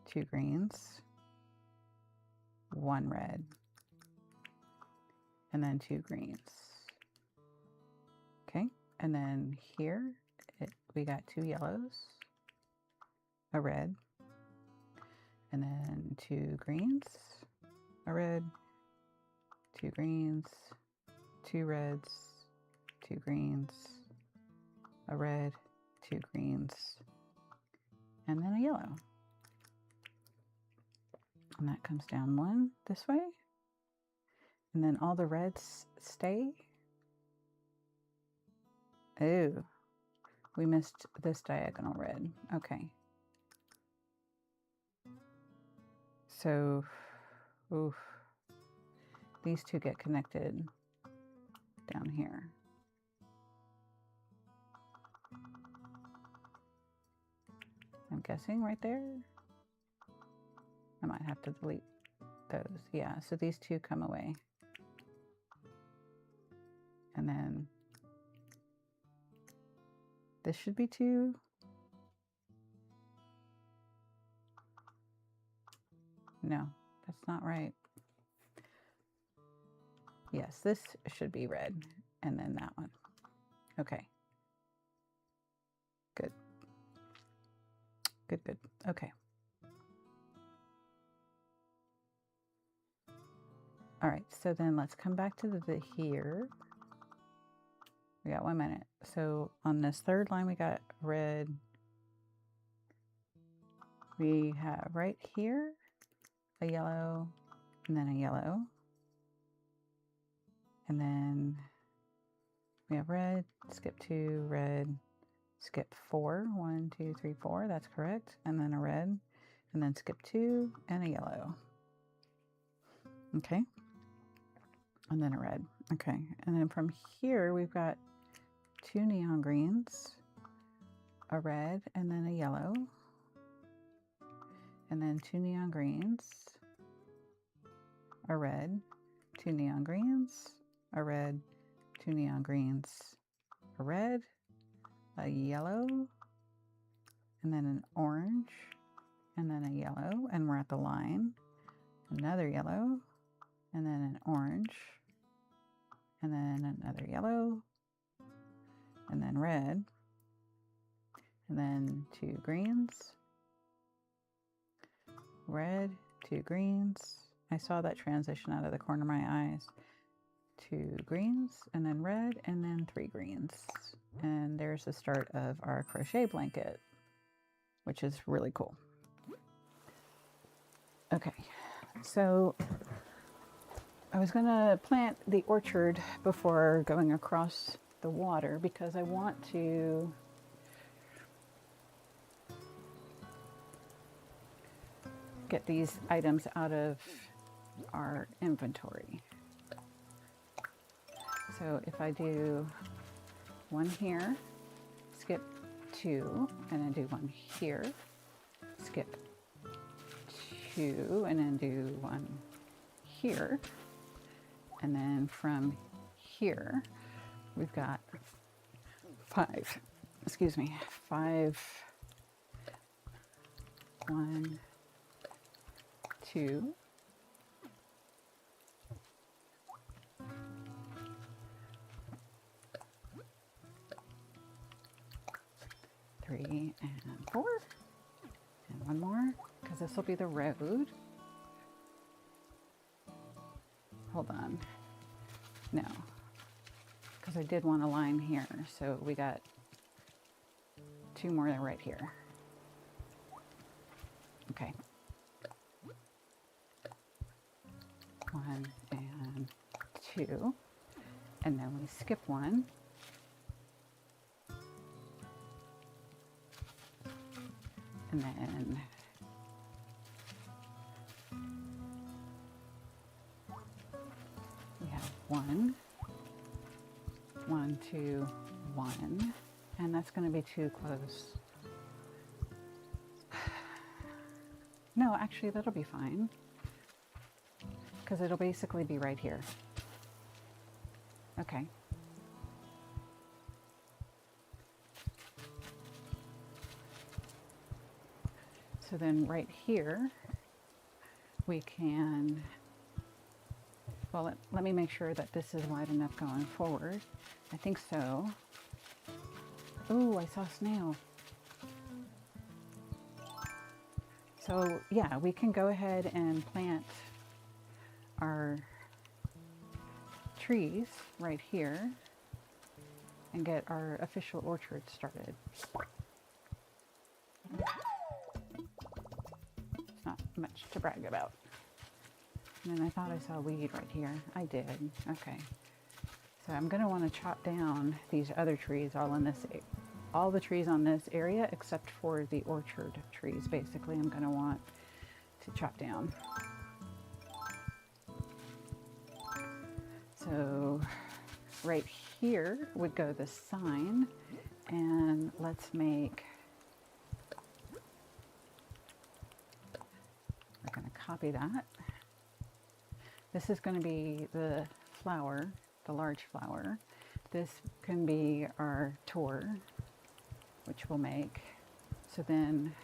2 greens, 1 red, and then 2 greens. Okay, and then here we got 2 yellows, a red, and then 2 greens, a red, 2 greens, 2 reds, 2 greens, a red, 2 greens, and then a yellow. And that comes down 1 this way. And then all the reds stay. Oh, we missed this diagonal red. Okay. So, oof, these 2 get connected down here. I'm guessing right there. I might have to delete those. Yeah, so these 2 come away. And then this should be 2. No, that's not right. Yes, this should be red, and then that one. Okay. Good. Good, good. Okay. All right, so then let's come back to the here. We got 1 minute. So on this third line, we got red. We have right here a yellow, and then a yellow. And then we have red, skip 2, red, skip 4. 1, 2, 3, 4. That's correct. And then a red, and then skip 2 and a yellow. Okay. And then a red. Okay. And then from here, we've got 2 neon greens, a red, and then a yellow. And then 2 neon greens, a red, 2 neon greens, a red, 2 neon greens, a red, a yellow, and then an orange, and then a yellow, and we're at the line, another yellow, and then an orange, and then another yellow, and then red, and then 2 greens, red, 2 greens. I saw that transition out of the corner of my eyes. 2 greens, and then red, and then 3 greens. And there's the start of our crochet blanket, which is really cool. Okay, so I was gonna plant the orchard before going across the water because I want to get these items out of our inventory. So if I do 1 here, skip 2, and then do 1 here, skip 2, and then do 1 here, and then from here we've got 5, 1, 2, 3, 3 and 4. And one more, because this will be the road. Hold on. No. Because I did want a line here, so we got 2 more right here. Okay. 1 and 2. And then we skip 1. And then we have 1, 1, 2, 1, and that's going to be too close. No, actually that'll be fine, because it'll basically be right here. Okay. So then right here, we can, well, let me make sure that this is wide enough going forward. I think so. Oh, I saw a snail. So yeah, we can go ahead and plant our trees right here and get our official orchard started. Not much to brag about. And then I thought I saw a weed right here. I did. Okay. So I'm going to want to chop down these other trees all the trees on this area except for the orchard trees. Basically, I'm going to want to chop down. So right here would go the sign, and let's make, we're going to copy that. This is going to be the flower, the large flower. This can be our tour, which we'll make. So then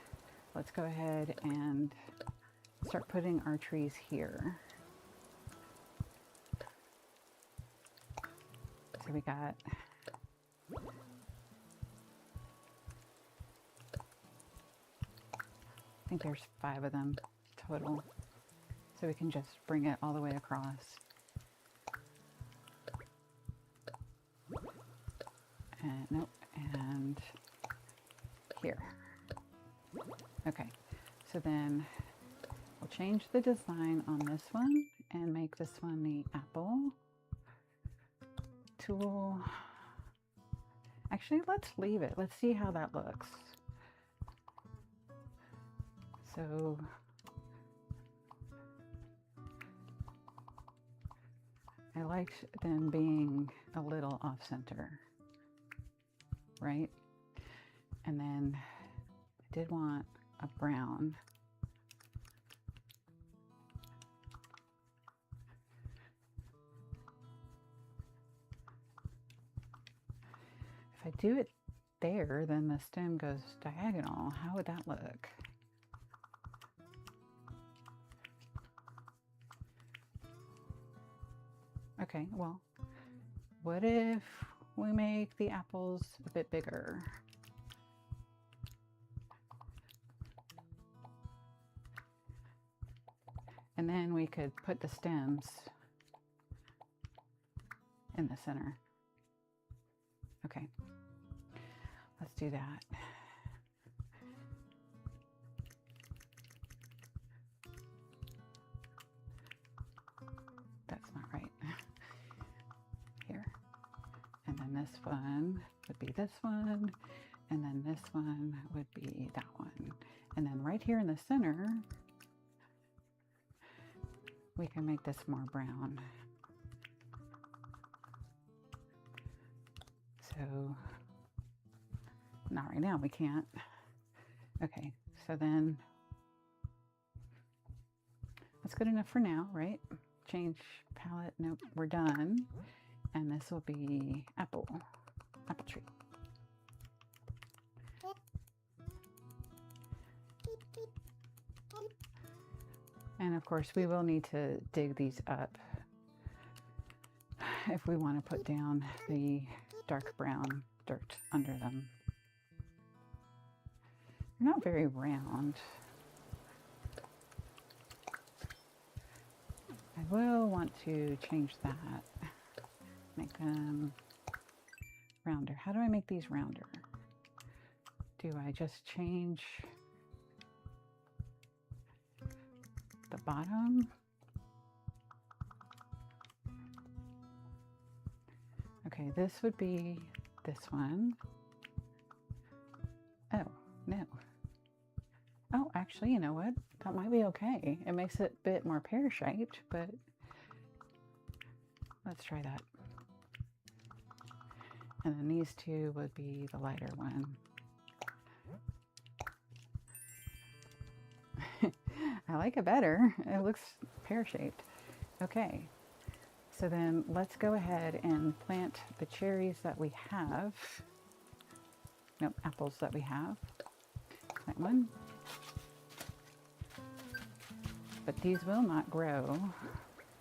let's go ahead and start putting our trees here. So we got I think there's 5 of them total. So we can just bring it all the way across. And nope, and here. Okay, so then we'll change the design on this one and make this one the apple tool. Actually, let's leave it. Let's see how that looks. So I liked them being a little off center, right? And then I did want a brown. If I do it there, then the stem goes diagonal. How would that look? Okay, well, what if we make the apples a bit bigger? And then we could put the stems in the center. Okay, let's do that. That's not right. Here. And then this one would be this one. And then this one would be that one. And then right here in the center, we can make this more brown. So, not right now, we can't. Okay, so then that's good enough for now, right? Change palette, nope, we're done. And this will be apple tree. And of course, we will need to dig these up if we want to put down the dark brown dirt under them. They're not very round. I will want to change that. Make them rounder. How do I make these rounder? Do I just change the bottom? Okay, this would be this one. Oh, no. Oh, actually, you know what? That might be okay. It makes it a bit more pear-shaped, but let's try that. And then these two would be the lighter one. I like it better. It looks pear-shaped. Okay, so then let's go ahead and plant the cherries that we have. Nope, apples that we have. Plant one. But these will not grow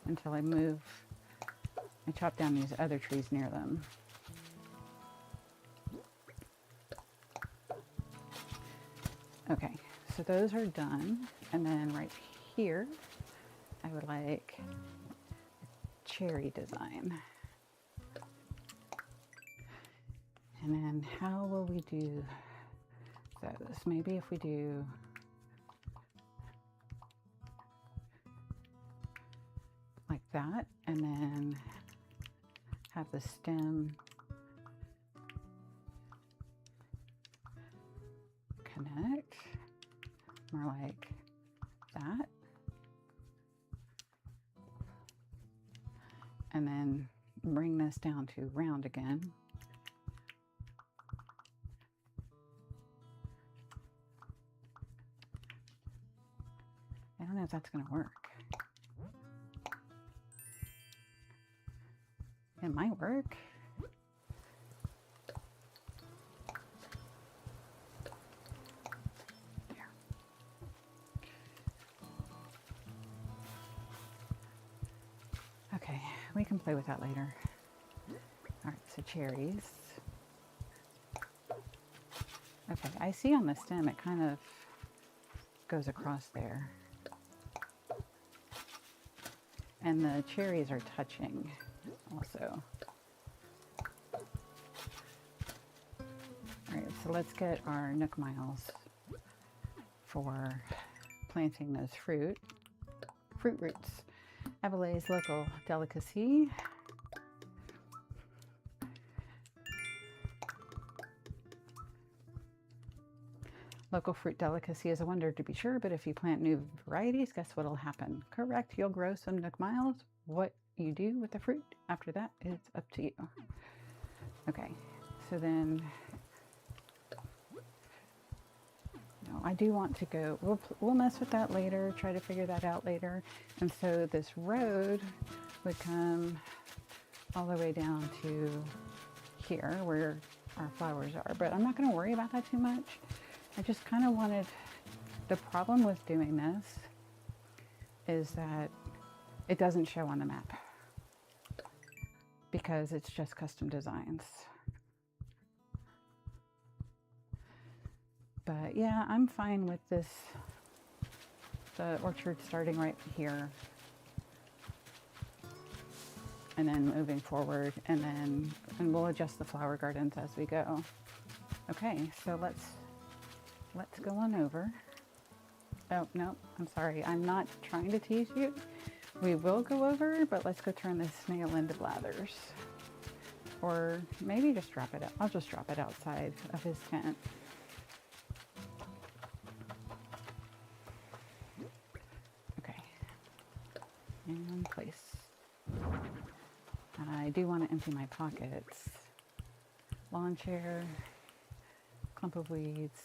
until I chop down these other trees near them. Okay, so those are done. And then right here, I would like a cherry design. And then how will we do those? Maybe if we do like that, and then have the stem connect, more like that. And then bring this down to round again. I don't know if that's going to work. It might work. There. Okay, we can play with that later. All right, so cherries. Okay, I see on the stem it kind of goes across there. And the cherries are touching also. All right, so let's get our nook miles for planting those fruit roots. Avaleigh's local delicacy. Local fruit delicacy is a wonder to be sure, but if you plant new varieties, guess what'll happen? Correct, you'll grow some nook miles. What you do with the fruit after that is up to you. Okay, so then, no, I do want to go, we'll mess with that later, try to figure that out later. And so this road would come all the way down to here where our flowers are, but I'm not going to worry about that too much. I just kind of wanted, the problem with doing this is that it doesn't show on the map because it's just custom designs. But yeah, I'm fine with this, the orchard starting right here and then moving forward, and we'll adjust the flower gardens as we go. Okay, so let's go on over. Oh, no, I'm sorry. I'm not trying to tease you. We will go over, but let's go turn this snail into blathers. Or maybe just drop it out. I'll just drop it outside of his tent. Okay. And place. I do want to empty my pockets. Lawn chair, clump of weeds.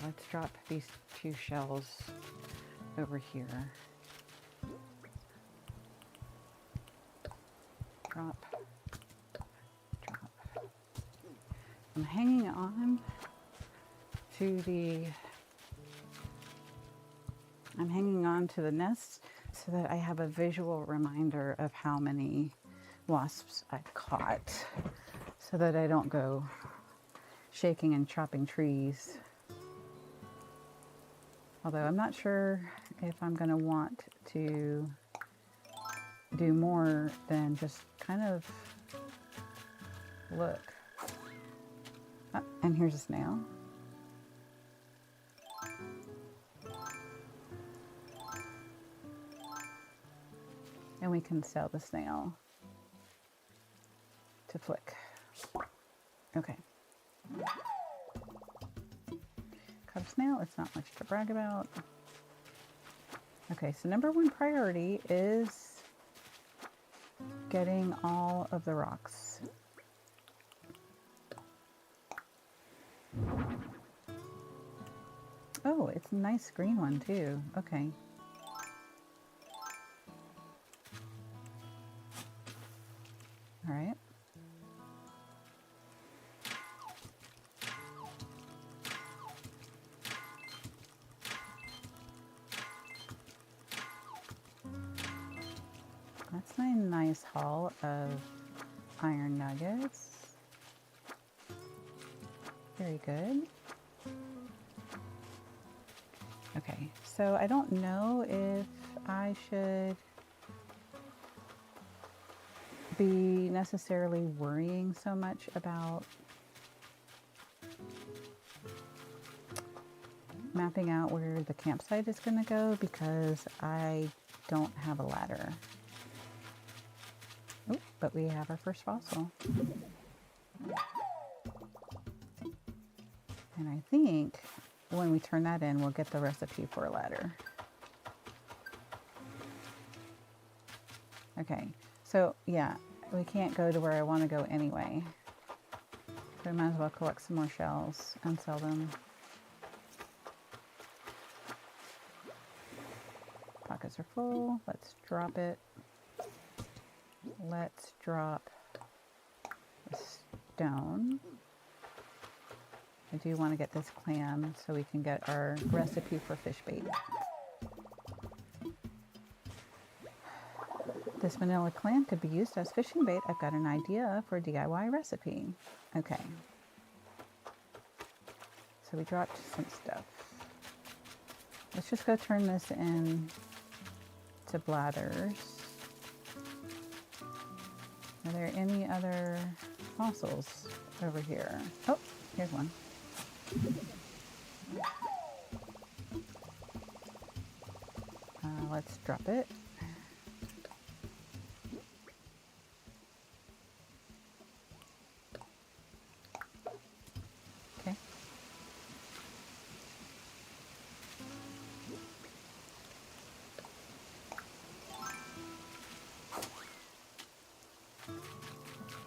Let's drop these two shells over here. Drop, drop. I'm hanging on to the nest so that I have a visual reminder of how many wasps I've caught. so that I don't go shaking and chopping trees. Although I'm not sure if I'm going to want to do more than just kind of look. Oh, and here's a snail. And we can sell the snail to Flick. Okay. Caught a snail, it's not much to brag about. Okay, so number one priority is getting all of the rocks. Oh, it's a nice green one too. Okay. All right. That's a nice haul of iron nuggets. Very good. Okay, so I don't know if I should be necessarily worrying so much about mapping out where the campsite is going to go because I don't have a ladder. Oh, but we have our first fossil. And I think when we turn that in, we'll get the recipe for a ladder. Okay, so yeah, we can't go to where I want to go anyway. So we might as well collect some more shells and sell them. Pockets are full. Let's drop it. Let's drop a stone. I do want to get this clam so we can get our recipe for fish bait. This vanilla clam could be used as fishing bait. I've got an idea for a DIY recipe. Okay. So we dropped some stuff. Let's just go turn this in to bladders. Are there any other fossils over here? Oh, here's one. Let's drop it. Okay.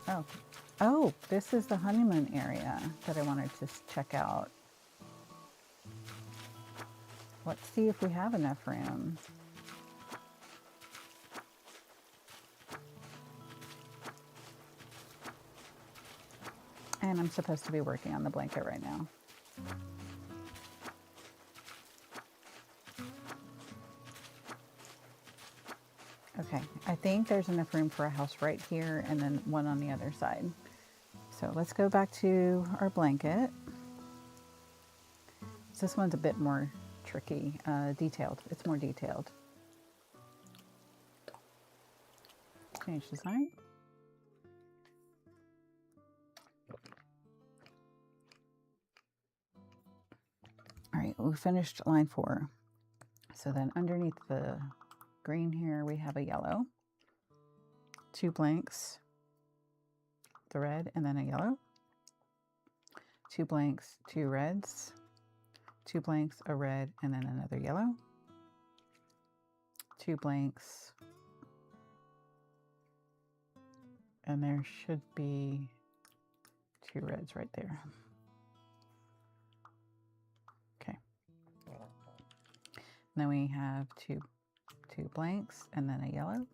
Oh. Oh, this is the honeymoon area that I wanted to check out. Let's see if we have enough room. And I'm supposed to be working on the blanket right now. Okay, I think there's enough room for a house right here and then one on the other side. So let's go back to our blanket. This one's a bit more tricky, detailed. It's more detailed. Change design. All right, we finished line 4. So then underneath the green here, we have a yellow, 2 blanks, the red, and then a yellow, 2 blanks, 2 reds, 2 blanks, a red, and then another yellow, 2 blanks, and there should be 2 reds right there. Okay. Then we have two blanks and then a yellow, and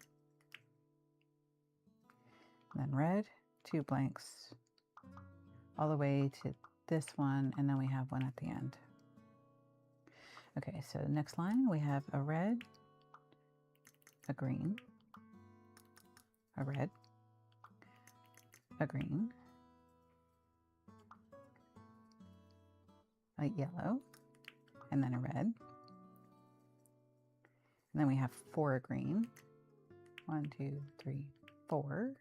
then red, 2 blanks, all the way to this one, and then we have one at the end. Okay, so next line we have a red, a green, a red, a green, a yellow, and then a red. And then we have 4 green. 1, 2, 3, 4.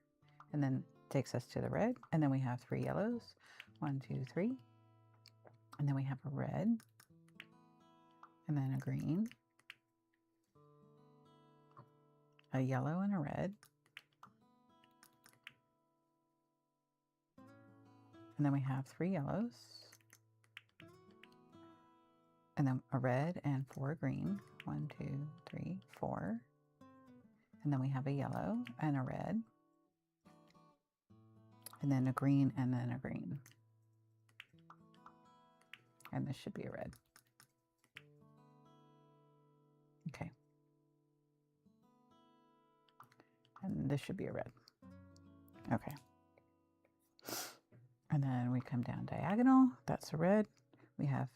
And then takes us to the red. And then we have 3 yellows. 1, 2, 3. And then we have a red. And then a green. A yellow and a red. And then we have 3 yellows. And then a red and 4 green. 1, 2, 3, 4. And then we have a yellow and a red. And then a green and then a green. And this should be a red. Okay. And this should be a red. Okay. And then we come down diagonal. That's a red. We have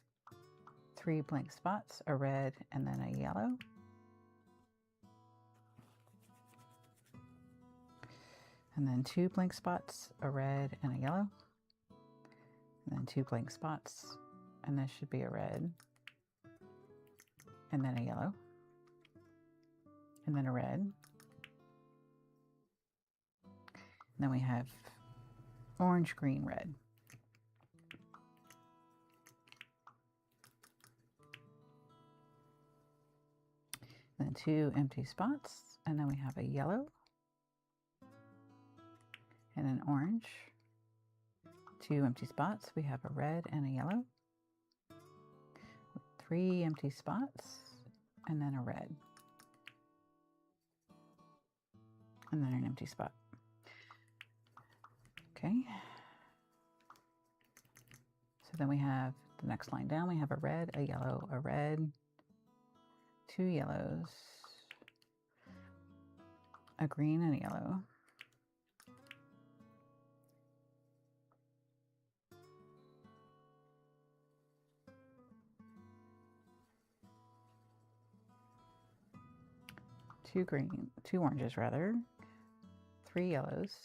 3 blank spots, a red and then a yellow. And then 2 blank spots, a red and a yellow. And then 2 blank spots, and this should be a red. And then a yellow. And then a red. And then we have orange, green, red. And then 2 empty spots, and then we have a yellow. And an orange. 2 empty spots. We have a red and a yellow. 3 empty spots, and then a red. And then an empty spot. Okay. So then we have the next line down. We have a red, a yellow, a red, 2 yellows, a green and a yellow. Two oranges rather, 3 yellows.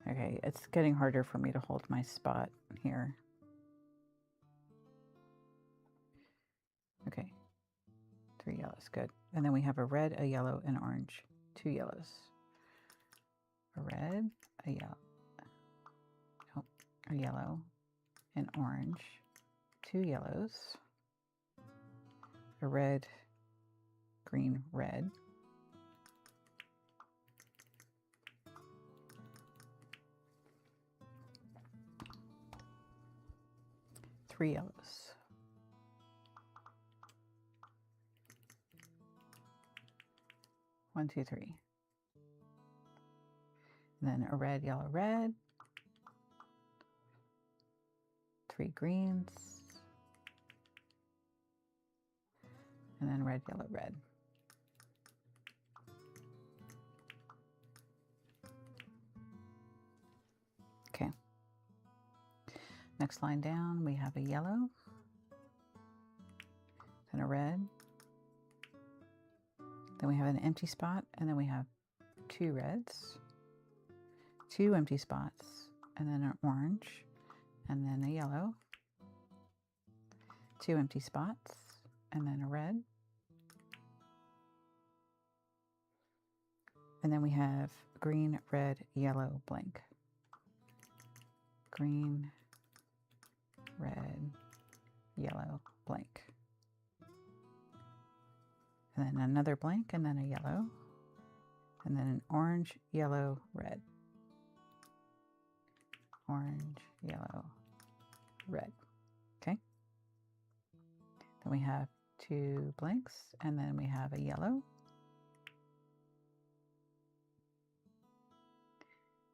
Okay, it's getting harder for me to hold my spot here. Okay, 3 yellows, good. And then we have a red, a yellow, and orange, 2 yellows. A red, a yellow, oh, a yellow, and orange, 2 yellows. A red, green, red. Three yellows. One, two, three. And then a red, yellow, red. 3 greens. And then red, yellow, red. Okay. Next line down, we have a yellow, then a red, then we have an empty spot, and then we have 2 reds, 2 empty spots, and then an orange, and then a yellow, 2 empty spots, and then a red. And then we have green, red, yellow, blank. Green, red, yellow, blank. And then another blank, and then a yellow. And then an orange, yellow, red. Orange, yellow, red. Okay. Then we have 2 blanks, and then we have a yellow.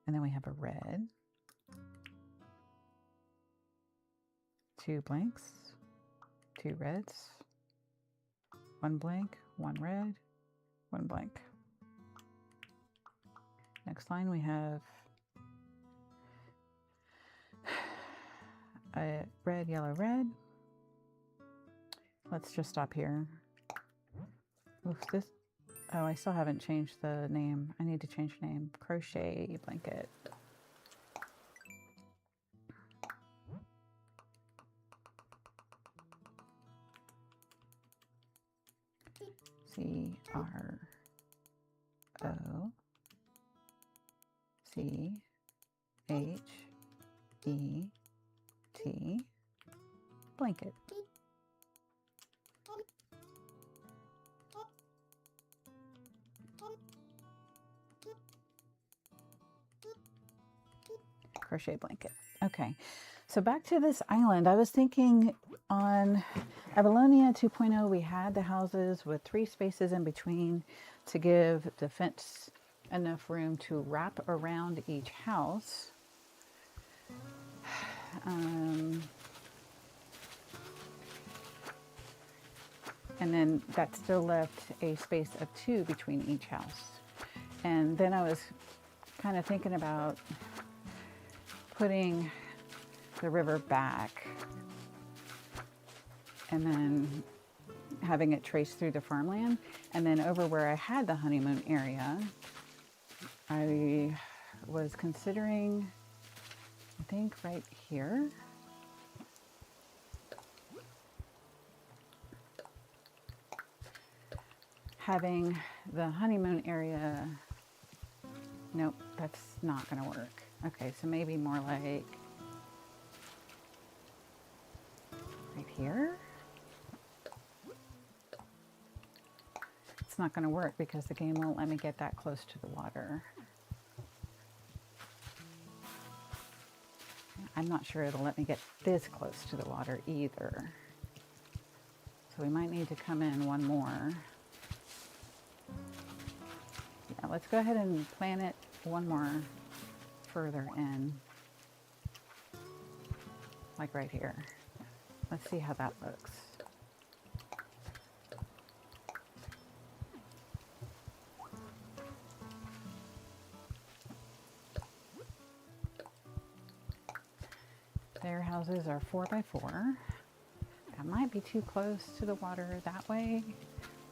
And then we have a red. 2 blanks, 2 reds, 1 blank, 1 red, 1 blank. Next line we have a red, yellow, red. Let's just stop here. Oof, this, oh, I still haven't changed the name. I need to change the name. Crochet blanket. C-R-O-C-H-E-T, blanket. Crochet blanket. Okay, so back to this island. I was thinking on Avaleigh 2.0 we had the houses with 3 spaces in between to give the fence enough room to wrap around each house. And then that still left a space of 2 between each house. And then I was kind of thinking about putting the river back and then having it trace through the farmland. And then over where I had the honeymoon area, I was considering, I think right here, having the honeymoon area. Nope, that's not gonna work. Okay, so maybe more like right here. It's not gonna work because the game won't let me get that close to the water. I'm not sure it'll let me get this close to the water either. So we might need to come in one more. Yeah, let's go ahead and plant it one more further in, like right here. Let's see how that looks. Their houses are 4 by 4. That might be too close to the water that way.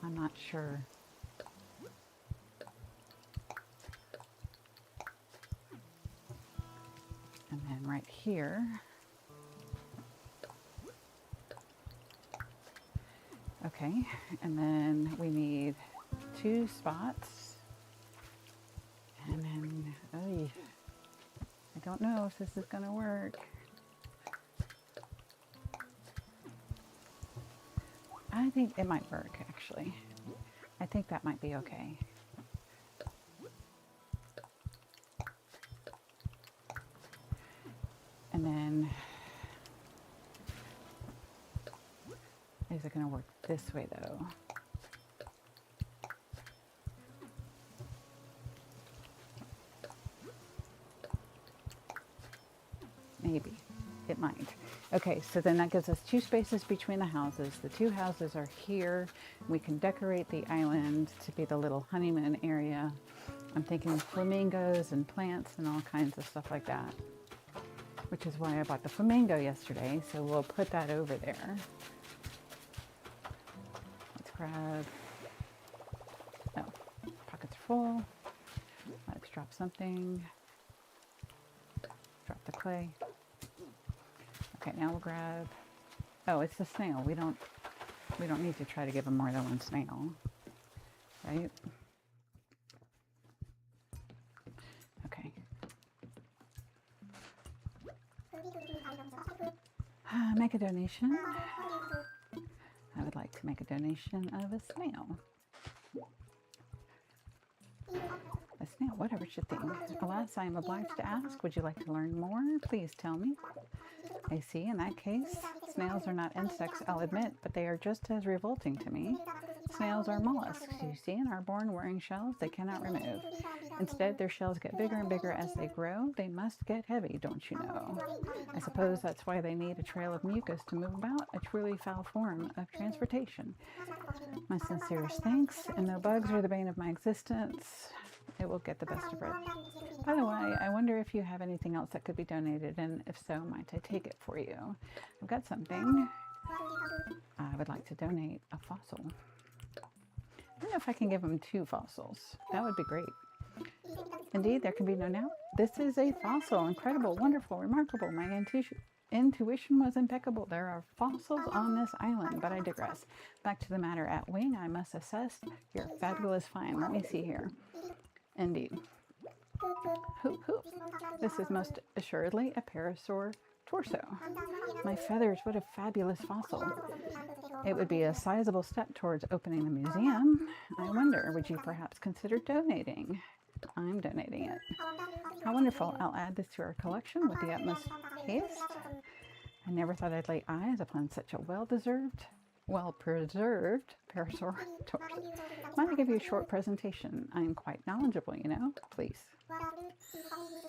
I'm not sure. And then right here. Okay, and then we need 2 spots. And then, oh, I don't know if this is gonna work. I think it might work, actually. I think that might be okay. And then, is it going to work this way though? Maybe. It might. Okay, so then that gives us 2 spaces between the houses. The 2 houses are here. We can decorate the island to be the little honeymoon area. I'm thinking flamingos and plants and all kinds of stuff like that, which is why I bought the flamingo yesterday. So we'll put that over there. Let's grab, oh, pockets are full. Let's drop something. Drop the clay. Okay, now we'll grab, oh, it's the snail. We don't need to try to give them more than 1 snail, right? Okay. Make a donation. I would like to make a donation of a snail. A snail, whatever you think. Alas, I am obliged to ask, would you like to learn more? Please tell me. I see, in that case, snails are not insects, I'll admit, but they are just as revolting to me. Snails are mollusks, you see, and are born wearing shells they cannot remove. Instead, their shells get bigger and bigger as they grow. They must get heavy, don't you know? I suppose that's why they need a trail of mucus to move about, a truly foul form of transportation. My sincerest thanks, and though bugs are the bane of my existence, it will get the best of it. By the way, I wonder if you have anything else that could be donated, and if so, might I take it for you? I've got something. I would like to donate a fossil. I don't know if I can give them 2 fossils. That would be great. Indeed, there can be no doubt. This is a fossil. Incredible, wonderful, remarkable. My intuition was impeccable. There are fossils on this island, but I digress. Back to the matter at wing. I must assess your fabulous find. Let me see here. Indeed. Hoop, hoop. This is most assuredly a parasaur torso. My feathers, what a fabulous fossil. It would be a sizable step towards opening the museum. I wonder, would you perhaps consider donating? I'm donating it. How wonderful. I'll add this to our collection with the utmost haste. I never thought I'd lay eyes upon such a well-preserved parasaur torso. Might I give you a short presentation? I am quite knowledgeable, you know. Please.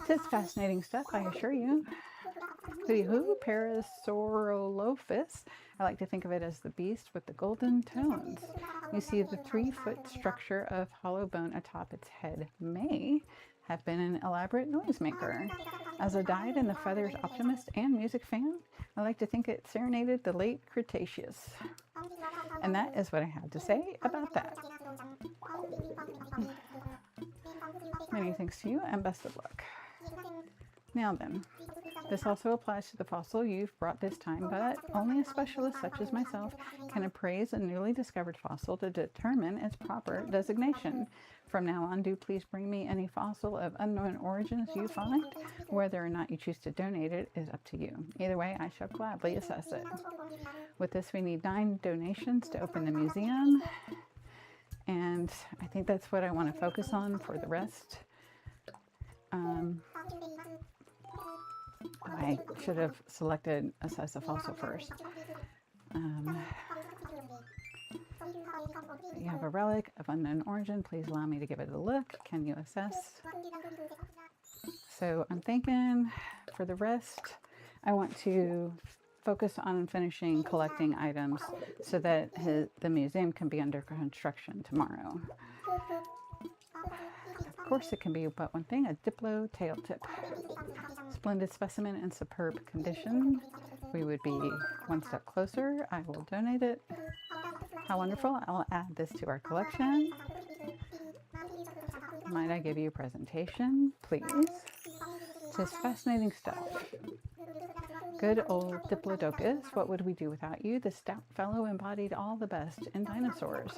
This fascinating stuff, I assure you. Hoo-hoo, Parasaurolophus. I like to think of it as the beast with the golden tones. You see the 3-foot structure of hollow bone atop its head may have been an elaborate noisemaker. As a dyed-in-the-feathers optimist and music fan, I like to think it serenaded the late Cretaceous. And that is what I have to say about that. Many thanks to you, and best of luck. Now then, this also applies to the fossil you've brought this time, but only a specialist such as myself can appraise a newly discovered fossil to determine its proper designation. From now on, do please bring me any fossil of unknown origins you find. Whether or not you choose to donate it is up to you. Either way, I shall gladly assess it. With this, we need 9 donations to open the museum. And I think that's what I want to focus on for the rest. I should have selected assess a fossil first. You have a relic of unknown origin. Please allow me to give it a look. Can you assess? So I'm thinking for the rest, I want to focus on finishing collecting items so that the museum can be under construction tomorrow. Of course, it can be but one thing, a Diplo tail tip. Splendid specimen in superb condition. We would be one step closer. I will donate it. How wonderful. I'll add this to our collection. Might I give you a presentation, please? Just fascinating stuff. Good old Diplodocus, what would we do without you? The stout fellow embodied all the best in dinosaurs.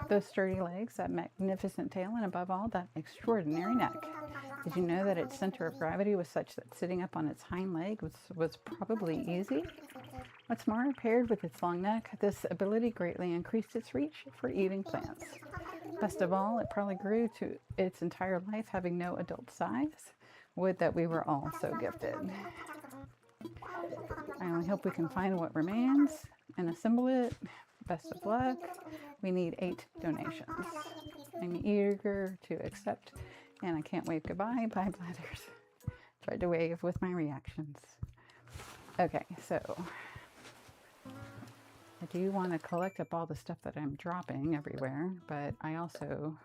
Those sturdy legs, that magnificent tail, and above all, that extraordinary neck. Did you know that its center of gravity was such that sitting up on its hind leg was probably easy? What's more, paired with its long neck, this ability greatly increased its reach for eating plants. Best of all, it probably grew to its entire life having no adult size. Would that we were all so gifted. I only hope we can find what remains and assemble it. Best of luck. We need 8 donations. I'm eager to accept, and I can't wave goodbye. Bye, bladders. Tried to wave with my reactions. Okay, so I do want to collect up all the stuff that I'm dropping everywhere, but I also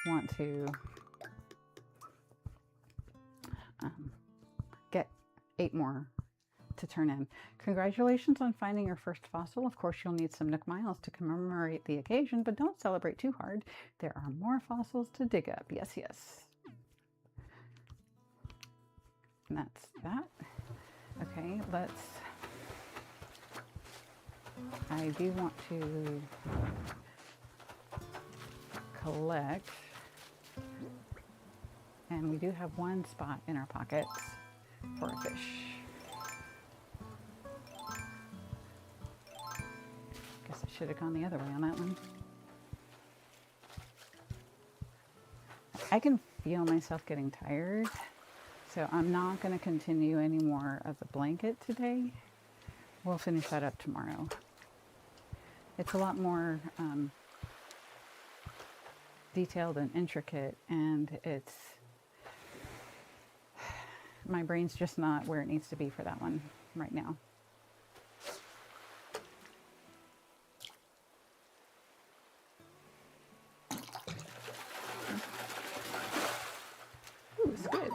want to get 8 more to turn in. Congratulations on finding your first fossil. Of course, you'll need some Nook Miles to commemorate the occasion, but don't celebrate too hard. There are more fossils to dig up. Yes, yes. And that's that. Okay, I do want to collect, and we do have one spot in our pockets for a fish. Guess I should have gone the other way on that one. I can feel myself getting tired, so I'm not going to continue any more of the blanket today. We'll finish that up tomorrow. It's a lot more detailed and intricate, and my brain's just not where it needs to be for that one right now. Ooh, squid.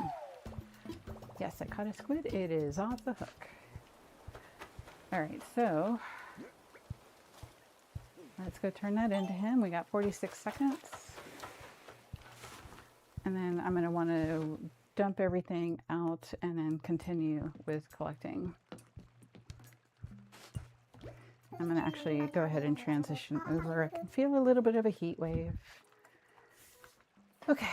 Yes, I caught a squid. It is off the hook. All right, so let's go turn that into him. We got 46 seconds. And then I'm going to want to dump everything out and then continue with collecting. I'm going to actually go ahead and transition over. I can feel a little bit of a heat wave. Okay.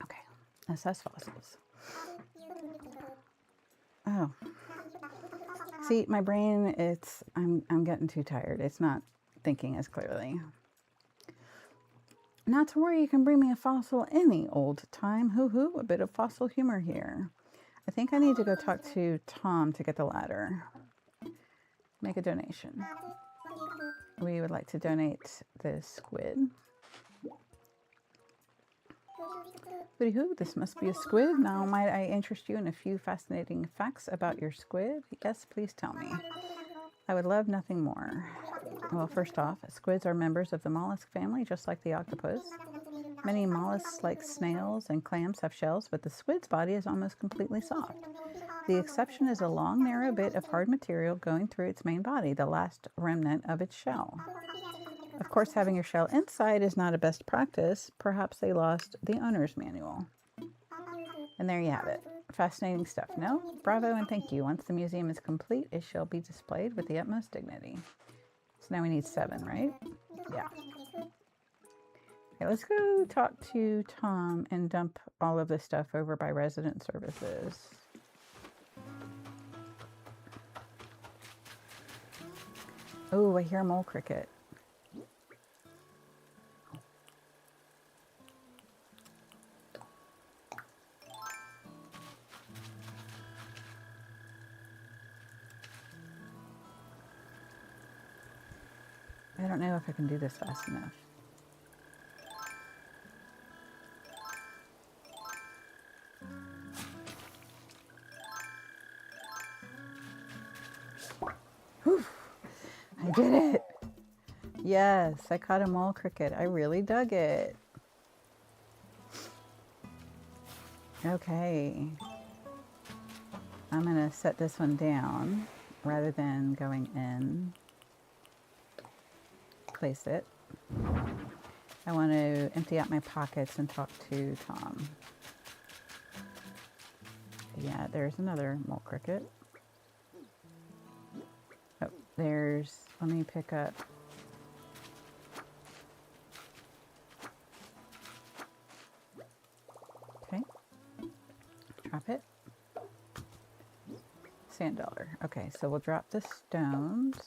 Okay. Assess fossils. Oh. See, my brain, I'm getting too tired. It's not thinking as clearly. Not to worry, you can bring me a fossil any old time. Hoo-hoo, a bit of fossil humor here. I think I need to go talk to Tom to get the ladder. Make a donation. We would like to donate the squid. Hooty-hoo, this must be a squid. Now, might I interest you in a few fascinating facts about your squid? Yes, please tell me. I would love nothing more. Well, first off, squids are members of the mollusk family, just like the octopus. Many mollusks, like snails and clams, have shells, but the squid's body is almost completely soft. The exception is a long, narrow bit of hard material going through its main body, the last remnant of its shell. Of course, having your shell inside is not a best practice. Perhaps they lost the owner's manual. And there you have it. Fascinating stuff, no? Bravo and thank you. Once the museum is complete, it shall be displayed with the utmost dignity. So now we need 7, right? Yeah. Okay, let's go talk to Tom and dump all of this stuff over by resident services. Oh, I hear a mole cricket. I don't know if I can do this fast enough. Whew, I did it. Yes, I caught a mole cricket. I really dug it. Okay. I'm going to set this one down rather than going in. Place it. I want to empty out my pockets and talk to Tom. Yeah, there's another mole cricket. Oh, let me pick up. Okay. Drop it. Sand dollar. Okay, so we'll drop the stones.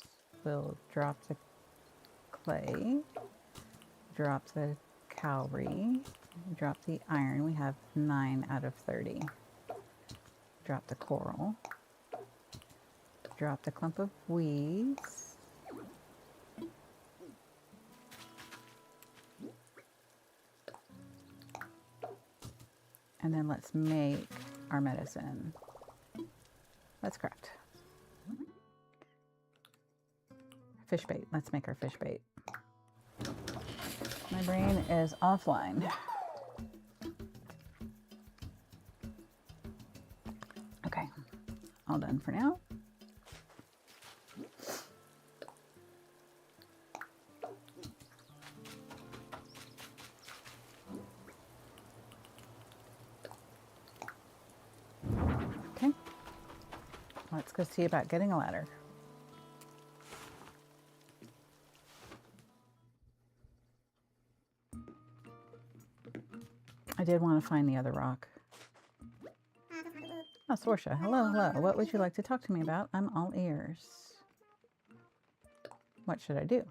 We'll drop the clay, drop the cowrie, drop the iron. We have 9 out of 30. Drop the coral, drop the clump of weeds, and then let's make our medicine. Let's craft. Fish bait. Let's make our fish bait. My brain is offline. Okay, all done for now. Okay, let's go see about getting a ladder. I did want to find the other rock. Oh, Sorsha. Hello, hello. What would you like to talk to me about? I'm all ears. What should I do?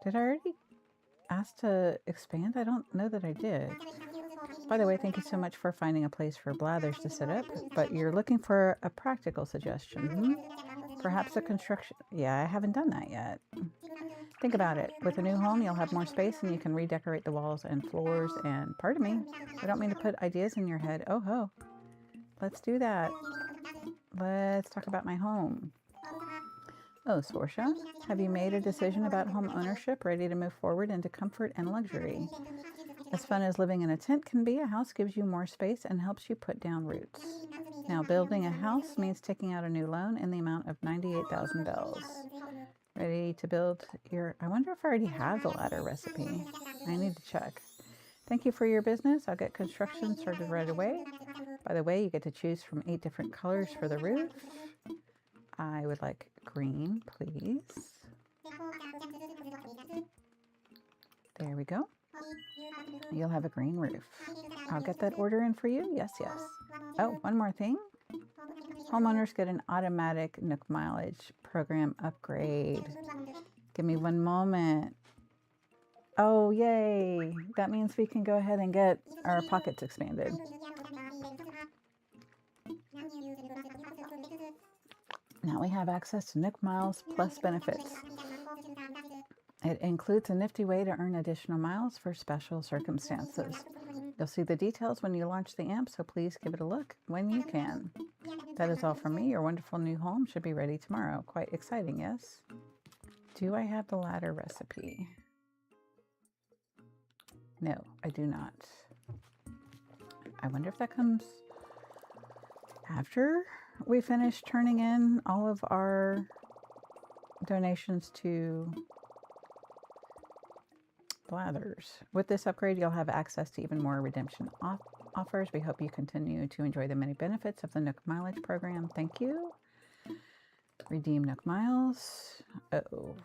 Did I already ask to expand? I don't know that I did. By the way, thank you so much for finding a place for blathers to set up, but you're looking for a practical suggestion. Perhaps a construction... Yeah, I haven't done that yet. Think about it. With a new home, you'll have more space and you can redecorate the walls and floors and... Pardon me, I don't mean to put ideas in your head. Oh ho. Let's do that. Let's talk about my home. Oh, Sorsha, have you made a decision about home ownership, ready to move forward into comfort and luxury? As fun as living in a tent can be, a house gives you more space and helps you put down roots. Now, building a house means taking out a new loan in the amount of 98,000 bells. Ready to build your... I wonder if I already have the ladder recipe. I need to check. Thank you for your business. I'll get construction started right away. By the way, you get to choose from 8 different colors for the roof. I would like green, please. There we go. You'll have a green roof. I'll get that order in for you. Yes, yes. Oh, one more thing. Homeowners get an automatic Nook mileage program upgrade. Give me one moment. Oh, yay. That means we can go ahead and get our pockets expanded. Now we have access to Nook Miles Plus benefits. It includes a nifty way to earn additional miles for special circumstances. You'll see the details when you launch the AMP, so please give it a look when you can. That is all from me. Your wonderful new home should be ready tomorrow. Quite exciting, yes? Do I have the ladder recipe? No, I do not. I wonder if that comes after we finish turning in all of our donations to Blathers. With this upgrade, you'll have access to even more redemption offers. We hope you continue to enjoy the many benefits of the Nook Mileage program. Thank you. Redeem Nook Miles. Uh-oh.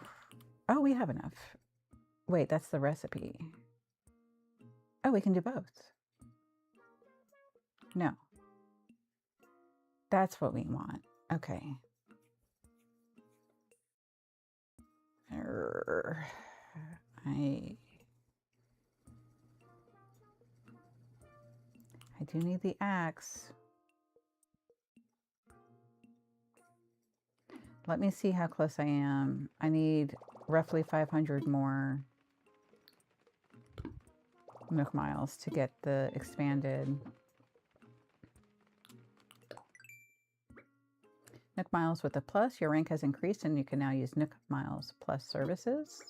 Oh, we have enough. Wait, that's the recipe. Oh, we can do both. No. That's what we want. Okay. I do need the axe. Let me see how close I am. I need roughly 500 more Nook Miles to get the expanded Nook Miles with a plus. Your rank has increased and you can now use Nook Miles Plus services.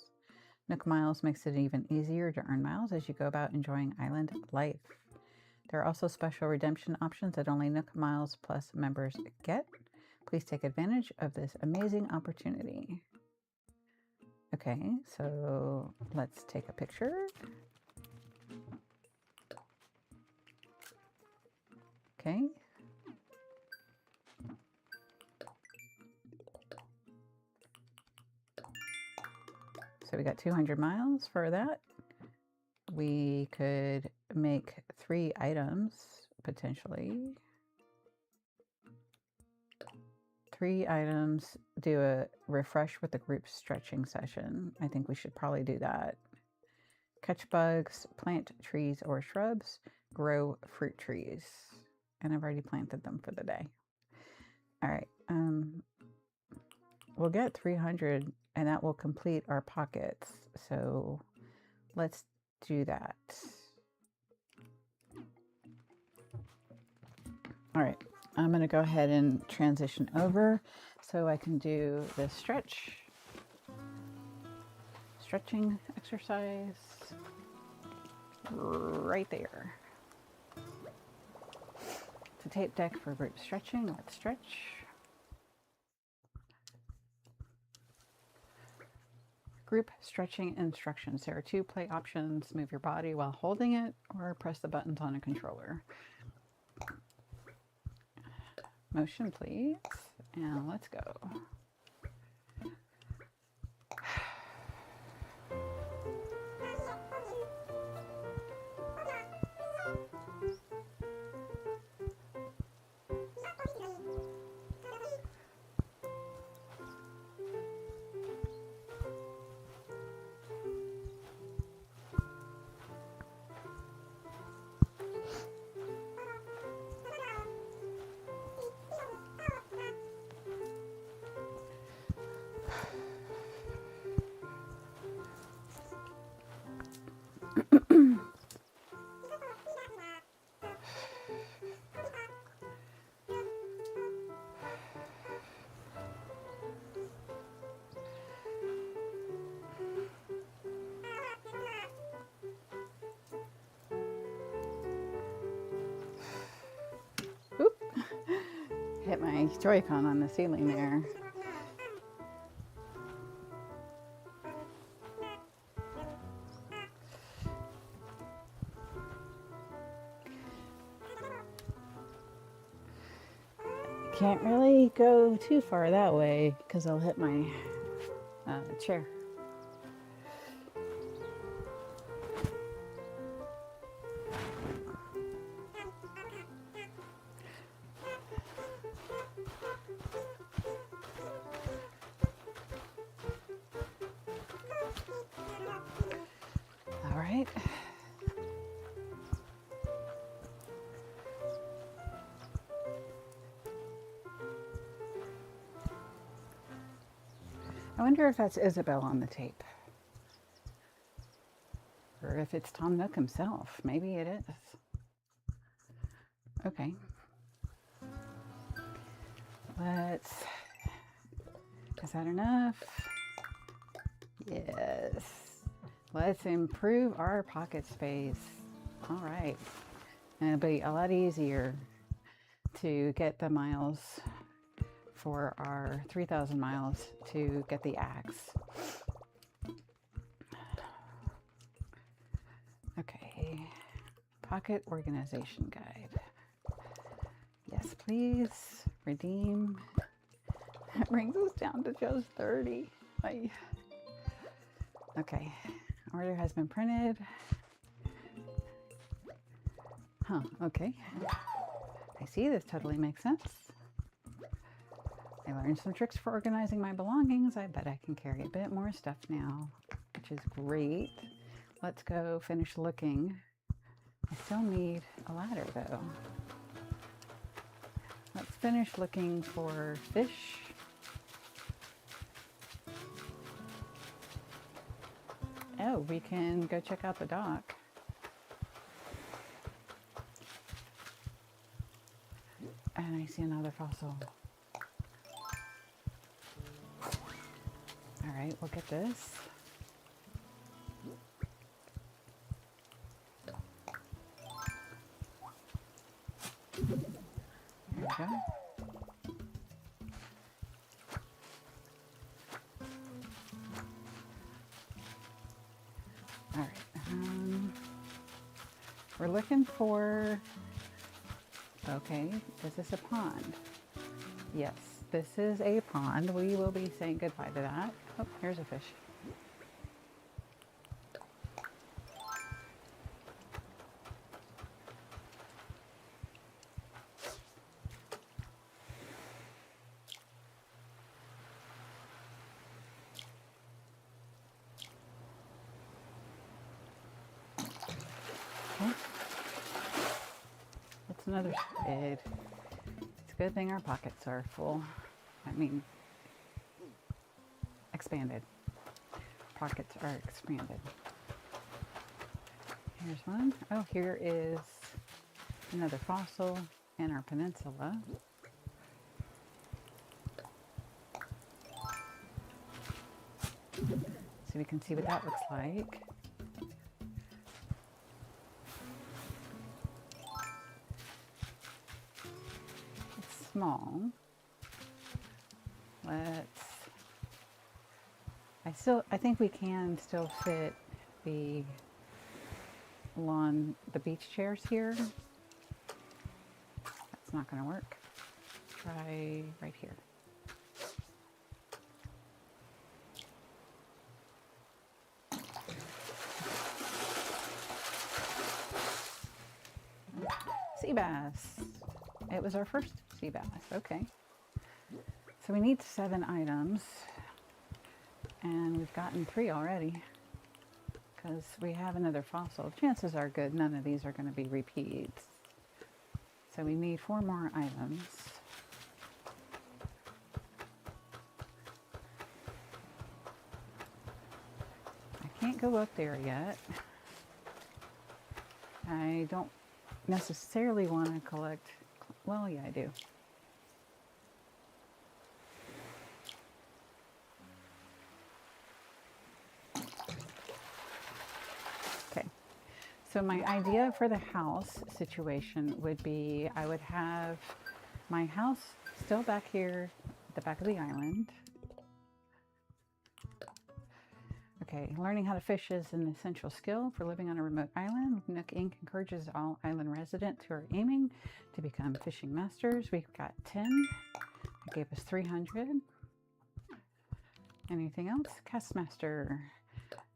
Nook Miles makes it even easier to earn miles as you go about enjoying island life. There are also special redemption options that only Nook Miles Plus members get. Please take advantage of this amazing opportunity. Okay, so let's take a picture. Okay. So we got 200 miles for that. We could make 3 items, potentially. 3 items, do a refresh with the group stretching session. I think we should probably do that. Catch bugs, plant trees or shrubs, grow fruit trees. And I've already planted them for the day. All right. We'll get 300 and that will complete our pockets. So let's do that. All right, I'm going to go ahead and transition over so I can do the stretching exercise right there. The tape deck for group stretching. Let's stretch. Group stretching instructions. There are 2 play options. Move your body while holding it or press the buttons on a controller. Motion, please. And let's go. Hit my Joy-Con on the ceiling there. can't really go too far that way because I'll hit my chair. All right. I wonder if that's Isabel on the tape. Or if it's Tom Nook himself. Maybe it is. Okay. Is that enough? Yes. Let's improve our pocket space. All right. And it'll be a lot easier to get the miles for our 3,000 miles to get the axe. Okay, pocket organization guide. Yes, please. Redeem. That brings us down to just 30. Okay, order has been printed. Huh, okay. I see, this totally makes sense. I learned some tricks for organizing my belongings. I bet I can carry a bit more stuff now, which is great. Let's go finish looking. I still need a ladder though. Let's finish looking for fish. Oh, we can go check out the dock. And I see another fossil. All right, we'll get this. There we go. All right. We're looking for, okay, is this a pond? Yes, this is a pond. We will be saying goodbye to that. Oh, here's a fish. Okay. That's another squid. It's a good thing our pockets are full. I mean, expanded. Pockets are expanded. Here's one. Oh, here is another fossil in our peninsula. So we can see what that looks like. It's small. I think we can still fit the beach chairs here. That's not going to work. Try right here. Sea bass. It was our first sea bass. Okay. So we need 7 items. And we've gotten 3 already. Because we have another fossil. Chances are good none of these are going to be repeats. So we need 4 more items. I can't go up there yet. I don't necessarily want to collect, well, yeah, I do. Okay, so my idea for the house situation would be I would have my house still back here at the back of the island. Okay, learning how to fish is an essential skill for living on a remote island. Nook Inc. encourages all island residents who are aiming to become fishing masters. We've got 10. It gave us 300. Anything else? Cast master.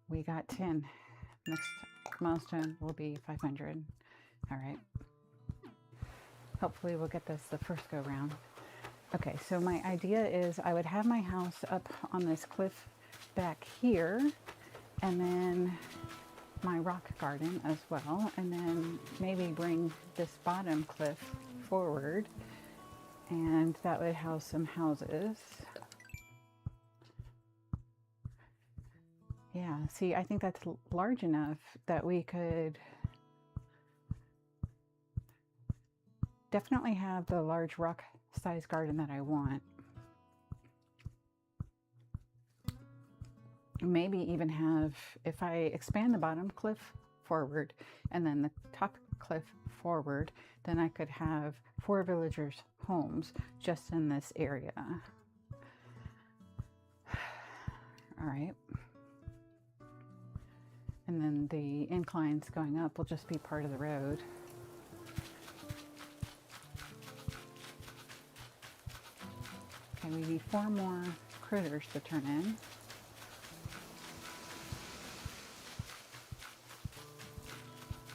We got 10. Next milestone will be 500. All right. Hopefully we'll get this the first go round. Okay, so my idea is I would have my house up on this cliff back here, and then my rock garden as well, and then maybe bring this bottom cliff forward, and that would house some houses. Yeah, see, I think that's large enough that we could definitely have the large rock size garden that I want. Maybe even have, if I expand the bottom cliff forward and then the top cliff forward, then I could have 4 villagers' homes just in this area. All right. And then the inclines going up will just be part of the road. Okay, we need 4 more critters to turn in.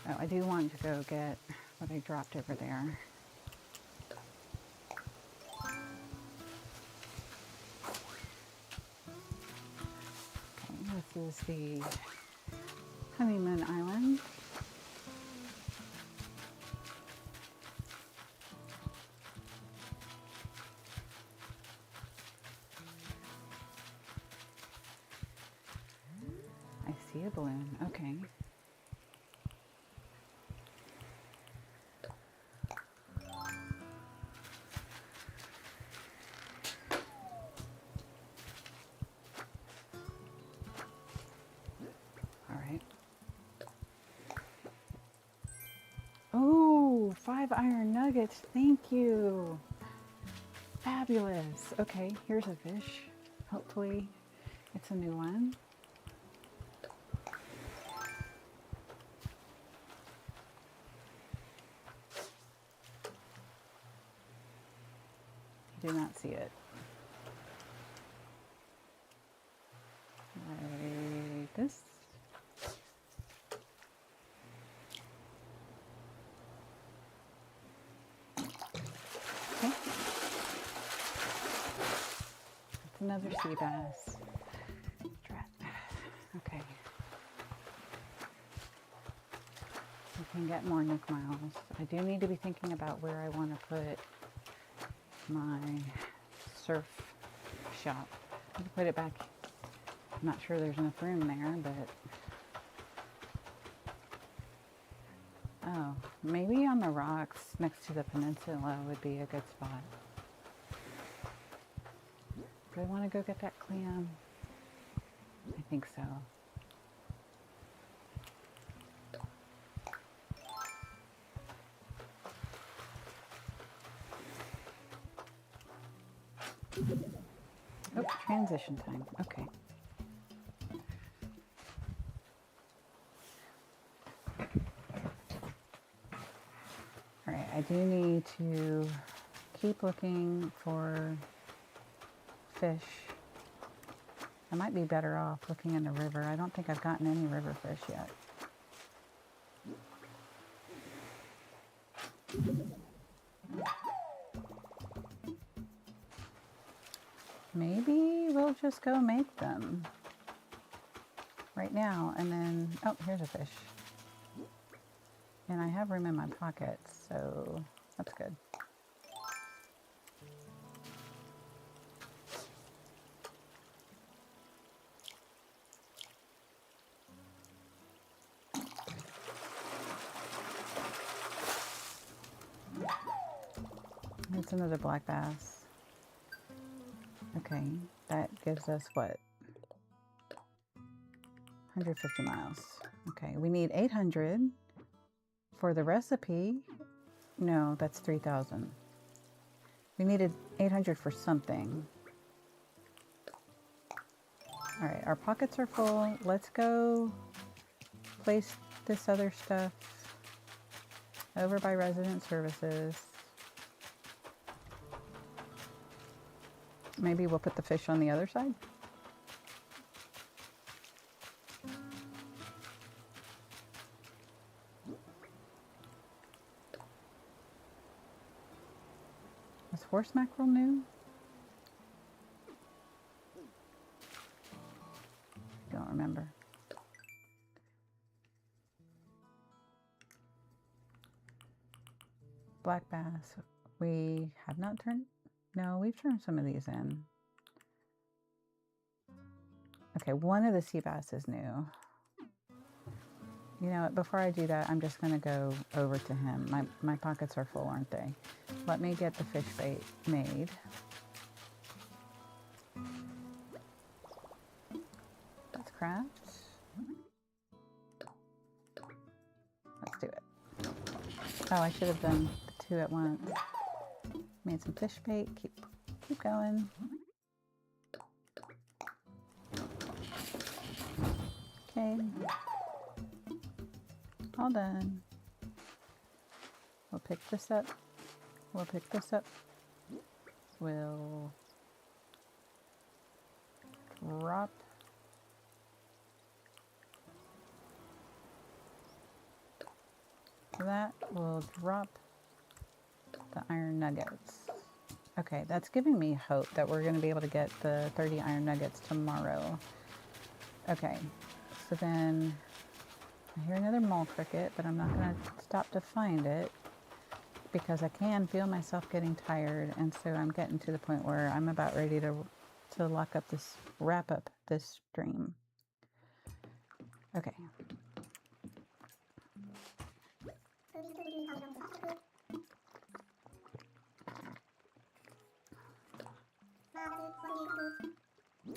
Oh, I do want to go get what I dropped over there. Okay, this is the Honeymoon Island. I see a balloon. Okay. All right. Oh, 5 iron nuggets. Thank you. Fabulous. Okay, here's a fish. Hopefully it's a new one. Do not see it. Like this. Okay. That's another sea bass. Drat. Okay. We can get more Nook miles. I do need to be thinking about where I want to put my surf shop. I can put it back. I'm not sure there's enough room there, but oh, maybe on the rocks next to the peninsula would be a good spot. Do I want to go get that clam? I think so. Oh, transition time. Okay. All right, I do need to keep looking for fish. I might be better off looking in the river. I don't think I've gotten any river fish yet. Maybe we'll just go make them right now, and then, oh, here's a fish. And I have room in my pockets, so that's good. It's another black bass. Okay, that gives us what? 150 miles. Okay, we need 800 for the recipe. No, that's 3,000. We needed 800 for something. All right, our pockets are full. Let's go place this other stuff over by resident services. Maybe we'll put the fish on the other side. Is horse mackerel new? Don't remember. Black bass. We have not turned. No, we've turned some of these in. Okay, one of the sea bass is new. You know what, before I do that, I'm just gonna go over to him. My pockets are full, aren't they? Let me get the fish bait made. That's crabs. Let's do it. Oh, I should have done the two at once. Made some fish bait, keep going. Okay. All done. We'll pick this up. We'll pick this up. We'll drop. That will drop the iron nuggets. Okay, that's giving me hope that we're going to be able to get the 30 iron nuggets tomorrow. Okay, so then I hear another mole cricket, but I'm not going to stop to find it because I can feel myself getting tired, and so I'm getting to the point where I'm about ready to lock up this, wrap up this stream. Okay.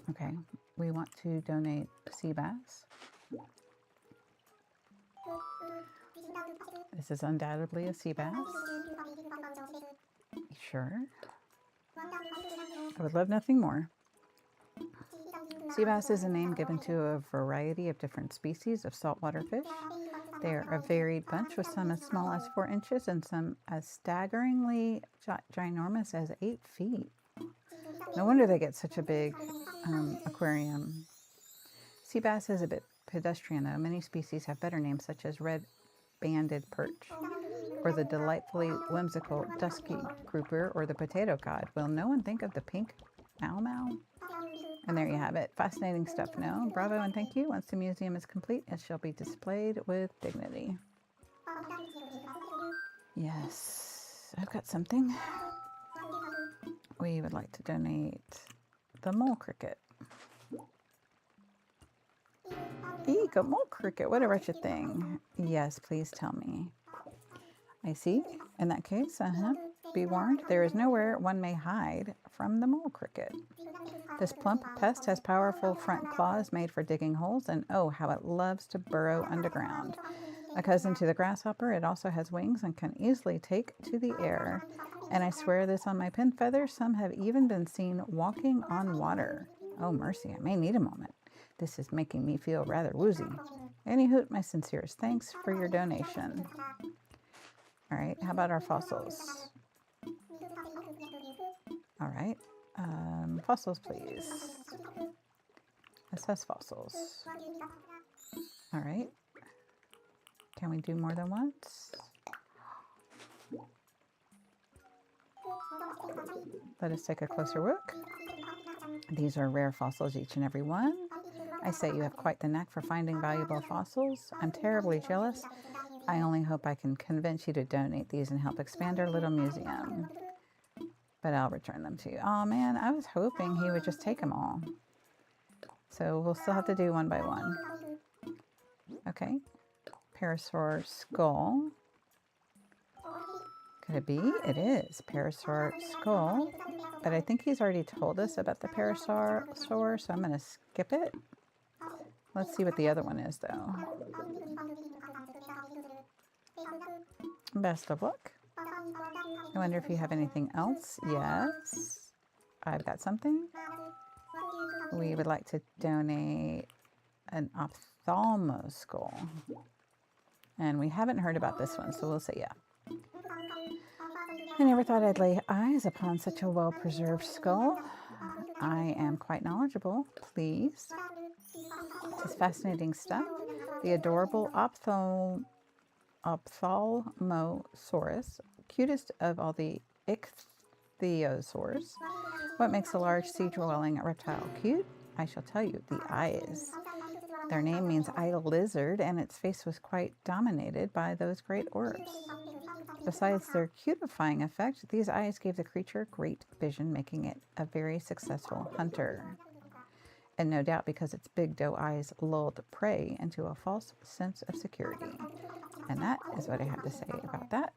Okay, we want to donate sea bass. This is undoubtedly a sea bass. Sure. I would love nothing more. Sea bass is a name given to a variety of different species of saltwater fish. They are a varied bunch, with some as small as 4 inches and some as staggeringly ginormous as 8 feet. No wonder they get such a big aquarium. Sea bass is a bit pedestrian, though. Many species have better names, such as red-banded perch, or the delightfully whimsical dusky grouper, or the potato cod. Will no one think of the pink mau-mau? And there you have it. Fascinating stuff, no? Bravo and thank you. Once the museum is complete, it shall be displayed with dignity. Yes, I've got something. We would like to donate the mole cricket. Eek, a mole cricket. What a wretched thing. Yes, please tell me. I see. In that case, be warned, there is nowhere one may hide from the mole cricket. This plump pest has powerful front claws made for digging holes, and oh, how it loves to burrow underground. A cousin to the grasshopper, it also has wings and can easily take to the air. And I swear this on my pin feathers, some have even been seen walking on water. Oh, mercy, I may need a moment. This is making me feel rather woozy. Any hoot, my sincerest thanks for your donation. All right, how about our fossils? All right, fossils, please. Assess fossils. All right. Can we do more than once? Let us take a closer look. These are rare fossils, each and every one. I say you have quite the knack for finding valuable fossils. I'm terribly jealous. I only hope I can convince you to donate these and help expand our little museum. But I'll return them to you. Oh man, I was hoping he would just take them all. So we'll still have to do one by one. Okay. Parasaur skull. Could it be? It is. Parasaur skull. But I think he's already told us about the parasaur, so I'm going to skip it. Let's see what the other one is, though. Best of luck. I wonder if you have anything else. Yes. I've got something. We would like to donate an ophthalmo skull. And we haven't heard about this one, so we'll say yeah. I never thought I'd lay eyes upon such a well-preserved skull. I am quite knowledgeable, please. It's fascinating stuff. The adorable Ophthalmosaurus, cutest of all the ichthyosaurs. What makes a large sea-dwelling reptile cute? I shall tell you, the eyes. Their name means eye lizard, and its face was quite dominated by those great orbs. Besides their cutifying effect, these eyes gave the creature great vision, making it a very successful hunter. And no doubt because its big doe eyes lulled prey into a false sense of security. And that is what I have to say about that.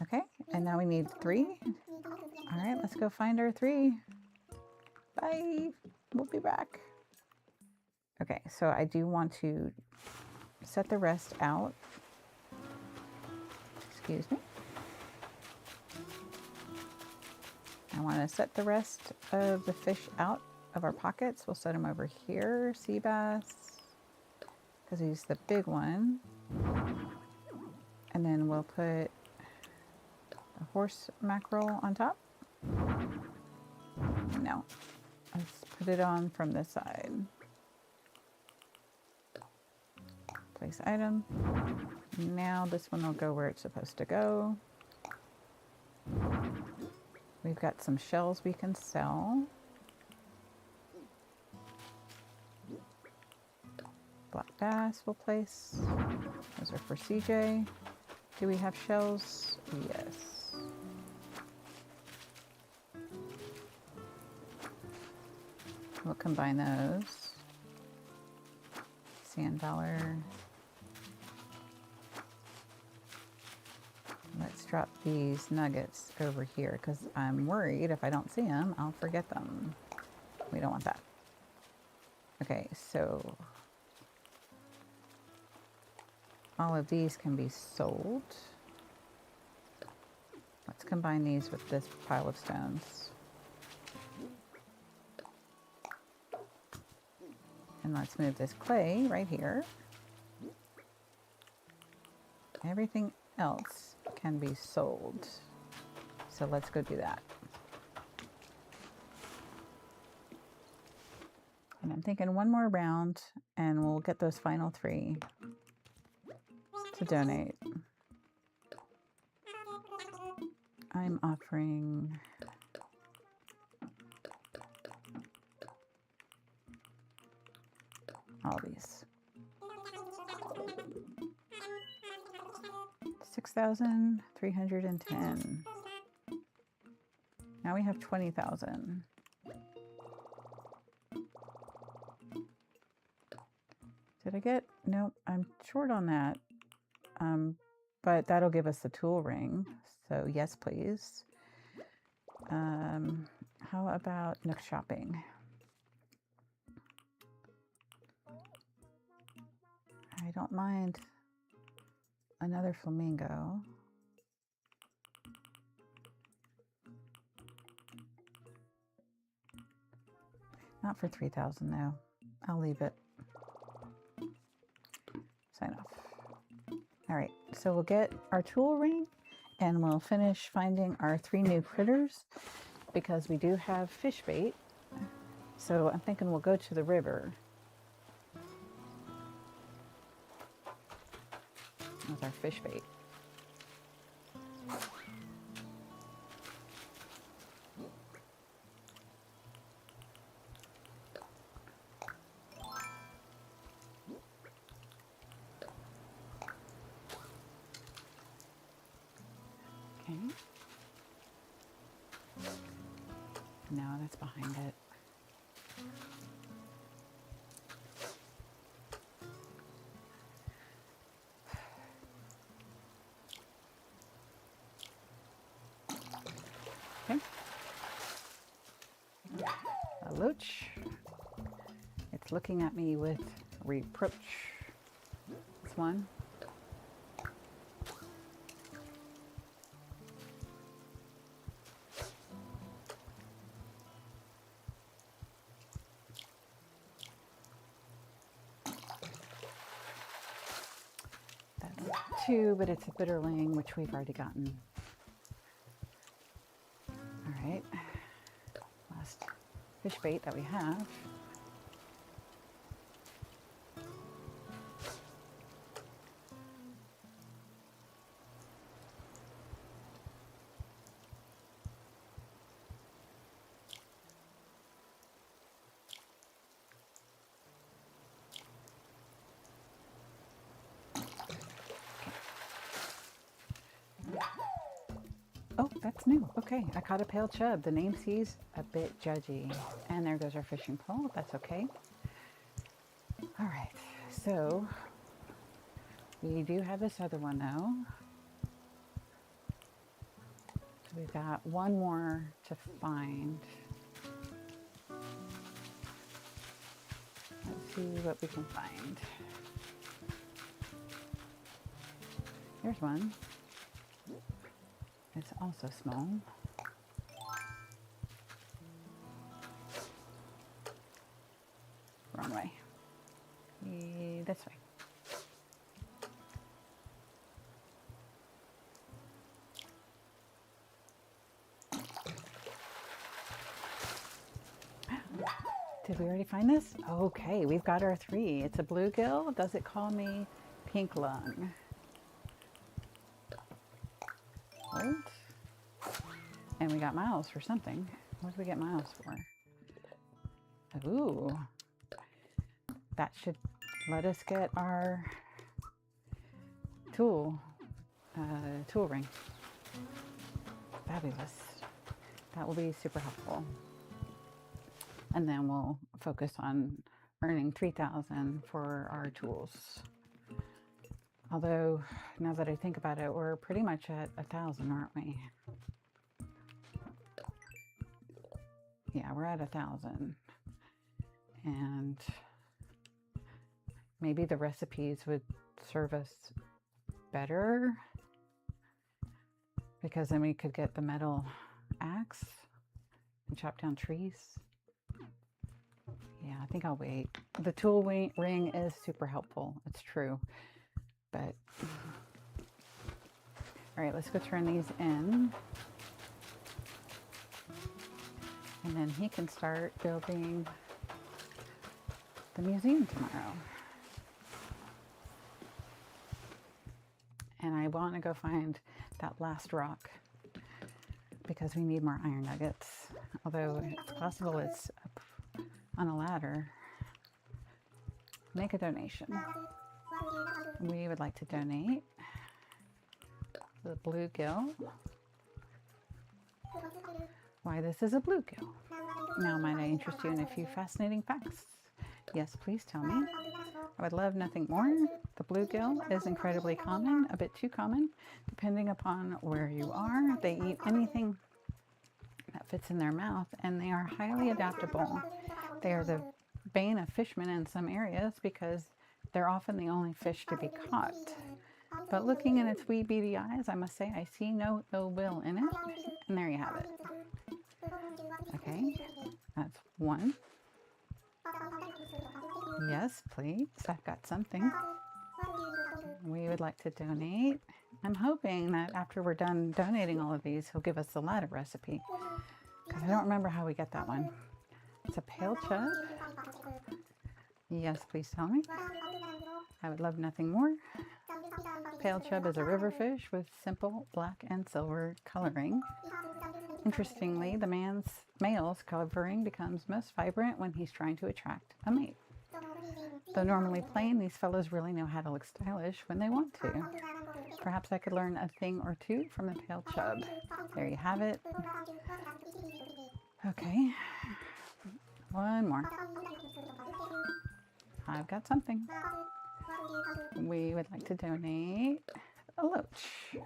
Okay, and now we need 3. All right, let's go find our 3. Bye. We'll be back. Okay, so I do want to set the rest out. Excuse me. I want to set the rest of the fish out of our pockets. We'll set them over here. Sea bass, because he's the big one. And then we'll put a horse mackerel on top. No, let's put it on from this side. Place item. Now this one will go where it's supposed to go. We've got some shells we can sell. Black bass we'll place. Those are for CJ. Do we have shells? Yes. We'll combine those. Sand dollar. Let's drop these nuggets over here because I'm worried if I don't see them, I'll forget them. We don't want that. Okay, so all of these can be sold. Let's combine these with this pile of stones. And let's move this clay right here. Everything else can be sold. So let's go do that. And I'm thinking one more round and we'll get those final 3 to donate. I'm offering all these. 6,310. Now we have 20,000. Did I get? Nope, I'm short on that. But that'll give us the tool ring. So yes, please. How about Nook shopping? I don't mind another flamingo. Not for 3,000 though. I'll leave it. Sign off. All right, so we'll get our tool ring and we'll finish finding our 3 new critters because we do have fish bait. So I'm thinking we'll go to the river. With our fish bait. Okay. No, that's behind it. Okay. A loach. It's looking at me with reproach. This one. 2, but it's a bitterling, which we've already gotten. All right, last fish bait that we have. Oh, that's new. Okay, I caught a pale chub. The name sees a bit judgy. And there goes our fishing pole. That's okay. All right, so we do have this other one though. So we've got one more to find. Let's see what we can find. Here's one. It's also small. Wrong way. This way. Did we already find this? Okay, we've got our 3. It's a bluegill. Does it call me pink lung? What? And we got miles for something. What did we get miles for? Ooh. That should let us get our tool ring. Fabulous. That will be super helpful. And then we'll focus on earning 3,000 for our tools. Although, now that I think about it, we're pretty much at 1,000, aren't we? Yeah, we're at 1,000. And maybe the recipes would serve us better, because then we could get the metal axe and chop down trees. Yeah, I think I'll wait. The tool ring is super helpful. It's true. But, all right, let's go turn these in. And then he can start building the museum tomorrow. And I want to go find that last rock because we need more iron nuggets. Although it's possible it's up on a ladder. Make a donation. We would like to donate the bluegill. Why this is a bluegill. Now might I interest you in a few fascinating facts? Yes, please tell me. I would love nothing more. The bluegill is incredibly common, a bit too common, depending upon where you are. They eat anything that fits in their mouth, and they are highly adaptable. They are the bane of fishermen in some areas because they're often the only fish to be caught. But looking in its wee beady eyes, I must say I see no ill will in it. And there you have it. Okay, that's one. Yes, please. I've got something. We would like to donate. I'm hoping that after we're done donating all of these, he'll give us the ladder recipe. Because I don't remember how we get that one. It's a pale chub. Yes, please tell me. I would love nothing more. Pale chub is a river fish with simple black and silver coloring. Interestingly, the male's coloring becomes most vibrant when he's trying to attract a mate. Though normally plain, these fellows really know how to look stylish when they want to. Perhaps I could learn a thing or two from the pale chub. There you have it. Okay. One more. I've got something. We would like to donate a loach.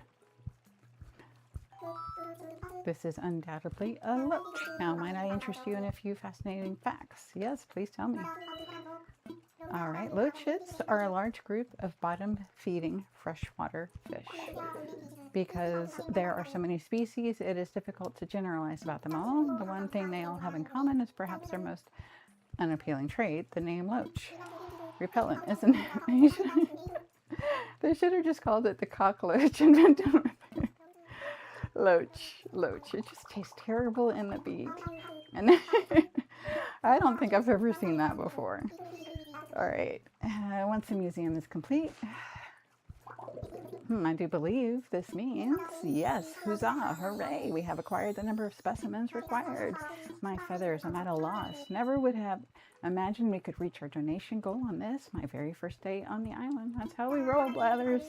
This is undoubtedly a loach. Now, might I interest you in a few fascinating facts? Yes, please tell me. All right, loaches are a large group of bottom-feeding freshwater fish. Because there are so many species, it is difficult to generalize about them all. The one thing they all have in common is perhaps their most unappealing trait, the name loach. Repellent, isn't it? They should have just called it the cockroach invented. Loach. It just tastes terrible in the beak. And I don't think I've ever seen that before. All right. Once the museum is complete, I do believe this means, yes, huzzah, hooray, we have acquired the number of specimens required. My feathers, I'm at a loss. Never would have imagined we could reach our donation goal on this, my very first day on the island. That's how we roll, Blathers.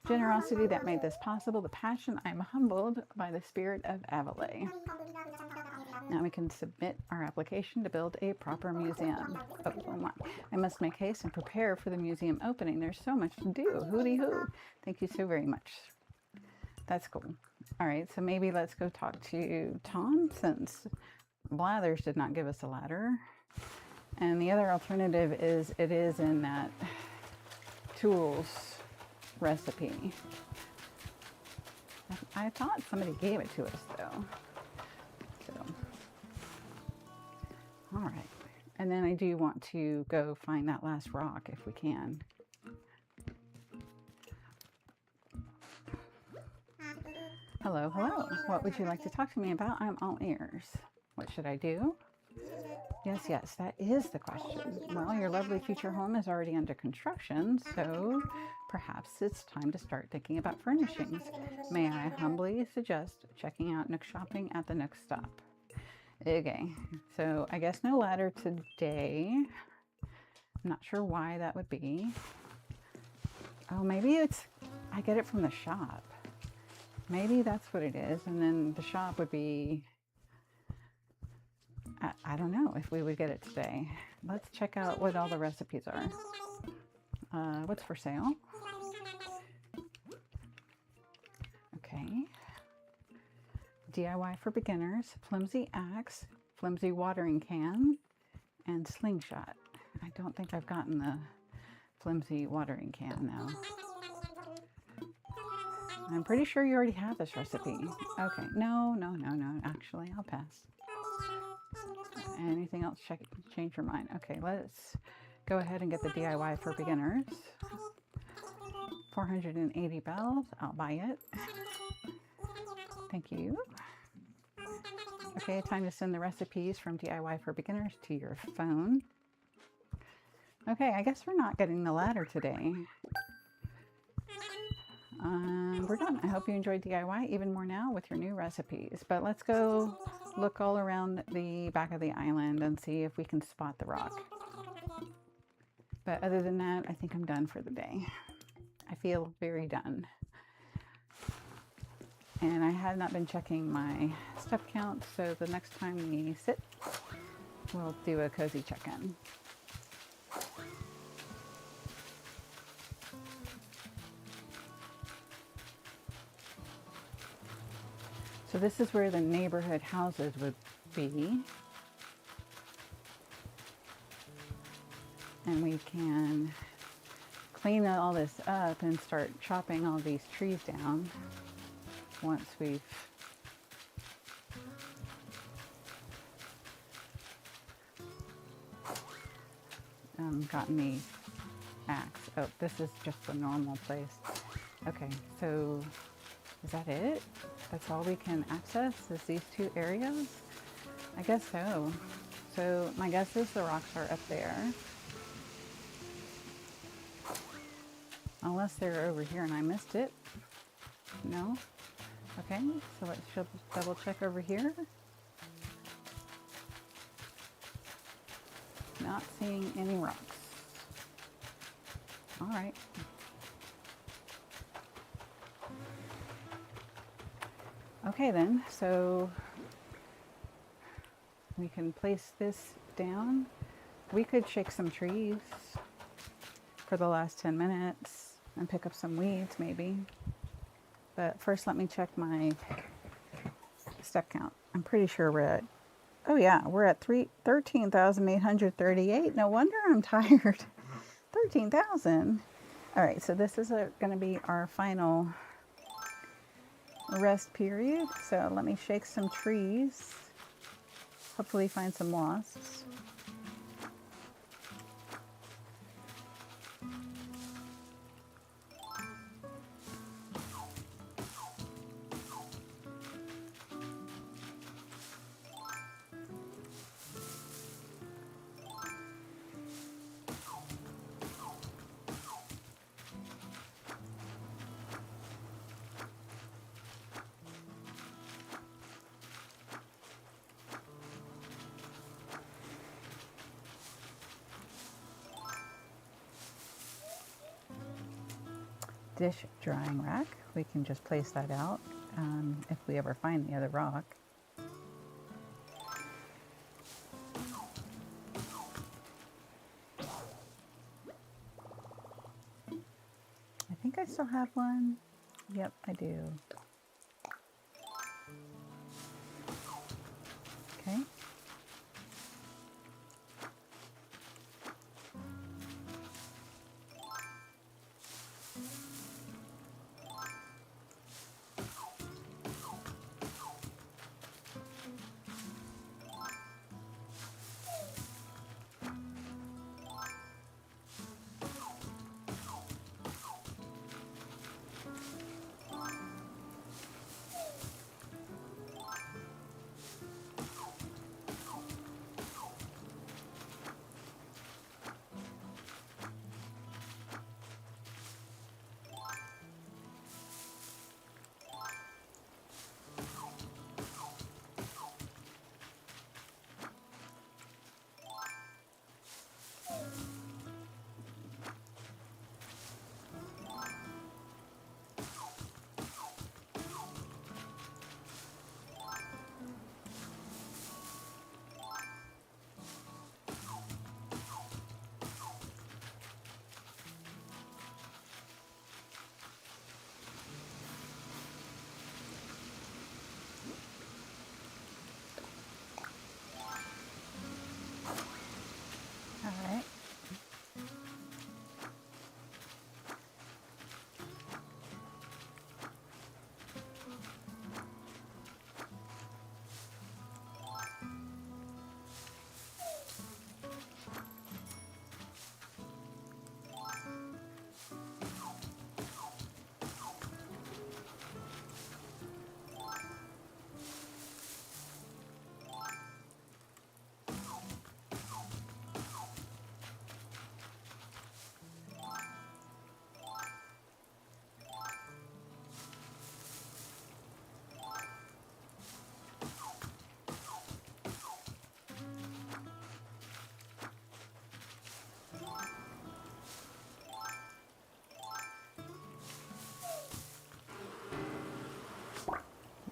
Generosity that made this possible, the passion. I'm humbled by the spirit of Avaleigh. Now we can submit our application to build a proper museum. Oh my. I must make haste and prepare for the museum opening. There's so much to do. Hooty hoo. Thank you so very much. That's cool. All right, so maybe let's go talk to Tom, since Blathers did not give us a ladder. And the other alternative is it is in that tools recipe. I thought somebody gave it to us though. So, all right. And then I do want to go find that last rock if we can. Hello, hello. What would you like to talk to me about? I'm all ears. What should I do? Yes, that is the question. Well, your lovely future home is already under construction, so perhaps it's time to start thinking about furnishings. May I humbly suggest checking out Nook Shopping at the Nook stop. Okay, so I guess no ladder today. I'm not sure why that would be. Oh, maybe it's, I get it from the shop. Maybe that's what it is, and then the shop would be, I don't know if we would get it today. Let's check out what all the recipes are. What's for sale? Okay. DIY for beginners, flimsy axe, flimsy watering can, and slingshot. I don't think I've gotten the flimsy watering can now. I'm pretty sure you already have this recipe. Okay, no, actually, I'll pass. Anything else? Change your mind. Okay, let's go ahead and get the DIY for beginners. 480 bells. I'll buy it. Thank you. Okay, time to send the recipes from DIY for beginners to your phone. Okay, I guess we're not getting the ladder today. We're done. I hope you enjoyed DIY even more now with your new recipes. But let's go look all around the back of the island and see if we can spot the rock. But other than that, I think I'm done for the day. I feel very done. And I have not been checking my step count, so the next time we sit, we'll do a cozy check-in. So this is where the neighborhood houses would be. And we can clean all this up and start chopping all these trees down once we've gotten the axe. Oh, this is just the normal place. Okay, so is that it? That's all we can access is these two areas? I guess so. So my guess is the rocks are up there. Unless they're over here and I missed it. No? Okay, so let's double check over here. Not seeing any rocks. All right. Okay then, so we can place this down. We could shake some trees for the last 10 minutes and pick up some weeds maybe. But first let me check my step count. I'm pretty sure we're at, oh yeah, we're at 13,838. No wonder I'm tired. 13,000. All right, so this is going to be our final rest period. So let me shake some trees. Hopefully find some wasps. dish drying rack. We can just place that out if we ever find the other rock. I think I still have one. Yep, I do. Okay. All right.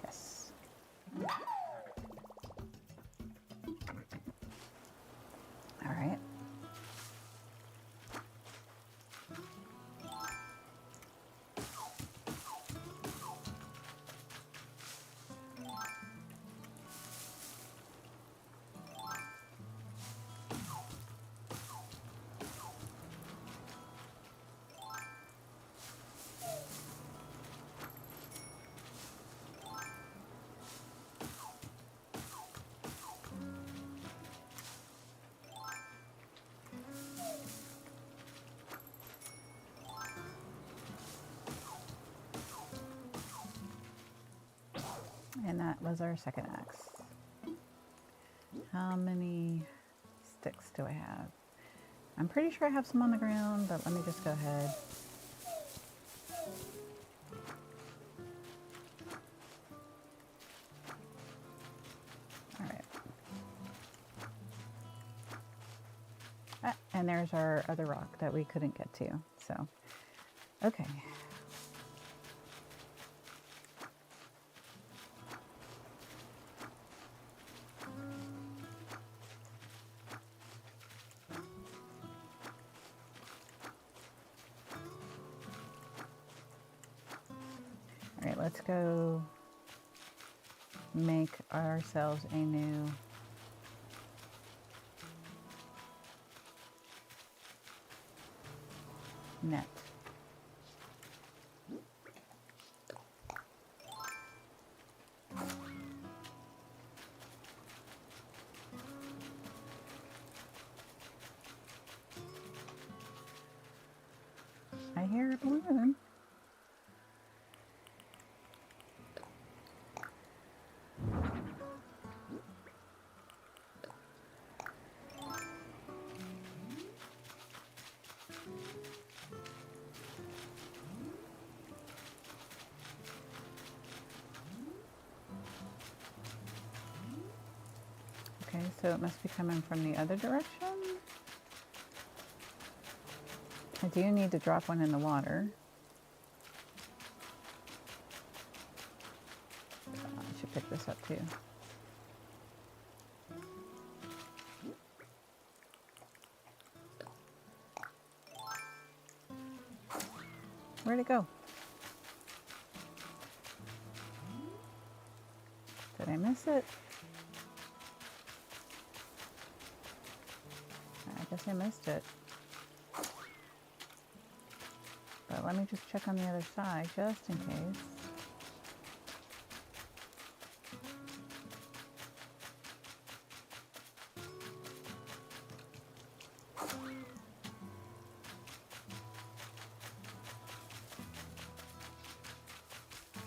Yes. All right. And that was our second axe. How many sticks do I have? I'm pretty sure I have some on the ground, but let me just go ahead. All right. Ah, and there's our other rock that we couldn't get to. So, okay. All right, let's go make ourselves a new net. I hear a balloon. Okay, so it must be coming from the other direction. I do need to drop one in the water. this up too. Where'd it go? Did I miss it? I guess I missed it. But let me just check on the other side, just in case.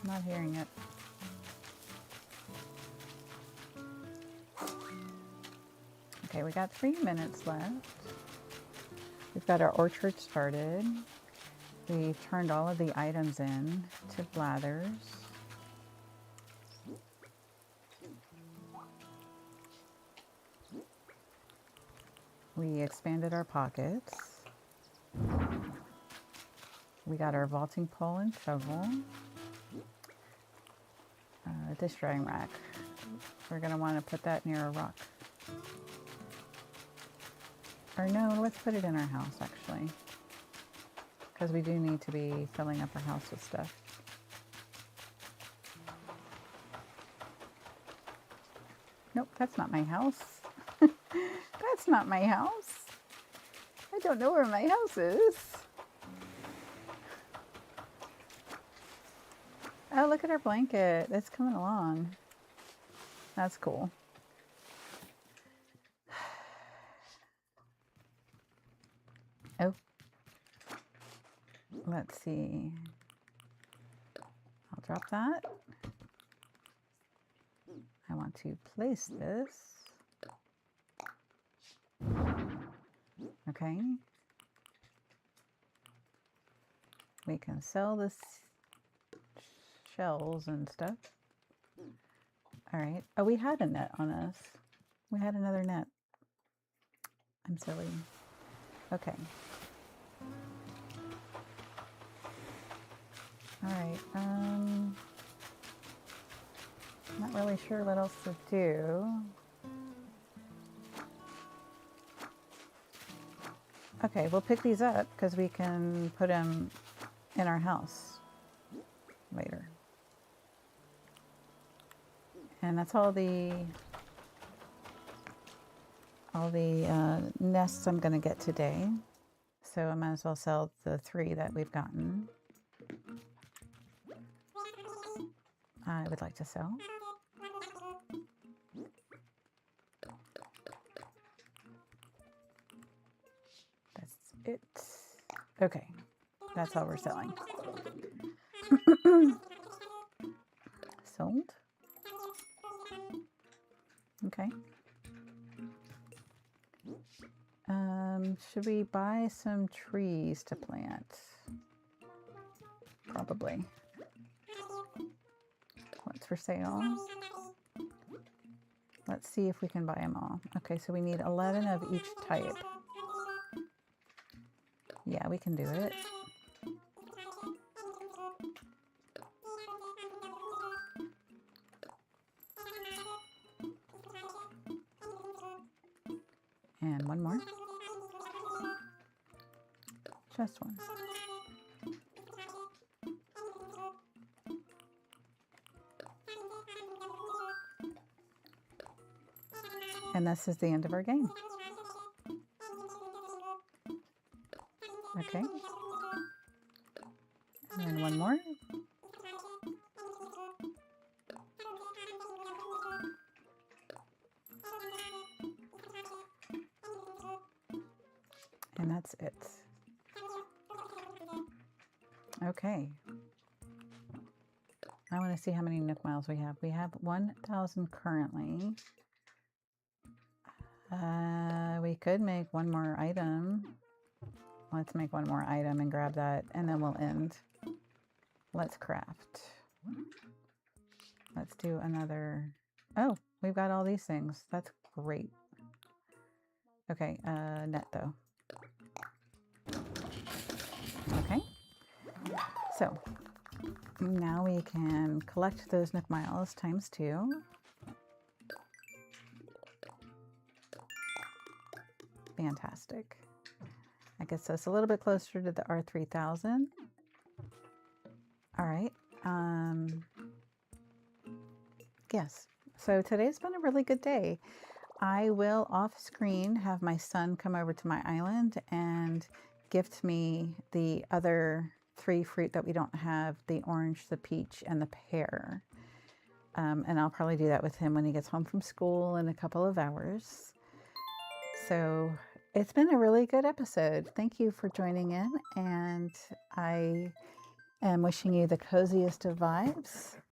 I'm not hearing it. Okay, we got 3 minutes left. We've got our orchard started. We've turned all of the items in to blathers. We expanded our pockets. We got our vaulting pole and shovel. Dish drying rack. We're going to want to put that near a rock. Or no, let's put it in our house actually. Because we do need to be filling up our house with stuff. Nope, that's not my house. That's not my house. I don't know where my house is. Oh, look at our blanket. It's coming along. That's cool. Oh. Let's see. I'll drop that. I want to place this. Okay. We can sell this shells and stuff. All right. Oh, we had a net on us. We had another net. I'm silly. Okay. All right. Not really sure what else to do. Okay, we'll pick these up because we can put them in our house later. And that's all the nests I'm going to get today. So I might as well sell the 3 that we've gotten. I would like to sell. That's it. Okay, that's all we're selling. Sold. Okay. Should we buy some trees to plant? Probably. What's for sale? Let's see if we can buy them all. Okay, so we need 11 of each type. Yeah, we can do it. And one more. Just one. And this is the end of our game. Okay. And then one more. And that's it. Okay. I want to see how many Nook miles we have. We have 1,000 currently. We could make one more item. Let's make one more item and grab that, and then we'll end. Let's craft. Let's do another. Oh, we've got all these things. That's great. Okay, net though. Okay. So, Now we can collect those Nook Miles times 2. Fantastic. That gets us a little bit closer to the R3000. All right. Yes. So today's been a really good day. I will off screen have my son come over to my island and gift me the other 3 fruit that we don't have, the orange, the peach, and the pear. And I'll probably do that with him when he gets home from school in a couple of hours. So it's been a really good episode. Thank you for joining in, and I am wishing you the coziest of vibes.